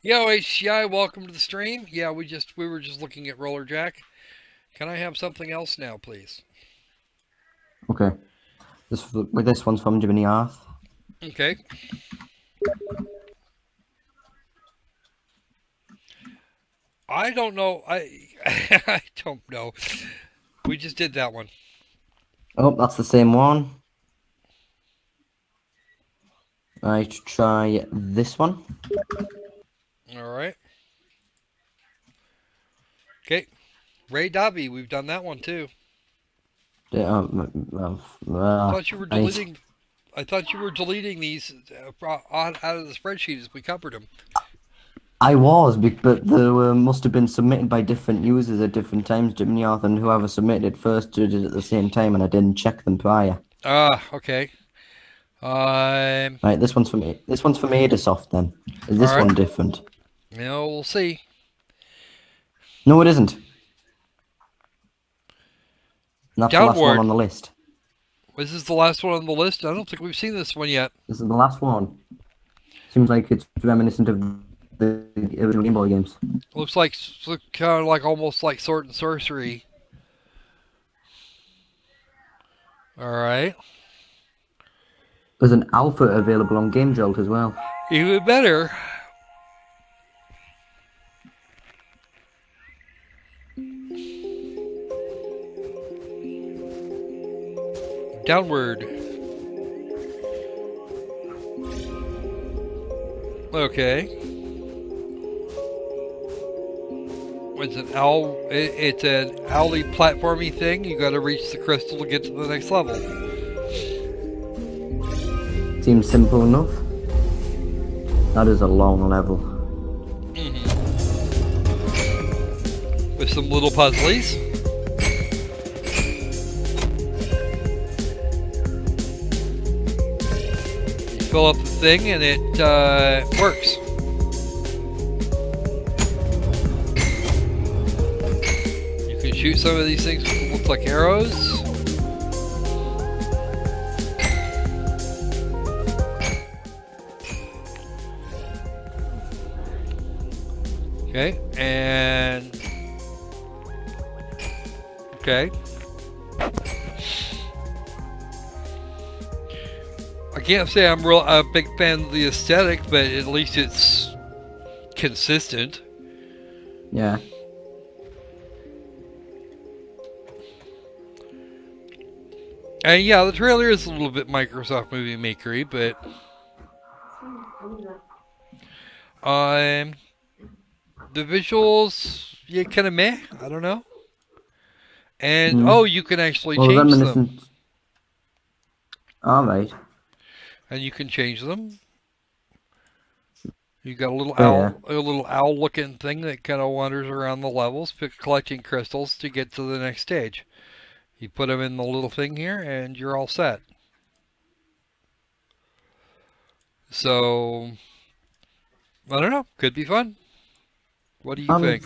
yo, HCI, welcome to the stream. Yeah, we were just looking at Roller Jack. Can I have something else now, please? Okay. This one's from Jiminy Arth. Okay. I don't know. I don't know. We just did that one. Oh, that's the same one. Right, try this one. All right. Okay. Ray Dobby, we've done that one too. I thought you were right. deleting. I thought you were deleting these out of the spreadsheet as we covered them. I was, but they must have been submitted by different users at different times, Jiminy Arth, and whoever submitted it first did it at the same time, and I didn't check them prior. Ah, okay. Right, this one's from Adasoft then. Is this All right. one different? No, we'll see. No, it isn't. And that's the last Downward. one on the list. Was this the last one on the list? I don't think we've seen this one yet. This is the last one. Seems like it's reminiscent of the original Game Boy games. Looks like kind of like almost like Sword and Sorcery. All right. There's an alpha available on Game Jolt as well. Even better. Downward. Okay. It's an owl. It's an owly platformy thing. You got to reach the crystal to get to the next level. Seems simple enough. That is a long level. With some little puzzlies. You fill up the thing and it works. You can shoot some of these things that look like arrows. Okay, and okay. I can't say I'm a big fan of the aesthetic, but at least it's consistent. Yeah. And yeah, the trailer is a little bit Microsoft Movie Makery, but the visuals, yeah, kind of meh. I don't know. And oh, you can actually change them. All right. And you can change them. You got a little owl-looking thing that kind of wanders around the levels, collecting crystals to get to the next stage. You put them in the little thing here, and you're all set. So, I don't know. Could be fun. What do you think?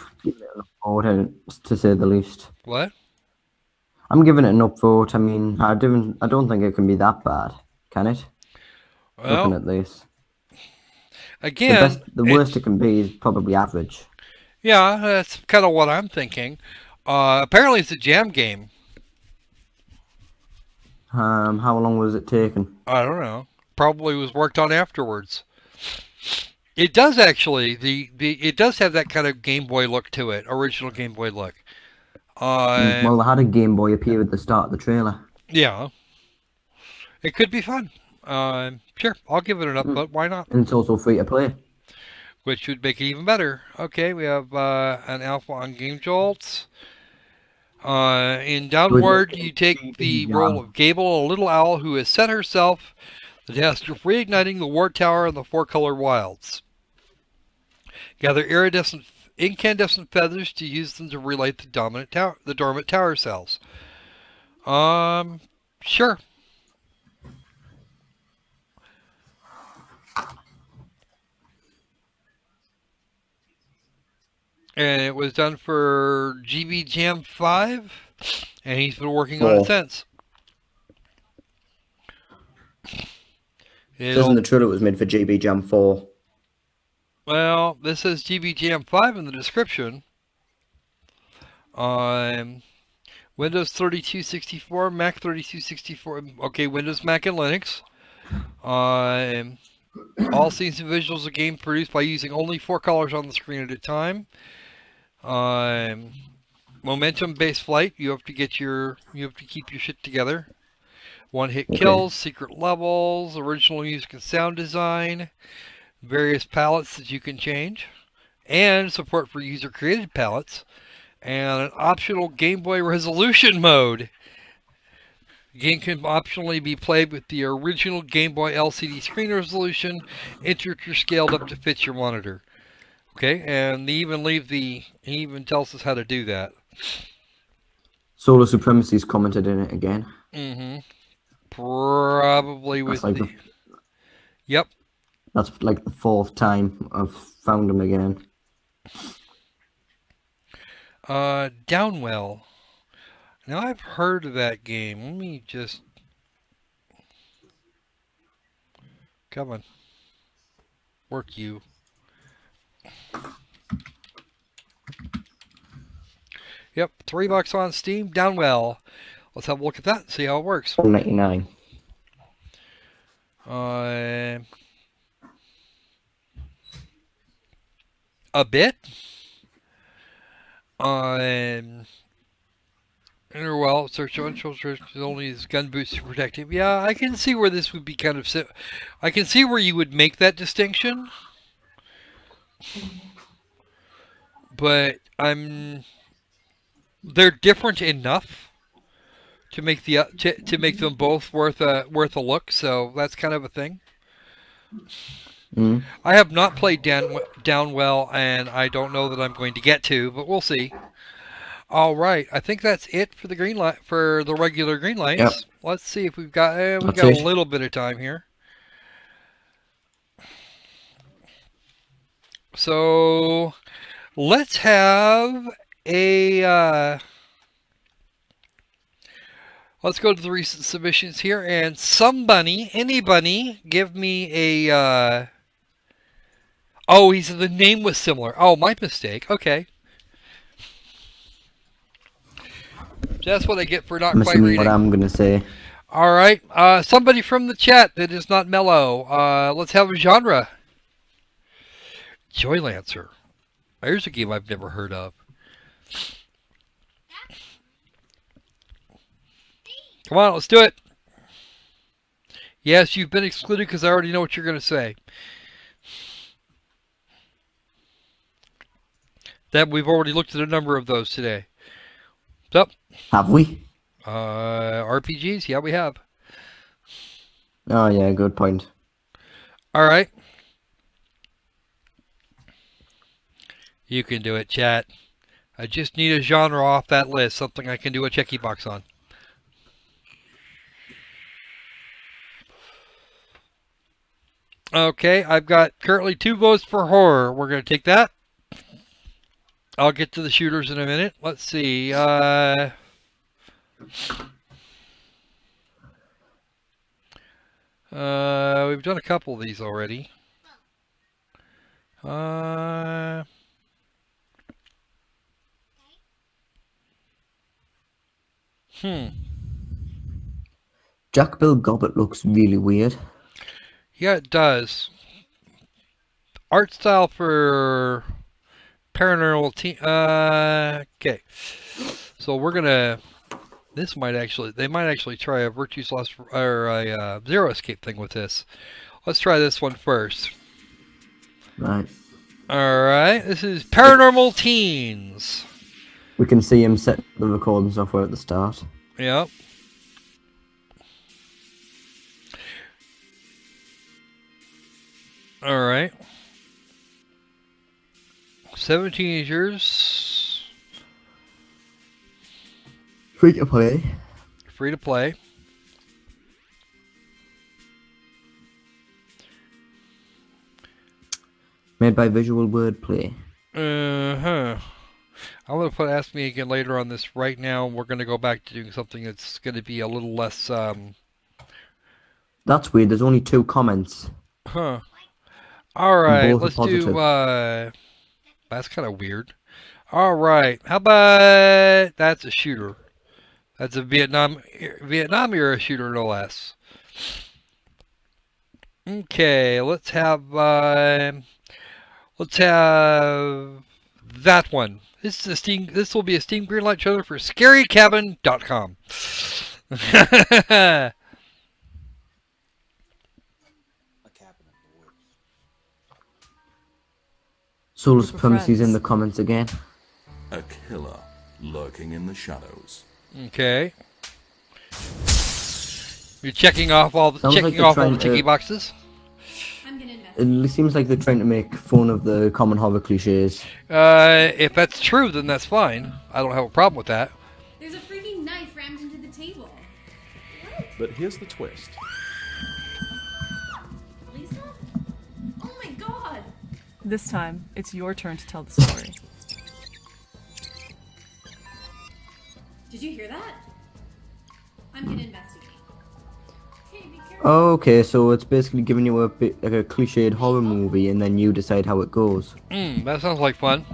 To say the least. What? I'm giving it an upvote. I mean, I don't think it can be that bad, can it? Well, looking at this. Again, the worst it can be is probably average. Yeah, that's kind of what I'm thinking. Apparently it's a jam game. How long was it taken? I don't know. Probably was worked on afterwards. It does actually. It does have that kind of Game Boy look to it. Original Game Boy look. Well, they had a Game Boy appear at the start of the trailer. Yeah. It could be fun. Sure, I'll give it an upvote. Why not? And it's also free to play. Which would make it even better. Okay, we have an alpha on Game Jolts. In Downward, you take the role of Gable, a little owl who has set herself the task of reigniting the War Tower in the Four-Color Wilds. Gather incandescent feathers to use them to relight the dormant tower cells. Sure. And it was done for GB Jam 5, and he's been working on it since. Doesn't the trailer was made for GB Jam 4? Well, this says GB Jam 5 in the description. Windows 3264, Mac 3264. Okay, Windows, Mac, and Linux. All scenes and visuals of the game produced by using only 4 colors on the screen at a time. Momentum-based flight. You have to keep your shit together. One-hit kills, secret levels, original music and sound design, various palettes that you can change, and support for user-created palettes, and an optional Game Boy resolution mode. The game can optionally be played with the original Game Boy LCD screen resolution, integral scaled up to fit your monitor. Okay, and he even tells us how to do that. Solar Supremacy's commented in it again. Mm-hmm. Probably with Yep. That's like the 4th time I've found him again. Downwell. Now I've heard of that game. Let me just... Come on. Work you. Yep, $3 on Steam. Downwell. Let's have a look at that and see how it works. $1.99. A bit. Well, search on only his gun boots to protect him. Yeah, I can see where this would be kind of... I can see where you would make that distinction. But they're different enough to make to make them both worth a look. So that's kind of a thing. I have not played Downwell, and I don't know that I'm going to get to, but we'll see. All right, I think that's it for the regular Greenlights. Yep. Let's see if we've got a little bit of time here. So let's have a let's go to the recent submissions here, and anybody, give me a. Oh, the name was similar. Oh, my mistake. Okay. That's what I get for not quite reading. What I'm gonna say. All right. Somebody from the chat that is not Mellow. Let's have a genre. Joylancer. There's a game I've never heard of. Come on, let's do it. Yes, you've been excluded because I already know what you're going to say. That we've already looked at a number of those today. So, have we? RPGs? Yeah, we have. Oh yeah, good point. All right. You can do it, chat. I just need a genre off that list, something I can do a checky box on. Okay, I've got currently 2 votes for horror. We're going to take that. I'll get to the shooters in a minute. Let's see. We've done a couple of these already. Jack Bill Gobbett looks really weird. Yeah, it does. Art style for paranormal team. Okay. So we're gonna. This might actually. They might actually try a Virtue's Lost or a Zero Escape thing with this. Let's try this one first. Right. Alright, this is Paranormal Teens. We can see him set the recording software at the start. Yep. Alright. 7 teenagers. Free to play. Free to play. Made by Visual Wordplay. I'm going to Ask Me Again later on this. Right now, we're going to go back to doing something that's going to be a little less, That's weird, there's only 2 comments. Huh. Alright, Both are let's positive. do, that's kind of weird. Alright, how about, that's a shooter. That's a Vietnam era shooter, no less. Okay, let's have that one. This will be a Steam Greenlight trailer for scarycabin.com. Soulless Supremacy's in the comments again. A killer lurking in the shadows. Okay. You're checking off all the Sounds like they're trying ticky to- boxes. I'm gonna investigate. It seems like they're trying to make fun of the common horror cliches. If that's true, then that's fine. I don't have a problem with that. There's a freaking knife rammed into the table. But here's the twist. Lisa? Oh my god! This time, it's your turn to tell the story. Did you hear that? I'm gonna investigate. Okay, be careful. Okay, so it's basically giving you a bit like a cliched horror movie, and then you decide how it goes. That sounds like fun.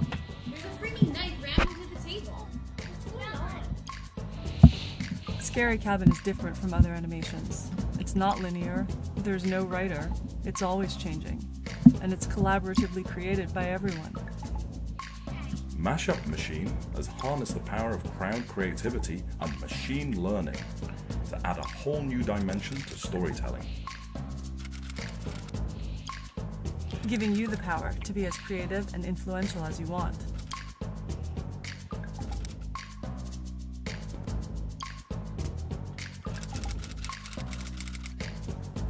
There's a freaking knife rammed into the table. What's going on? Scary Cabin is different from other animations. It's not linear, there's no writer, it's always changing, and it's collaboratively created by everyone. Mashup Machine has harnessed the power of crowd creativity and machine learning to add a whole new dimension to storytelling. Giving you the power to be as creative and influential as you want.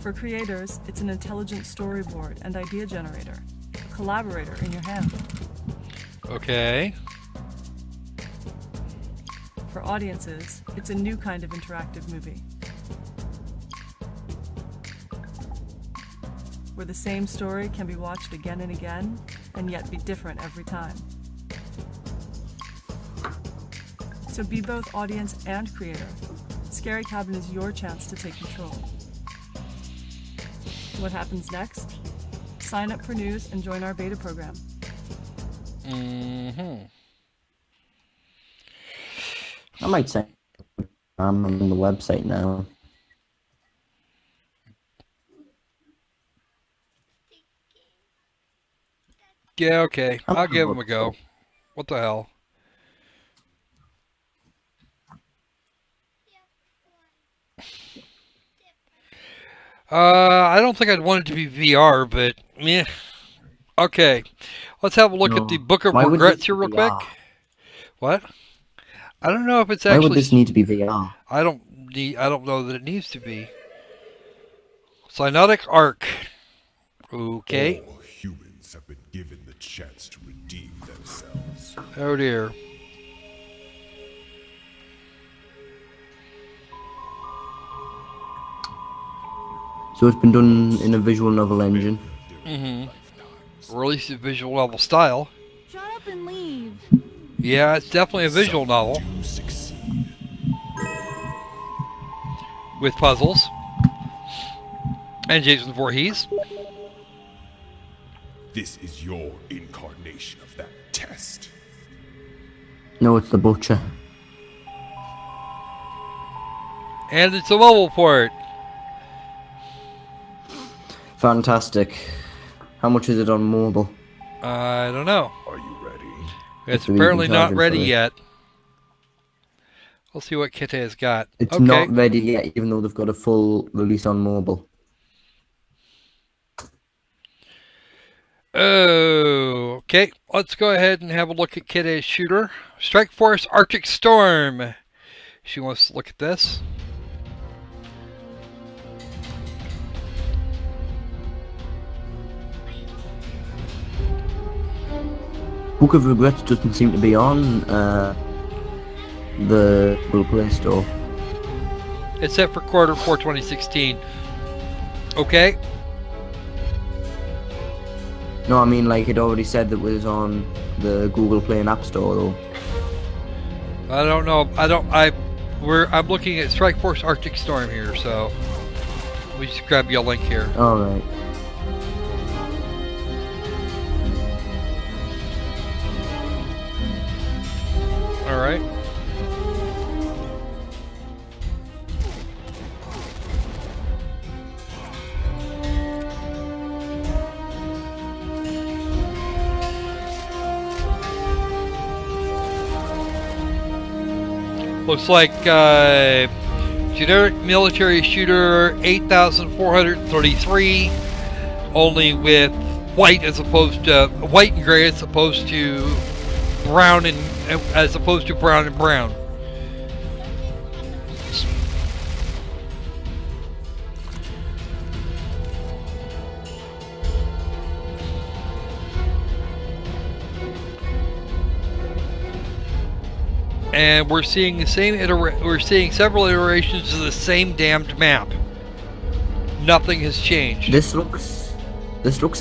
For creators, it's an intelligent storyboard and idea generator, a collaborator in your hand. Okay. For audiences, it's a new kind of interactive movie, where the same story can be watched again and again, and yet be different every time. So be both audience and creator. Scary Cabin is your chance to take control. What happens next? Sign up for news and join our beta program. I might say I'm on the website now. Yeah, okay. I'll give them a go. What the hell? I don't think I'd want it to be VR, but meh. Okay, let's have a look at the Book of Why would Regrets this here be real quick. VR? What? I don't know if it's Why actually. would this need to be VR? I don't know that it needs to be. Cyanotic Arc. Okay. All humans have been given the chance to redeem themselves. Oh dear. So it's been done in a visual novel engine. Released in visual novel style. Shut up and leave. Yeah, it's definitely a visual novel Do succeed. with puzzles. And Jason Voorhees. This is your incarnation of that test. No, it's the Butcher. And it's a mobile port. Fantastic. How much is it on mobile? I don't know. Are you ready? It's So we can apparently charge not him ready for it. yet. We'll see what Kite has got. It's Okay. not ready yet, even though they've got a full release on mobile. Oh, okay. Let's go ahead and have a look at Kite's shooter. Strike Force Arctic Storm. She wants to look at this. Book of Regrets doesn't seem to be on the Google Play Store. It's set for Q4 2016. Okay. No, I mean, like, it already said that it was on the Google Play and App Store, though. I don't know. I'm looking at Strike Force Arctic Storm here, so we just grab you a link here. Alright. Alright. Looks like generic military shooter 8433, only with white as opposed to white and gray as opposed to brown and brown. And we're seeing the same we're seeing several iterations of the same damned map. Nothing has changed. This looks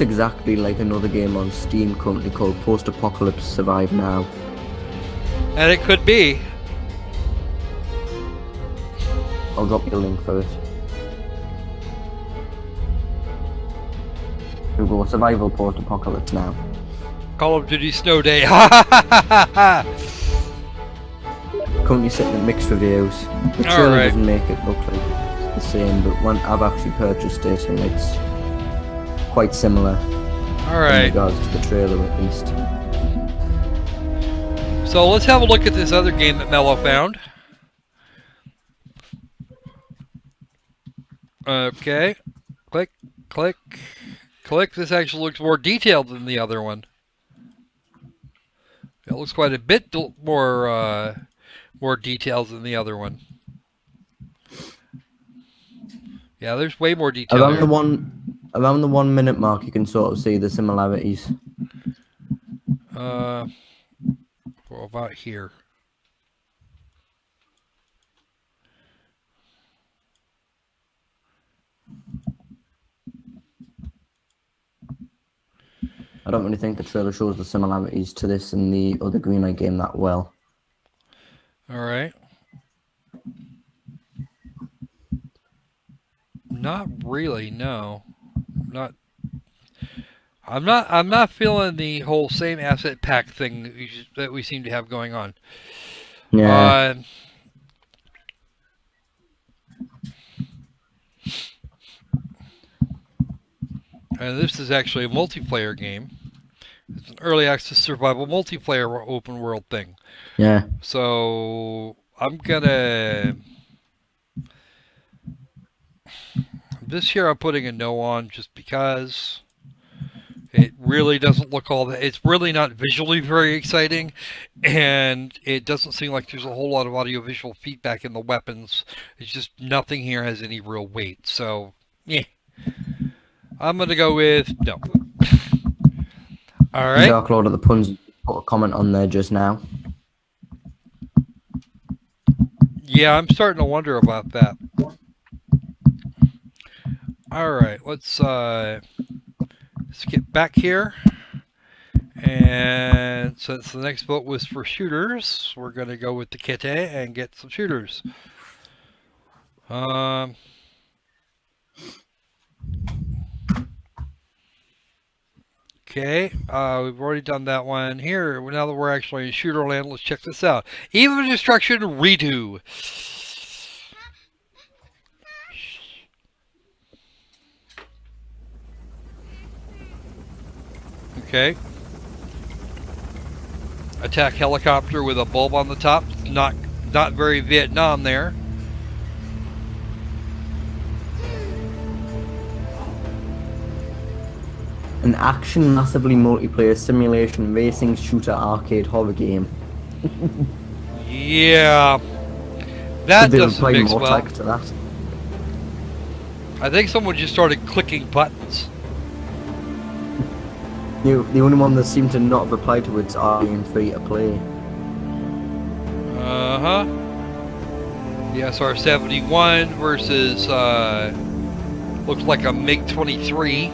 exactly like another game on Steam currently called Post Apocalypse Survive Now. And it could be. I'll drop you a link for it. Google Survival Post Apocalypse Now. Call of Duty Snow Day. Ha ha ha ha ha! Currently sitting at mixed reviews. The trailer Alright. doesn't make it look like it's the same, but when I've actually purchased it and it's quite similar in Alright. regards to the trailer at least. So let's have a look at this other game that Mellow found. Okay. Click, click, click. This actually looks more detailed than the other one. It looks quite a bit more details than the other one. Yeah, there's way more detail Around there. the 1 minute mark you can sort of see the similarities. Well, about here. I don't really think the trailer shows the similarities to this and the other Greenlight game that well. Alright. Not really, no. I'm not feeling the whole same asset pack thing that we seem to have going on. Yeah. And this is actually a multiplayer game. It's an early access survival multiplayer open world thing. Yeah. So I'm gonna. This year I'm putting a no on just because it really doesn't look all that. It's really not visually very exciting, and it doesn't seem like there's a whole lot of audiovisual feedback in the weapons. It's just nothing here has any real weight. So, yeah. I'm gonna go with no. All right. Dark Lord of the Puns put a comment on there just now. Yeah, I'm starting to wonder about that. All right, let's get back here. And since the next vote was for shooters, we're gonna go with the Kite and get some shooters. Okay, we've already done that one. Here, now that we're actually in shooter land, let's check this out. Even Destruction Redo. Okay. Attack helicopter with a bulb on the top. Not very Vietnam there. An action massively multiplayer simulation racing shooter arcade horror game. Yeah. That Could they doesn't apply mix more well. tag to that? I think someone just started clicking buttons. The only one that seemed to not have applied to it's being free to play. Uh-huh. The SR-71 versus, looks like a MiG-23.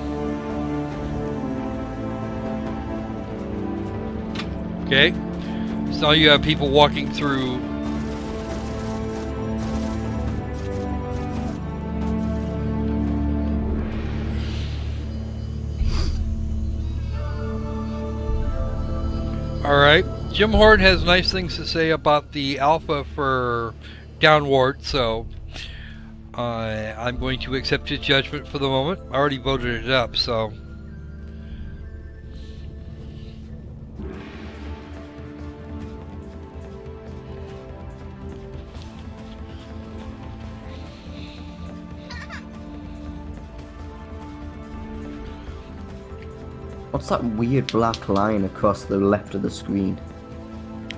Okay. So now you have people walking through. Alright. Jim Horn has nice things to say about the alpha for Downward, so I'm going to accept his judgment for the moment. I already voted it up, so. What's that weird black line across the left of the screen?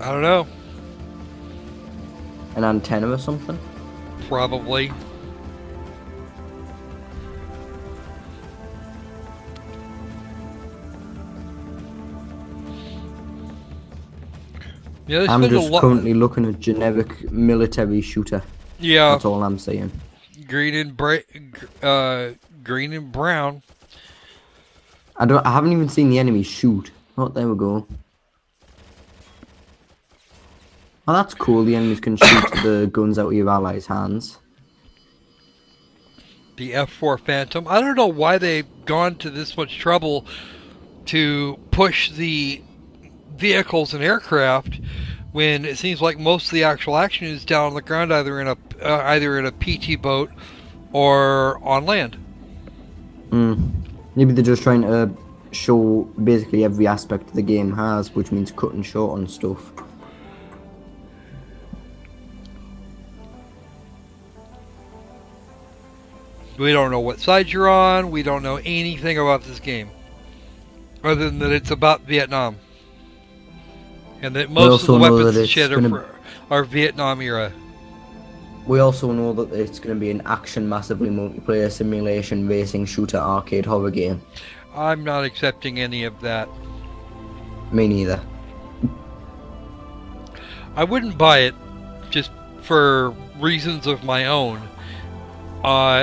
I don't know. An antenna or something? Probably. Yeah, I'm just currently looking at generic military shooter. Yeah. That's all I'm saying. Green and brown. I haven't even seen the enemy shoot. Oh, there we go. Oh, that's cool. The enemies can shoot the guns out of your allies' hands. The F4 Phantom. I don't know why they've gone to this much trouble to push the vehicles and aircraft when it seems like most of the actual action is down on the ground, either in a PT boat or on land. Maybe they're just trying to show basically every aspect the game has, which means cutting short on stuff. We don't know what side you're on. We don't know anything about this game, other than that it's about Vietnam, and that most of the weapons and shit are Vietnam era. We also know that it's going to be an action, massively multiplayer simulation racing shooter arcade horror game. I'm not accepting any of that. Me neither. I wouldn't buy it, just for reasons of my own.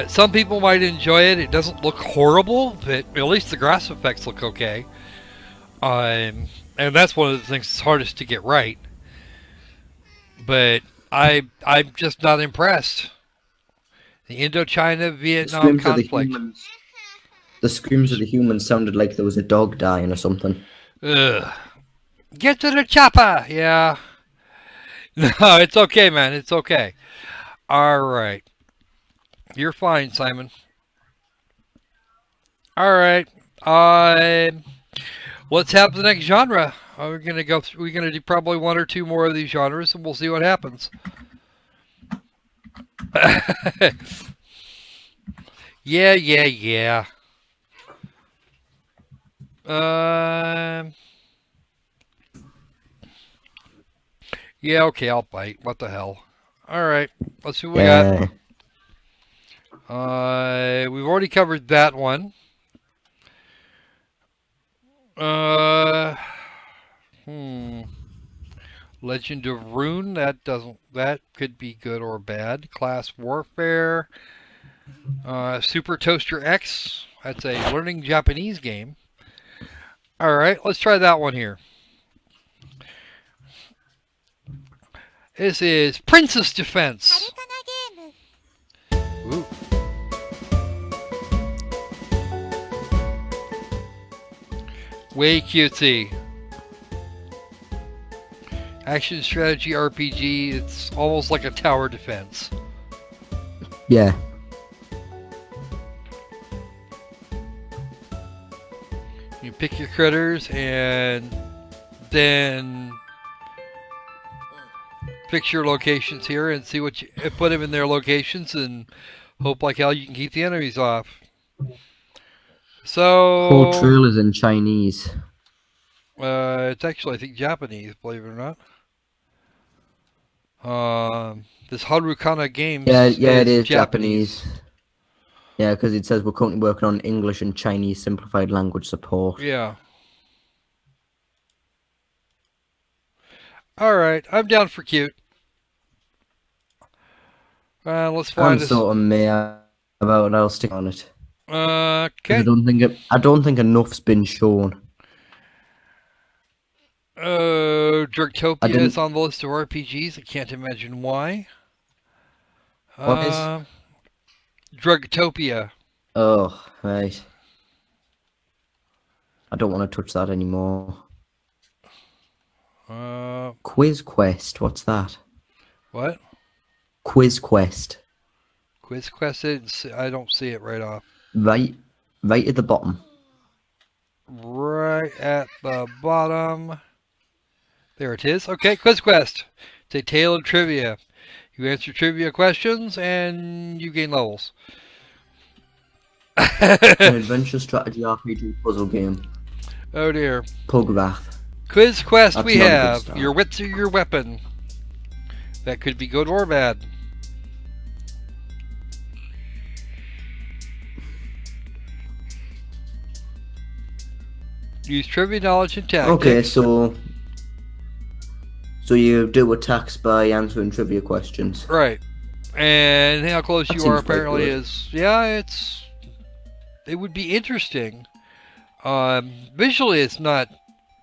Some people might enjoy it. It doesn't look horrible, but at least the grass effects look okay. And that's one of the things that's hardest to get right. But I'm just not impressed. The Indochina-Vietnam conflict. The screams of the humans sounded like there was a dog dying or something. Ugh. Get to the chopper! Yeah. No, it's okay, man. It's okay. Alright. You're fine, Simon. Alright. Let's have the next genre. We're gonna do probably one or two more of these genres, and we'll see what happens. Yeah. Yeah, okay, I'll bite. What the hell? Alright, let's see what we got. We've already covered that one. Legend of Rune, that could be good or bad. Class Warfare. Super Toaster X, that's a learning Japanese game. Alright, let's try that one here. This is Princess Defense. Ooh. Way cutesy. Action strategy RPG, it's almost like a tower defense. Yeah. You and pick your critters, and then fix your locations here and see what you put them in their locations, and hope like hell you can keep the enemies off. So Whole trailers in Chinese. it's actually, I think, Japanese, believe it or not. This Harukana Games Yeah, it is Japanese. Japanese. Yeah, because it says we're currently working on English and Chinese simplified language support. Yeah. Alright, I'm down for cute. Let's find I'm sort of meh about it. I'll stick on it. Okay. I don't think enough's been shown. Drugtopia is on the list of RPGs. I can't imagine why. What is? Drugtopia. Oh, right. I don't want to touch that anymore. Quiz Quest, what's that? What? Quiz Quest. Quiz Quest, I don't see it right off. Right at the bottom. Right at the bottom. There it is. Okay, Quiz Quest. It's a tale of trivia. You answer trivia questions and you gain levels. An adventure strategy RPG puzzle game. Oh dear. Pugwrath. Quiz Quest. That's We not a good have start. your wits are your weapon. That could be good or bad. Use trivia knowledge and tactics. Okay, so you do attacks by answering trivia questions. Right. And how close That you are seems quite apparently good. is, yeah, it would be interesting. Visually it's not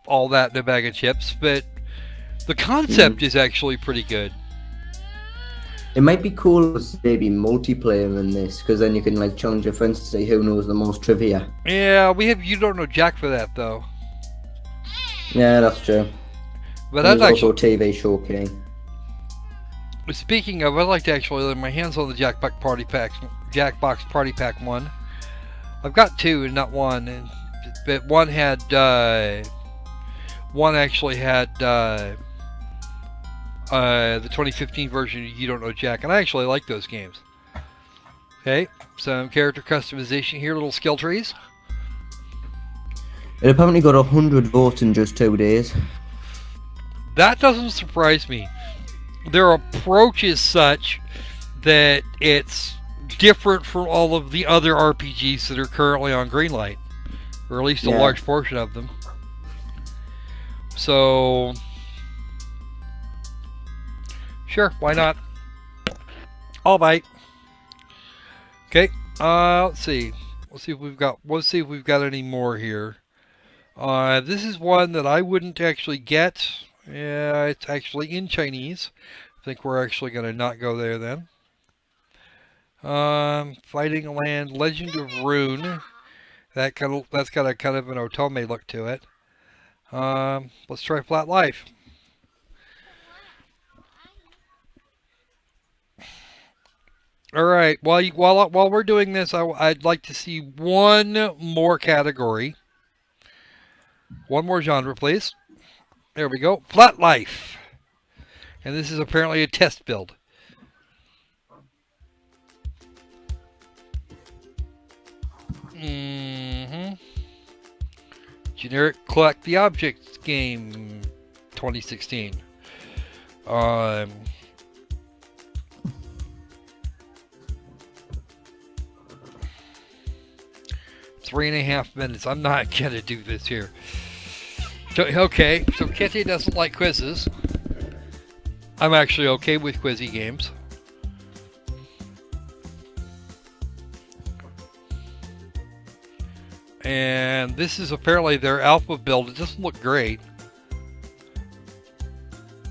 all that in a bag of chips, but the concept is actually pretty good. It might be cool as maybe multiplayer in this, because then you can like challenge your friends to see who knows the most trivia. Yeah, we have You Don't Know Jack for that though. Yeah, that's true. But And I'd there's also actually, a TV show king. speaking of, I'd like to actually lay my hands on the Jackbox Party Pack 1. I've got two and not one, but one actually had the 2015 version of You Don't Know Jack, and I actually like those games. Okay, some character customization here, little skill trees. It apparently got 100 votes in just 2 days. That doesn't surprise me. Their approach is such that it's different from all of the other RPGs that are currently on Greenlight, or at least a Yeah. large portion of them. So, sure, why not? All right. Okay. Let's see. Let's see if we've got any more here. This is one that I wouldn't actually get. Yeah, it's actually in Chinese. I think we're actually going to not go there then. Fighting Land, Legend of Rune. That's got a kind of an otome look to it. Let's try Flat Life. All right. While we're doing this, I'd like to see one more category. One more genre, please. There we go. Flat Life. And this is apparently a test build. Generic Collect the Objects game 2016. 3.5 minutes. I'm not gonna do this here. So, okay, so Kitty doesn't like quizzes. I'm actually okay with quizzy games. And this is apparently their alpha build. It doesn't look great.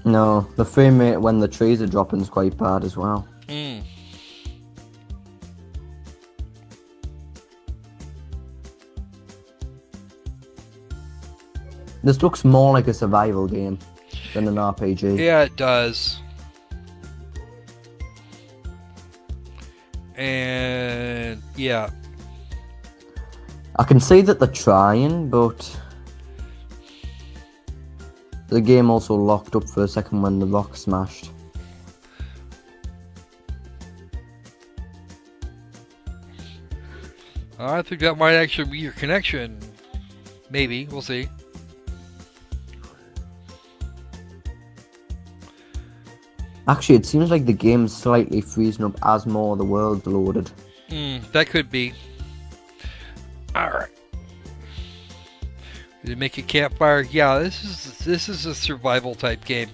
No, the frame rate when the trees are dropping is quite bad as well. This looks more like a survival game than an RPG. Yeah, it does. And yeah. I can see that they're trying, but the game also locked up for a second when the rock smashed. I think that might actually be your connection. Maybe. We'll see. Actually, it seems like the game's slightly freezing up as more of the world's loaded. That could be. Alright. Did it make a campfire? Yeah, this is a survival type game.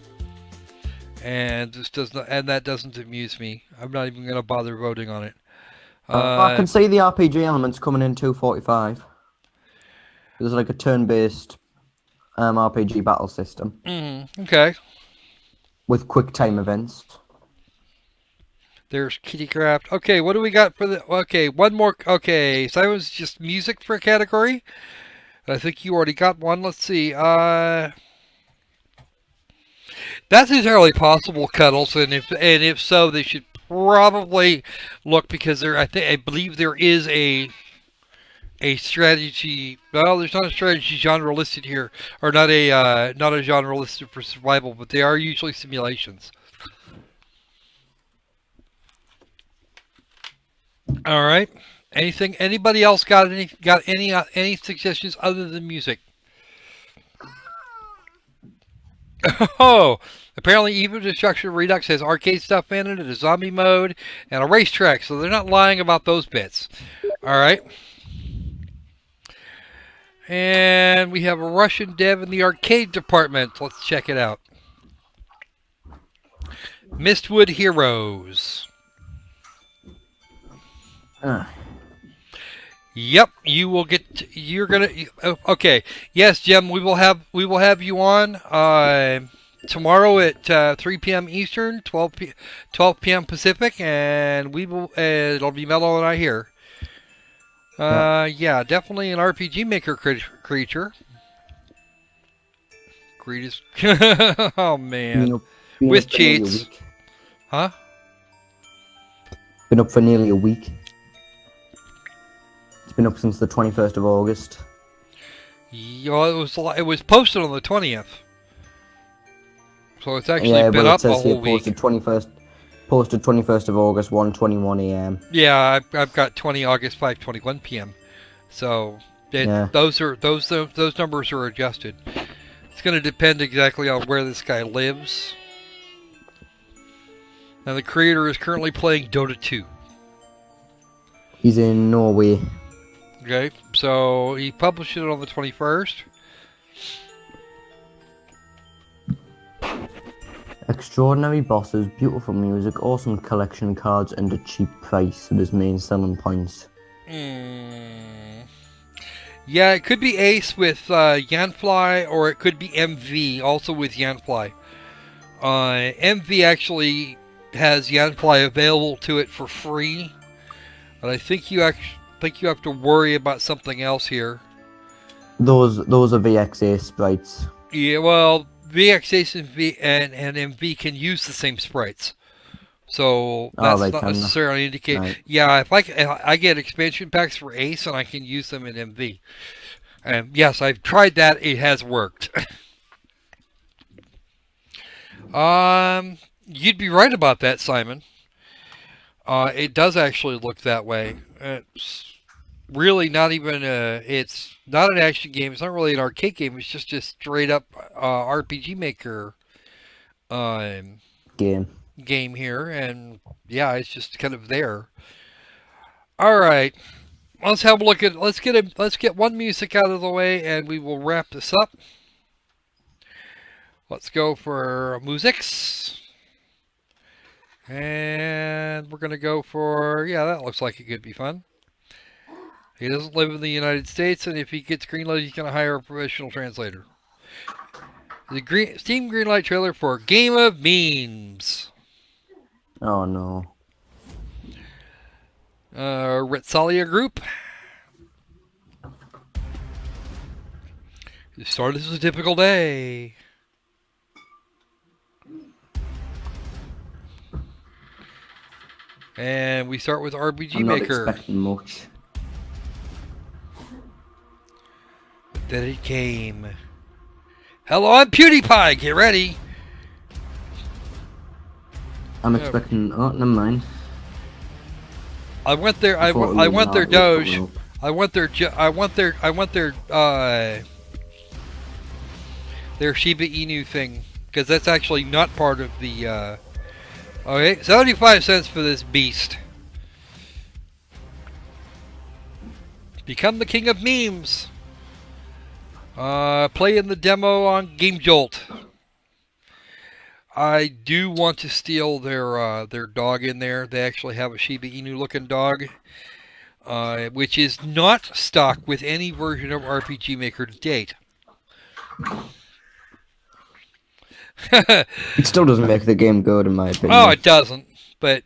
And that doesn't amuse me. I'm not even gonna bother voting on it. I can see the RPG elements coming in 245. There's like a turn-based RPG battle system. Okay. With quick time events. There's Kittycraft. Okay, what do we got for the... Okay, one more... Okay, so that was just music for a category. I think you already got one. Let's see. That's entirely possible, Cuddles, and if so, they should probably look, because I believe there is a strategy. Well, there's not a strategy genre listed here, or not a genre listed for survival, but they are usually simulations. All right. Anybody else got any suggestions other than music? Oh, apparently Evil Destruction Redux has arcade stuff in it, a zombie mode, and a racetrack, so they're not lying about those bits. All right. And we have a Russian dev in the arcade department. Let's check it out. Mistwood Heroes. Yep, you will get. You're gonna. Okay, yes, Jim. We will have you on tomorrow at 3 p.m. Eastern, 12 p.m. Pacific, and we will. It'll be Mellow and I here. Yeah, definitely an RPG Maker creature. Greatest. Oh man, with cheats, huh? Been up for nearly a week. Been up since the 21st of August. Yeah, it was posted on the 20th, so it's actually been up a whole week. Posted 21st of August, 1:21 a.m. Yeah, I've got 20 August 5:21 p.m. So those numbers are adjusted. It's going to depend exactly on where this guy lives. Now the creator is currently playing Dota 2. He's in Norway. Okay, so he published it on the 21st. Extraordinary bosses, beautiful music, awesome collection cards, and a cheap price are his main selling points. Yeah, it could be Ace with Yanfly, or it could be MV, also with Yanfly. MV actually has Yanfly available to it for free, but I think you have to worry about something else here. Those are VXA sprites. Yeah, well, VXA and MV can use the same sprites, so that's not necessarily indicated. Right. Yeah, if I get expansion packs for Ace and I can use them in MV, and yes, I've tried that. It has worked. You'd be right about that, Simon. It does actually look that way. It's really not even it's not an action game. It's not really an arcade game. It's just a straight up RPG Maker game here, and yeah, it's just kind of there. All right, let's have a look at. Let's get one music out of the way, and we will wrap this up. Let's go for musics. And we're going to go for, yeah, that looks like it could be fun. He doesn't live in the United States, and if he gets Greenlight, he's going to hire a professional translator. The Steam Greenlight trailer for Game of Memes. Oh, no. Ritsalia Group. It started as a typical day. And we start with RPG I'm not Maker. Expecting much. Then it came. Hello, I'm PewDiePie. Get ready. I'm expecting. Oh, never mind. I went there. I thought want their Illuminati was coming Doge. up. I want their Shiba Inu thing, because that's actually not part of the. Okay, 75 cents for this beast. Become the king of memes. Play in the demo on Game Jolt. I do want to steal their dog in there. They actually have a Shiba Inu looking dog, which is not stock with any version of RPG Maker to date. It still doesn't make the game good, in my opinion. Oh, it doesn't. But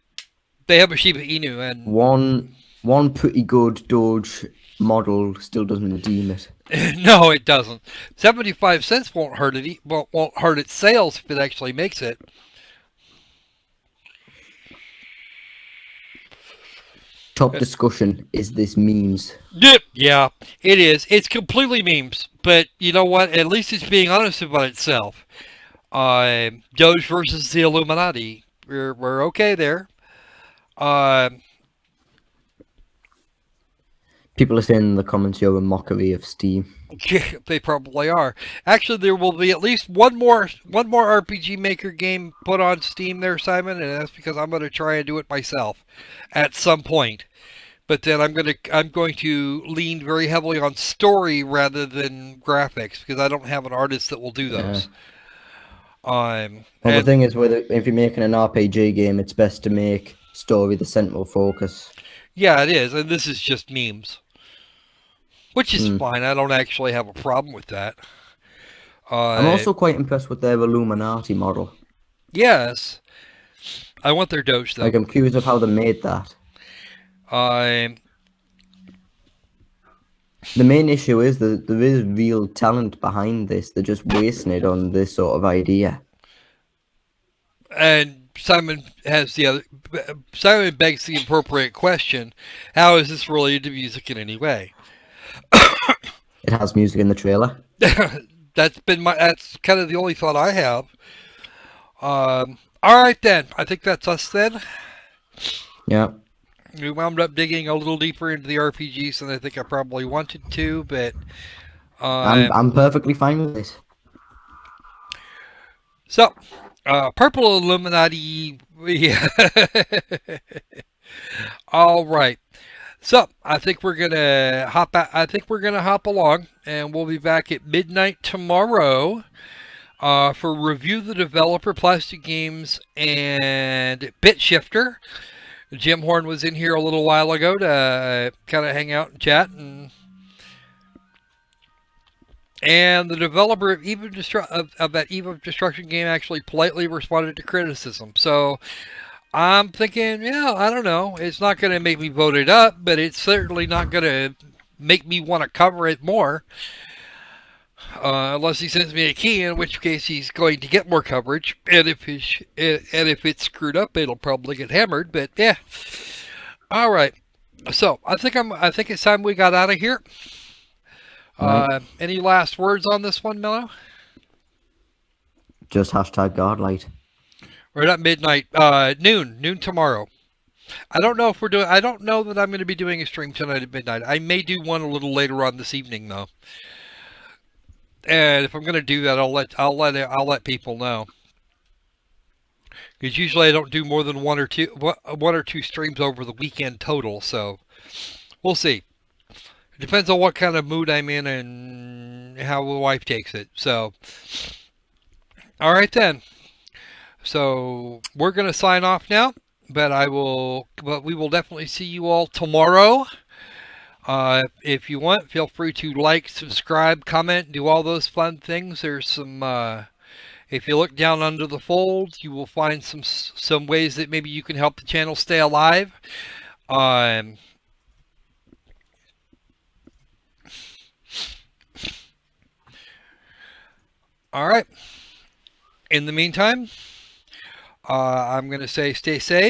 they have a Shiba Inu, and one pretty good Doge model still doesn't redeem it. no, it doesn't. 75 cents won't hurt it. Won't hurt its sales if it actually makes it. Top discussion, is this memes? Yep. Yeah, it is. It's completely memes. But you know what? At least it's being honest about itself. Doge versus the Illuminati. We're okay there. People are saying in the comments you're a mockery of Steam. They probably are. Actually, there will be at least one more RPG Maker game put on Steam there, Simon, and that's because I'm going to try and do it myself at some point. But then I'm going to lean very heavily on story rather than graphics, because I don't have an artist that will do those. Well, the thing is, if you're making an RPG game, it's best to make story the central focus. Yeah, it is, and this is just memes, which is fine. I don't actually have a problem with that. I'm also quite impressed with their Illuminati model. Yes, I want their Doge though. Like, I'm curious of how they made that. The main issue is that there is real talent behind this. They're just wasting it on this sort of idea. And Simon begs the appropriate question: how is this related to music in any way? It has music in the trailer. That's kind of the only thought I have. All right then. I think that's us then. Yeah. We wound up digging a little deeper into the RPGs than I think I probably wanted to, but I'm perfectly fine with this. So, Purple Illuminati. Yeah. All right. So, I think we're gonna hop along, and we'll be back at midnight tomorrow for Review the Developer, Plastic Games, and Bit Shifter. Jim Horn was in here a little while ago to kind of hang out and chat, and the developer of that Eve of Destruction game actually politely responded to criticism. So I'm thinking, yeah, I don't know. It's not going to make me vote it up, but it's certainly not going to make me want to cover it more. Unless he sends me a key, in which case he's going to get more coverage. And if it's screwed up, it'll probably get hammered. But yeah, all right. So I think it's time we got out of here. Any last words on this one, Mellow? Just hashtag Godlight. We're at midnight, noon tomorrow. I don't know that I'm going to be doing a stream tonight at midnight. I may do one a little later on this evening though. And if I'm going to do that, I'll let people know. Because usually I don't do more than one or two streams over the weekend total. So we'll see. It depends on what kind of mood I'm in and how the wife takes it. So, all right then. So we're going to sign off now. But we will definitely see you all tomorrow. If you want, feel free to like, subscribe, comment, do all those fun things. There's some, if you look down under the fold, you will find some ways that maybe you can help the channel stay alive. All right. In the meantime, I'm going to say stay safe.